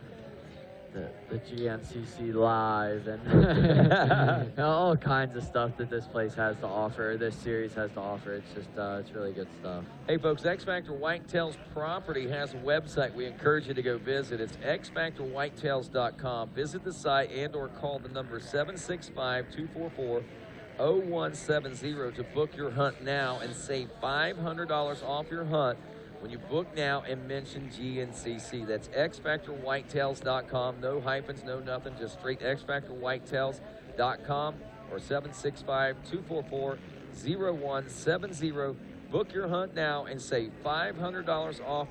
the GNCC Live, and all kinds of stuff that this place has to offer, this series has to offer. It's just, it's really good stuff. Hey folks, X Factor Whitetails property has a website we encourage you to go visit. It's xfactorwhitetails.com. Visit the site and or call the number 765-244-0170 to book your hunt now and save $500 off your hunt when you book now and mention GNCC. That's xfactorwhitetails.com. No hyphens, no nothing, just straight xfactorwhitetails.com or 765-244-0170. Book your hunt now and save $500 off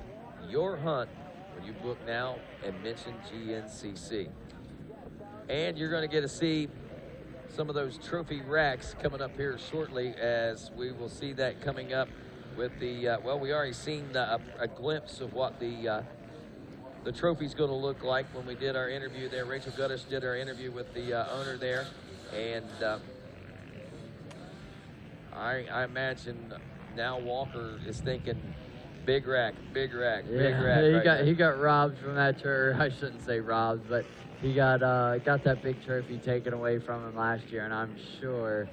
your hunt when you book now and mention GNCC. And you're going to get to see some of those trophy racks coming up here shortly, as we will see that coming up with the, well, we already seen a glimpse of what the trophy's going to look like when we did our interview there. Rachel Guttish did our interview with the owner there, and I imagine now Walker is thinking big rack, big rack, big rack. He got robbed from that trophy. I shouldn't say robbed, but he got that big trophy taken away from him last year, and I'm sure.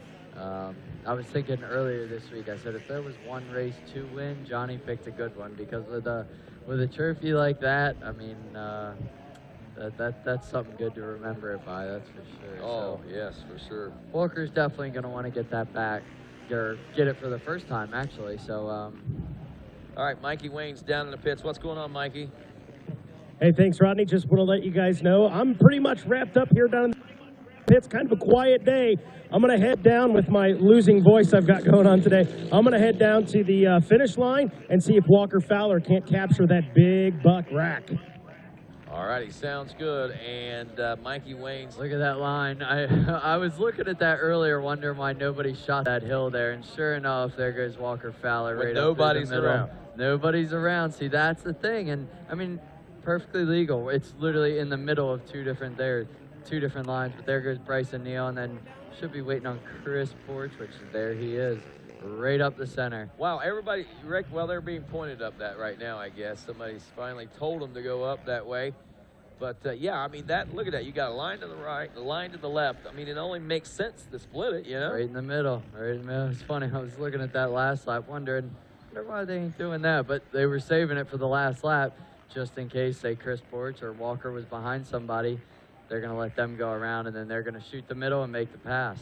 I was thinking earlier this week, I said if there was one race to win, Johnny picked a good one, because with a trophy like that, I mean, that's something good to remember it by, that's for sure. Oh, so, yes, for sure. Walker's definitely going to want to get that back, or get it for the first time, actually. So, all right, Mikey Wayne's down in the pits. What's going on, Mikey? Hey, thanks, Rodney. Just want to let you guys know I'm pretty much wrapped up here down in the pits. Kind of a quiet day. I'm going to head down with my losing voice I've got going on today. I'm going to head down to the finish line and see if Walker Fowler can't capture that big buck rack. All righty, sounds good. And Mikey Wayne's. Look at that line. I was looking at that earlier, wondering why nobody shot that hill there. And sure enough, there goes Walker Fowler right up through the middle. Around. Nobody's around. See, that's the thing. And I mean, perfectly legal. It's literally in the middle of two different lines. But there goes Bryson Neal, and then should be waiting on Chris Porch, which there he is, right up the center. Wow, everybody, well, they're being pointed up that right now, I guess. Somebody's finally told them to go up that way. But, yeah, I mean, look at that. You got a line to the right, a line to the left. I mean, it only makes sense to split it, you know? Right in the middle, right in the middle. It's funny, I was looking at that last lap, wondering why they ain't doing that. But they were saving it for the last lap, just in case, say, Chris Porch or Walker was behind somebody. They're going to let them go around, and then they're going to shoot the middle and make the pass.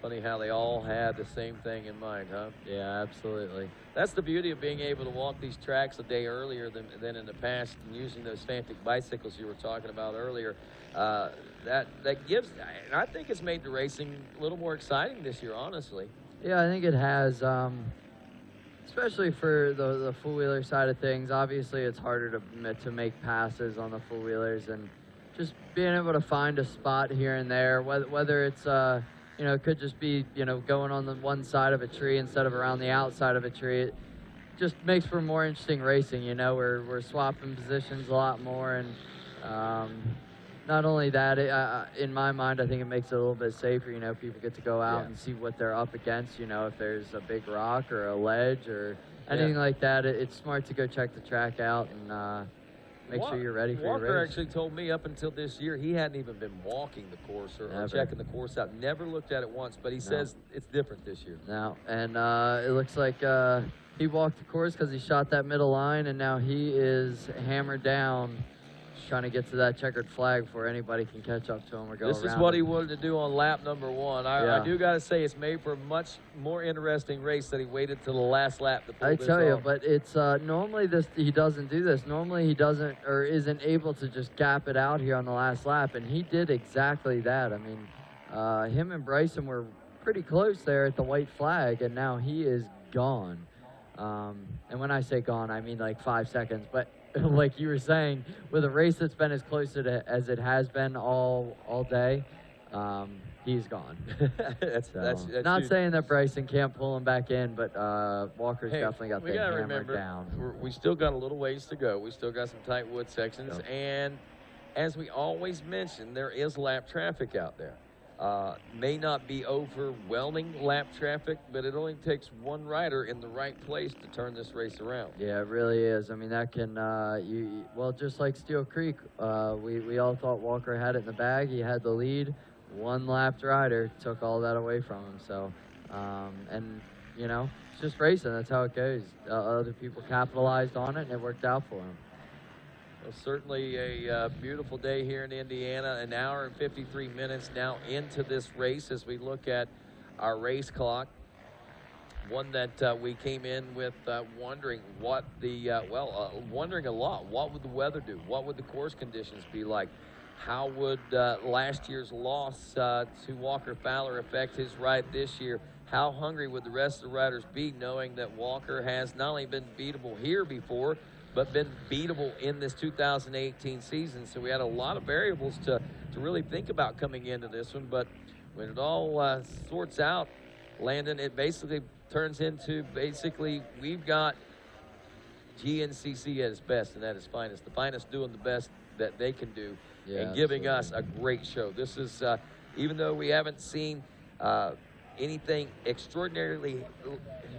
Funny how they all had the same thing in mind, huh? Yeah, absolutely. That's the beauty of being able to walk these tracks a day earlier than in the past, and using those Fantic bicycles you were talking about earlier. That gives, and I think it's made the racing a little more exciting this year, honestly. Yeah, I think it has, especially for the four-wheeler side of things. Obviously, it's harder to make passes on the four-wheelers, and just being able to find a spot here and there, whether it's, you know, it could just be, you know, going on the one side of a tree instead of around the outside of a tree. It just makes for more interesting racing, you know. We're swapping positions a lot more, and not only that, in my mind, I think it makes it a little bit safer. You know, people get to go out and see what they're up against, you know, if there's a big rock or a ledge or anything like that. It's smart to go check the track out, and make sure you're ready for Walker your race. actually told me up until this year he hadn't even been walking the course or Never. checking the course out. Never looked at it once, but he says it's different this year. No, and it looks like he walked the course because he shot that middle line, and now he is hammered down, trying to get to that checkered flag before anybody can catch up to him or go around. This is what he wanted to do on lap number 1. I do got to say it's made for a much more interesting race that he waited till the last lap to pull I this tell you, off. but it's normally he doesn't do this. Normally he doesn't or isn't able to just gap it out here on the last lap, and he did exactly that. I mean, him and Bryson were pretty close there at the white flag, and now he is gone. And when I say gone, I mean like 5 seconds. But like you were saying, with a race that's been as close to it as it has been all day, he's gone. that's not huge. saying that Bryson can't pull him back in, but Walker's definitely got the hammer remember, down. we still got a little ways to go. We still got some tight wood sections, and as we always mention, there is lap traffic out there. May not be overwhelming lap traffic, but it only takes one rider in the right place to turn this race around. Yeah, it really is. I mean, that can, well, just like Steel Creek, we all thought Walker had it in the bag. He had the lead. One lapped rider took all that away from him. So, and, you know, it's just racing. That's how it goes. Other people capitalized on it, and it worked out for him. Well, certainly a beautiful day here in Indiana. An hour and 53 minutes now into this race as we look at our race clock. One that we came in with wondering what the, wondering a lot. What would the weather do? What would the course conditions be like? How would last year's loss to Walker Fowler affect his ride this year? How hungry would the rest of the riders be knowing that Walker has not only been beatable here before, but been beatable in this 2018 season? So we had a lot of variables to really think about coming into this one. But when it all sorts out, Landon, it basically turns into we've got GNCC at its best and at its finest. The finest doing the best that they can do and giving us a great show. This is, even though we haven't seen anything extraordinarily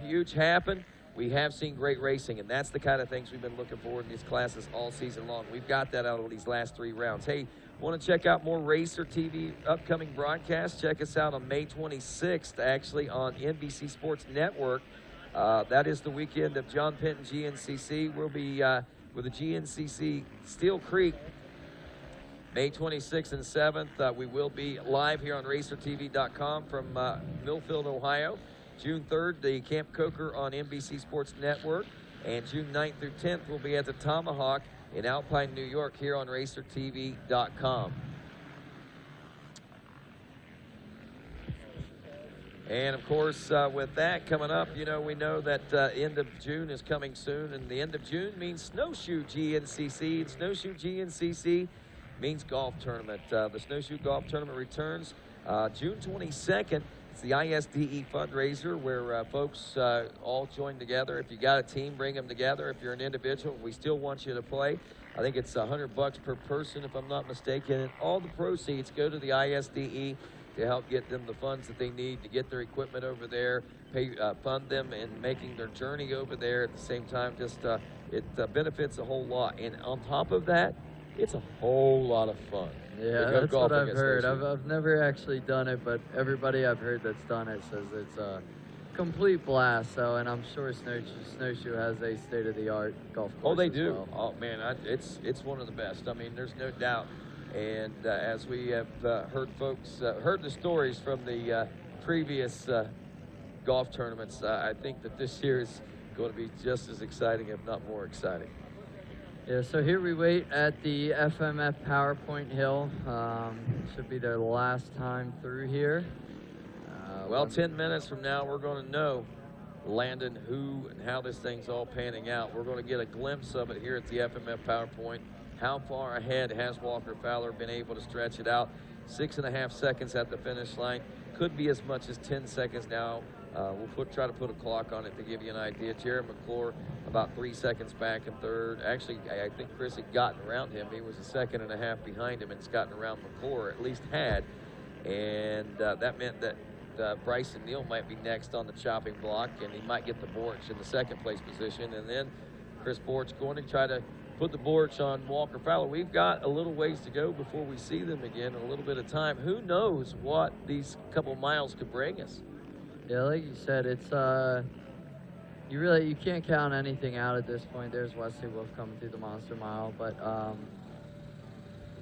huge happen, we have seen great racing, and that's the kind of things we've been looking for in these classes all season long. We've got that out of these last 3 rounds. Hey, want to check out more RacerTV upcoming broadcasts? Check us out on May 26th, actually, on NBC Sports Network. That is the weekend of John Penton GNCC. We'll be with the GNCC Steel Creek May 26th and 7th. We will be live here on RacerTV.com from Millfield, Ohio. June 3rd, the Camp Coker on NBC Sports Network. And June 9th through 10th, we'll be at the Tomahawk in Alpine, New York, here on RacerTV.com. And, of course, with that coming up, you know, we know that end of June is coming soon. And the end of June means Snowshoe GNCC. And Snowshoe GNCC means golf tournament. The Snowshoe Golf Tournament returns June 22nd. It's the ISDE fundraiser where folks all join together. If you got a team, bring them together. If you're an individual, we still want you to play. I think it's $100 per person, if I'm not mistaken. And all the proceeds go to the ISDE to help get them the funds that they need to get their equipment over there, fund them in making their journey over there. At the same time, just it benefits a whole lot. And on top of that, it's a whole lot of fun. Yeah, that's what I've heard. I've never actually done it, but everybody I've heard that's done it says it's a complete blast. So, and I'm sure Snowshoe has a state-of-the-art golf course. Oh, they do. Well. Oh man, it's one of the best. I mean, there's no doubt. And as we have heard folks heard the stories from the previous golf tournaments, I think that this year is going to be just as exciting, if not more exciting. Yeah, so here we wait at the FMF PowerPoint Hill. Should be their last time through here. Well, 10 minutes from now, we're going to know, Landon, who and how this thing's all panning out. We're going to get a glimpse of it here at the FMF PowerPoint. How far ahead has Walker Fowler been able to stretch it out? 6.5 seconds at the finish line. Could be as much as 10 seconds now. We'll try to put a clock on it to give you an idea. Jared McClure about 3 seconds back in third. Actually, I think Chris had gotten around him. He was 1.5 seconds behind him and has gotten around McClure, at least had. And that meant that Bryson Neal might be next on the chopping block, and he might get the Borch in the second place position. And then Chris Borch going to try to put the Borch on Walker Fowler. We've got a little ways to go before we see them again, a little bit of time. Who knows what these couple miles could bring us? Yeah, like you said, it's you can't count anything out at this point. There's Wesley Wolf coming through the Monster Mile, but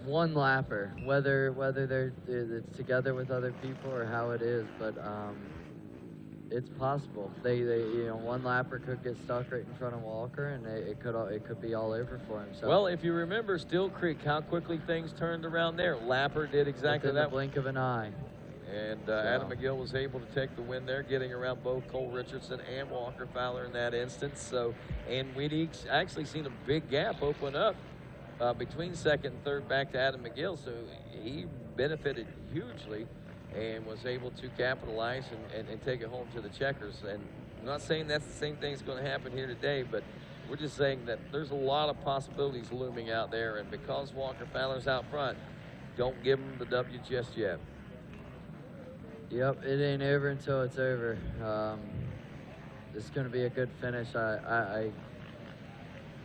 one lapper, whether it's together with other people or how it is, but it's possible. They one lapper could get stuck right in front of Walker, and it could be all over for him. So, well, if you remember Still Creek, how quickly things turned around there. Lapper did exactly within that. the blink of an eye. And Adam McGill was able to take the win there, getting around both Cole Richardson and Walker Fowler in that instance. So, and we'd actually seen a big gap open up between second and third back to Adam McGill. So he benefited hugely and was able to capitalize and take it home to the checkers. And I'm not saying that's the same thing's going to happen here today, but we're just saying that there's a lot of possibilities looming out there. And because Walker Fowler's out front, don't give him the W just yet. Yep, it ain't over until it's over. It's going to be a good finish. I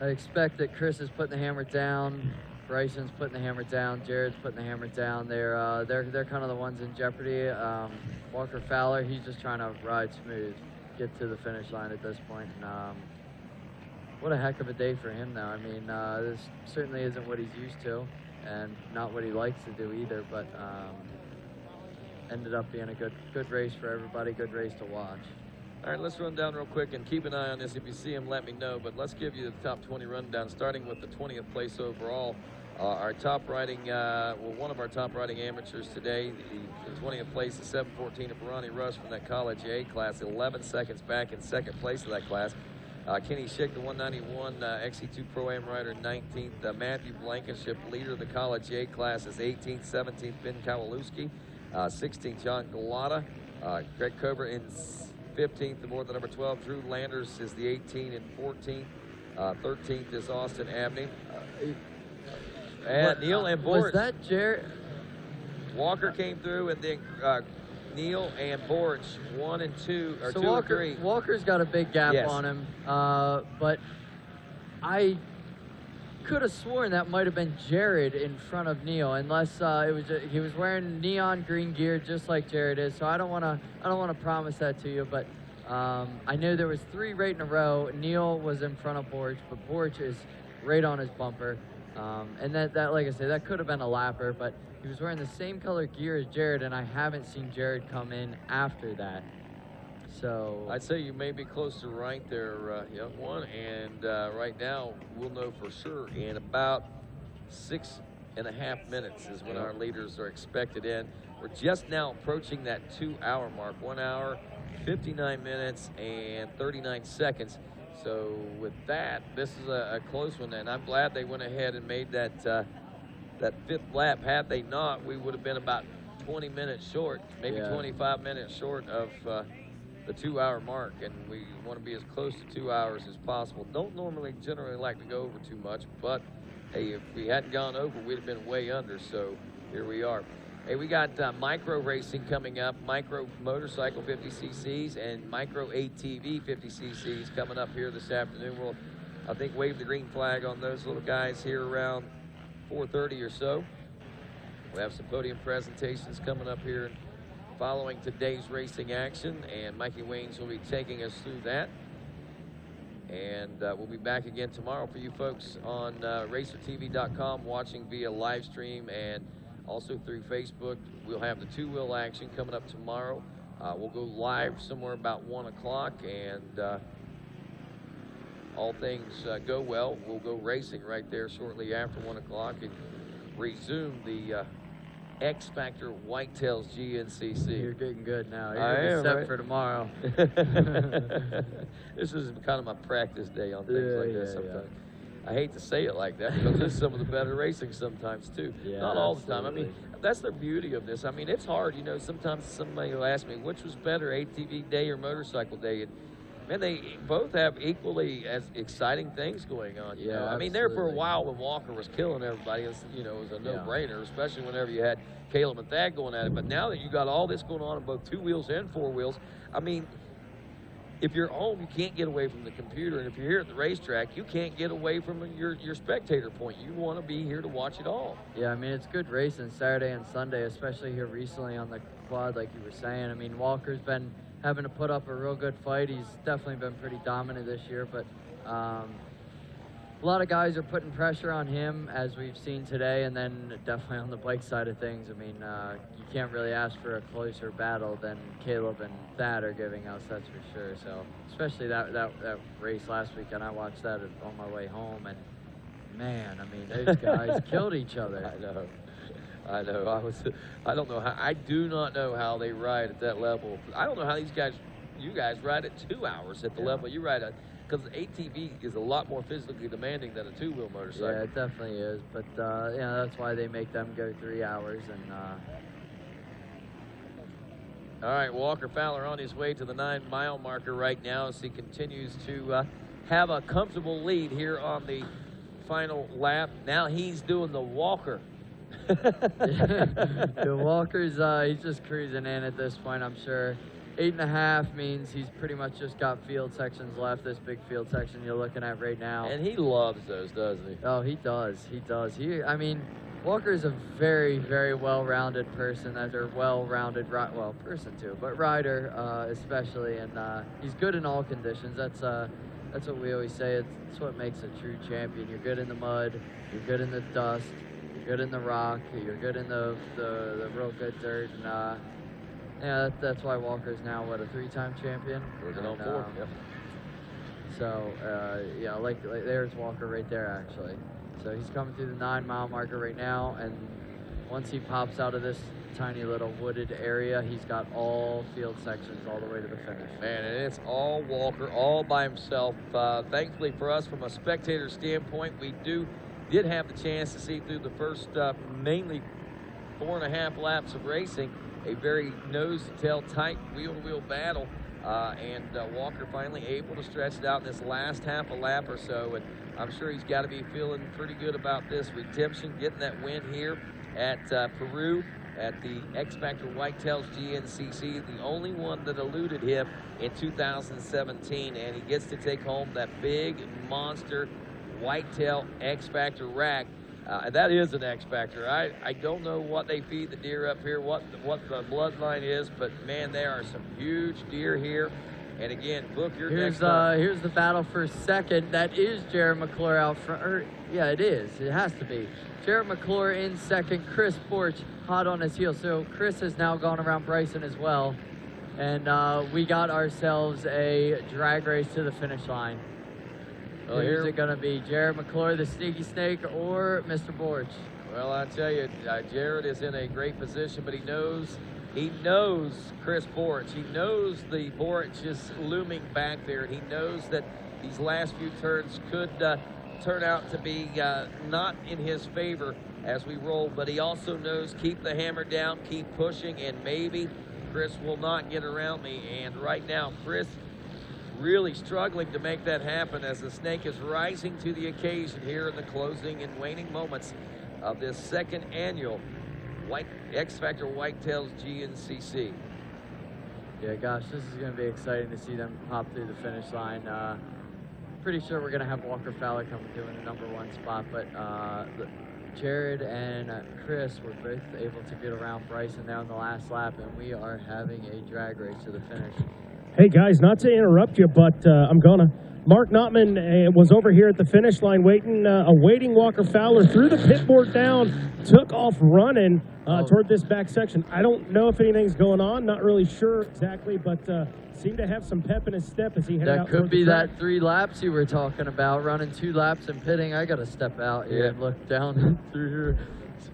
expect that Chris is putting the hammer down, Bryson's putting the hammer down, Jared's putting the hammer down. They're kind of the ones in jeopardy. Walker Fowler, he's just trying to ride smooth, get to the finish line at this point. And what a heck of a day for him, though. I mean, this certainly isn't what he's used to, and not what he likes to do either. But ended up being a good race for everybody, good race to watch. All right, let's run down real quick and keep an eye on this. If you see him, let me know. But let's give you the top 20 rundown, starting with the 20th place overall. Our top riding, one of our top riding amateurs today, the 20th place is 714 of Ronnie Rush from that College A class, 11 seconds back in second place of that class. Kenny Schick, the 191 XC2 Pro-Am rider, 19th. Matthew Blankenship, leader of the College A class, is 18th. 17th, Ben Kowalewski. 16th, John Galata. Greg Cobra in 15th, the board, the number 12. Drew Landers is the 18 and 14th. 13th is Austin Abney. Neil and Borch. Was that Jared? Walker came through, and then Neil and Borch, 1 and 2, or so 2 Walker, and 3. Walker's got a big gap Yes. on him, but I could have sworn that might have been Jared in front of Neil, unless he was wearing neon green gear just like Jared is. So I don't want to promise that to you, but I know there was 3 right in a row. Neil was in front of Borch, but Borch is right on his bumper, and that like I said, that could have been a lapper, but he was wearing the same color gear as Jared, and I haven't seen Jared come in after that. So I'd say you may be close to right there, young one. And right now, we'll know for sure in about 6.5 minutes is when our leaders are expected in. We're just now approaching that 2-hour mark, 1 hour, 59 minutes, and 39 seconds. So with that, this is a close one, and I'm glad they went ahead and made that that 5th lap. Had they not, we would have been about 20 minutes short, maybe 25 minutes short of the 2-hour mark, and we want to be as close to 2 hours as possible. Don't generally like to go over too much, but hey, if we hadn't gone over, we'd have been way under, so here we are. Hey, we got micro racing coming up, micro motorcycle 50cc's and micro ATV 50cc's coming up here this afternoon. We'll, I think, wave the green flag on those little guys here around 4:30 or so. We'll have some podium presentations coming up here following today's racing action, and Mikey Waynes will be taking us through that. And we'll be back again tomorrow for you folks on RacerTV.com, watching via live stream and also through Facebook. We'll have the 2-wheel action coming up tomorrow. We'll go live somewhere about 1 o'clock, and all things go well, we'll go racing right there shortly after 1 o'clock and resume the X Factor Whitetails GNCC. You're getting good now. You're set right? for tomorrow. This is kind of my practice day on things like this sometimes. I hate to say it like that because it's some of the better racing sometimes too. Not all the time. I mean, that's the beauty of this. I mean, it's hard. You know, sometimes somebody will ask me, which was better, ATV day or motorcycle day? And man, they both have equally as exciting things going on. You know? I mean, there for a while when Walker was killing everybody, it was, you know, it was a no-brainer, especially whenever you had Caleb and Thad going at it. But now that you got all this going on both 2 wheels and 4 wheels, I mean, if you're home, you can't get away from the computer, and if you're here at the racetrack, you can't get away from your spectator point. You want to be here to watch it all. Yeah, I mean, it's good racing Saturday and Sunday, especially here recently on the quad, like you were saying. I mean, Walker's been having to put up a real good fight. He's definitely been pretty dominant this year, but a lot of guys are putting pressure on him, as we've seen today, and then definitely on the bike side of things. I mean, you can't really ask for a closer battle than Caleb and Thad are giving us, that's for sure. So, especially that race last weekend, I watched that on my way home, and man, I mean, those guys killed each other. I know. I don't know how. I do not know how they ride at that level. I don't know how you guys ride at 2 hours at the level you ride at. Because ATV is a lot more physically demanding than a two-wheel motorcycle. Yeah, it definitely is. But, yeah, that's why they make them go 3 hours. And all right, Walker Fowler on his way to the 9-mile marker right now as he continues to have a comfortable lead here on the final lap. Now he's doing the Walker. The Walker's, he's just cruising in at this point, I'm sure. 8.5 means he's pretty much just got field sections left, this big field section you're looking at right now. And he loves those, doesn't he? Oh, he does. He does. I mean, Walker's a very, very well-rounded person. They're well-rounded, well, person too, but rider especially. And he's good in all conditions. That's what we always say. It's what makes a true champion. You're good in the mud. You're good in the dust. You're good in the rock. You're good in the real good dirt. And yeah, that's why Walker's now, what, a 3-time champion? On 4, yeah. So, yeah, like there's Walker right there, actually. So he's coming through the 9-mile marker right now, and once he pops out of this tiny little wooded area, he's got all field sections all the way to the finish. Man, and it's all Walker, all by himself. Thankfully for us, from a spectator standpoint, we did have the chance to see through the first mainly 4.5 laps of racing, a very nose-to-tail tight wheel-to-wheel battle, and Walker finally able to stretch it out in this last half a lap or so, and I'm sure he's got to be feeling pretty good about this redemption, getting that win here at Peru at the X Factor Whitetails GNCC, the only one that eluded him in 2017, and he gets to take home that big monster whitetail X Factor rack. And that is an X Factor. I don't know what they feed the deer up here, what the bloodline is, but man, there are some huge deer here. And again, book your next one. Here's the battle for second. That is Jared McClure out front. Yeah, it is. It has to be. Jared McClure in second. Chris Borch hot on his heels. So Chris has now gone around Bryson as well. And we got ourselves a drag race to the finish line. Well, who's it going to be? Jared McClure, the Sneaky Snake, or Mr. Borch? Well, I tell you, Jared is in a great position, but he knows Chris Borch. He knows the Borch is looming back there, and he knows that these last few turns could turn out to be not in his favor as we roll, but he also knows keep the hammer down, keep pushing, and maybe Chris will not get around me. And right now, Chris really struggling to make that happen as the Snake is rising to the occasion here in the closing and waning moments of this second annual X Factor Whitetails GNCC. Yeah, gosh, this is going to be exciting to see them pop through the finish line. Pretty sure we're going to have Walker Fowler coming through in the #1 spot, but Jared and Chris were both able to get around Bryson there on the last lap, and we are having a drag race to the finish. Hey guys, not to interrupt you, but I'm gonna. Mark Notman was over here at the finish line awaiting Walker Fowler, threw the pit board down, took off running toward this back section. I don't know if anything's going on, not really sure exactly, but seemed to have some pep in his step as he headed out. That could be that 3 laps you were talking about, running 2 laps and pitting. I got to step out here and look down through here.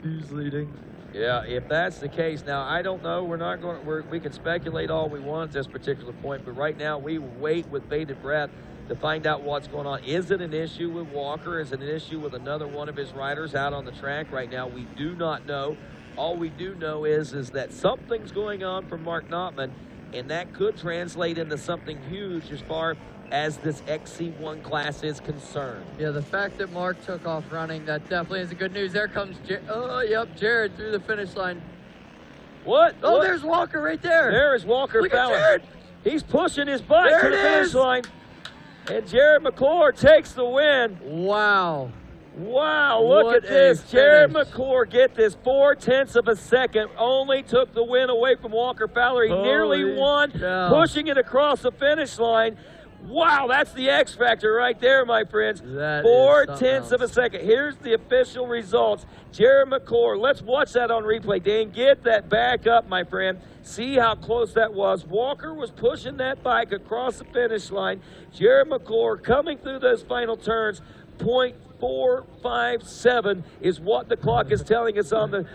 Who's leading? Yeah, if that's the case, now I don't know. We can speculate all we want at this particular point, but right now we wait with bated breath to find out what's going on. Is it an issue with Walker? Is it an issue with another one of his riders out on the track right now? We do not know. All we do know is that something's going on for Mark Notman, and that could translate into something huge as far as this XC1 class is concerned. Yeah, the fact that Mark took off running, that definitely is good news. There comes Jared through the finish line. What? Oh, there's Walker right there. There is Walker Look Fowler. at Jared. He's pushing his bike There to the it finish is. line. And Jared McClure takes the win. Wow. Wow, look What at this. a Jared finish. McClure, get this, 0.4 of a second, only took the win away from Walker Fowler. He nearly Holy won, cow. pushing it across the finish line. Wow, that's the X factor right there, my friends. That is 0.4 of a second. Here's the official results. Jared McClure, let's watch that on replay. Dan, get that back up, my friend. See how close that was. Walker was pushing that bike across the finish line. Jared McClure coming through those final turns, 0.457 is what the clock is telling us on the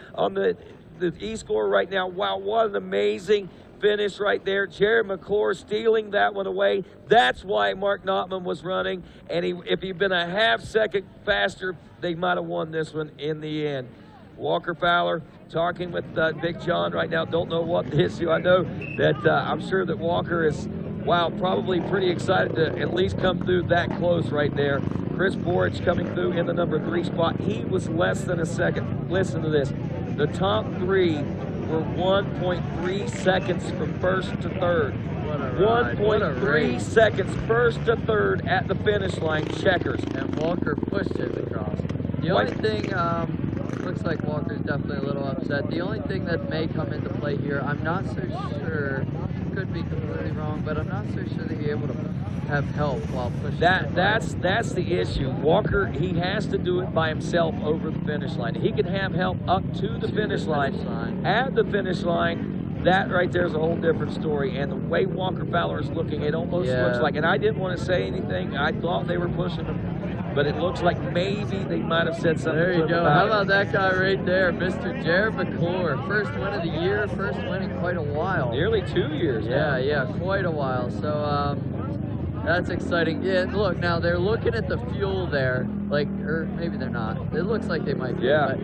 E-score right now. Wow, what an amazing finish right there. Jared McClure stealing that one away. That's why Mark Notman was running. And if he'd been a half second faster, they might have won this one in the end. Walker Fowler talking with Big John right now. Don't know what the issue. I know that I'm sure that Walker is, wow, probably pretty excited to at least come through that close right there. Chris Borich coming through in the number 3 spot. He was less than a second. Listen to this. The top 3 were 1.3 seconds from first to third. 1.3 seconds first to third at the finish line. Checkers. And Walker pushed it across. The only thing, looks like Walker's definitely a little upset. The only thing that may come into play here, I'm not so sure, could be completely wrong, but I'm not so sure that he's able to have help while pushing. That's the issue. Walker, he has to do it by himself over the finish line. He can have help up to the finish line. At the finish line, that right there is a whole different story. And the way Walker Fowler is looking, it almost looks like, and I didn't want to say anything. I thought they were pushing him, but it looks like maybe they might have said something. There to you him go. about How it. about that guy right there, Mr. Jared McClure? First win of the year, first win in quite a while. Nearly 2 years now. Yeah, quite a while. So that's exciting. Yeah, look, now they're looking at the fuel there, like, or maybe they're not. It looks like they might be. Yeah. But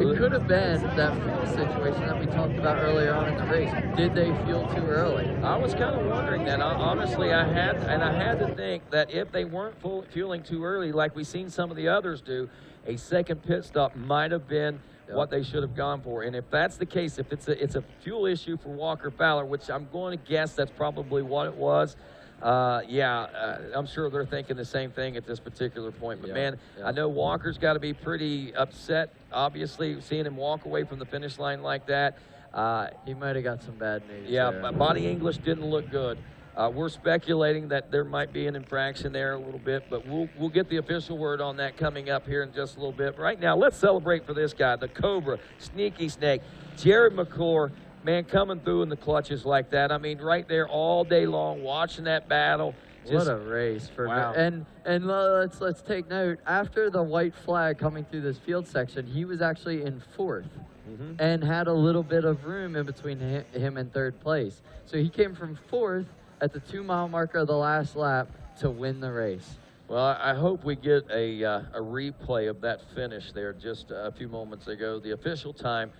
it could have been that fuel situation that we talked about earlier on in the race. Did they fuel too early? I was kind of wondering that. Honestly, I had to think that if they weren't fueling too early, like we've seen some of the others do, a second pit stop might have been what they should have gone for. And if that's the case, if it's a fuel issue for Walker Fowler, which I'm going to guess that's probably what it was, I'm sure they're thinking the same thing at this particular point. But I know Walker's got to be pretty upset, obviously, seeing him walk away from the finish line like that. He might have got some bad news. Yeah, there. but body English didn't look good. We're speculating that there might be an infraction there a little bit, but we'll get the official word on that coming up here in just a little bit. Right now, let's celebrate for this guy, the Cobra, Sneaky Snake, Jared McClure. Man, coming through in the clutches like that. I mean, right there all day long, watching that battle. What a race for wow. And let's take note. After the white flag coming through this field section, he was actually in 4th and had a little bit of room in between him and 3rd place. So he came from 4th at the 2-mile marker of the last lap to win the race. Well, I hope we get a replay of that finish there just a few moments ago. The official time,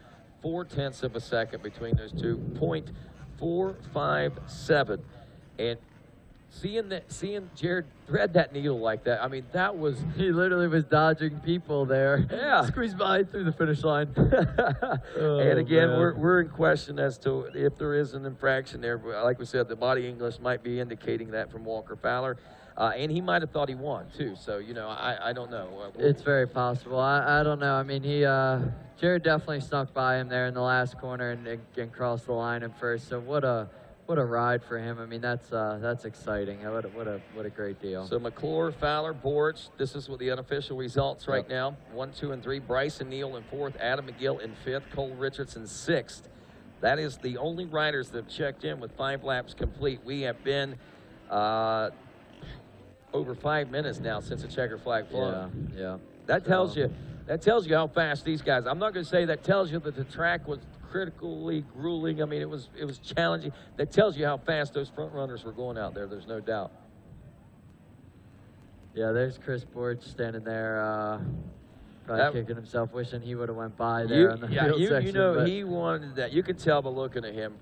0.4 of a second between those two, 0.457. And seeing Jared thread that needle like that, I mean, that was... He literally was dodging people there. Yeah. Squeezed by through the finish line. And again, we're in question as to if there is an infraction there. Like we said, the body English might be indicating that from Walker Fowler. And he might have thought he won, too. So, you know, I don't know. It's very possible. I don't know. I mean, Jared definitely snuck by him there in the last corner and crossed the line in first. So what a ride for him. I mean, that's exciting. What a great deal. So McClure, Fowler, Borich, this is what the unofficial results right now. 1, 2, and 3. Bryson Neal in 4th, Adam McGill in 5th, Cole Richardson 6th. That is the only riders that have checked in with 5 laps complete. We have been over 5 minutes now since the checker flag flown. Yeah. That tells you how fast these guys. I'm not going to say that tells you that the track was critically grueling. I mean, it was challenging. That tells you how fast those front runners were going out there. There's no doubt. Yeah, there's Chris Borch standing there, probably kicking himself, wishing he would have went by there on the field section. You know, he wanted that. You could tell by looking at him.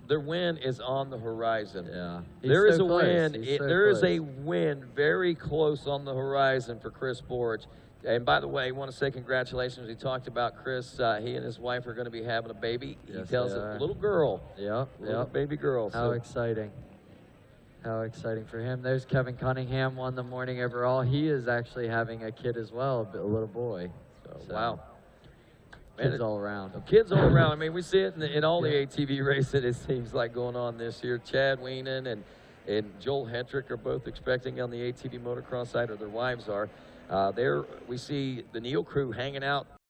Their win is on the horizon. Yeah, there is a win. There is a win very close on the horizon for Chris Borch. And by the way, I want to say congratulations. We talked about Chris. He and his wife are going to be having a baby. He tells it a little girl. Yep. Little baby girl. How exciting. How exciting for him. There's Kevin Cunningham, won the morning overall. He is actually having a kid as well, a little boy. So, wow. Kids all around. Kids all around. I mean, we see it in all the ATV racing, it seems like, going on this year. Chad Weenan and Joel Hendrick are both expecting on the ATV motocross side, or their wives are. There we see the Neal crew hanging out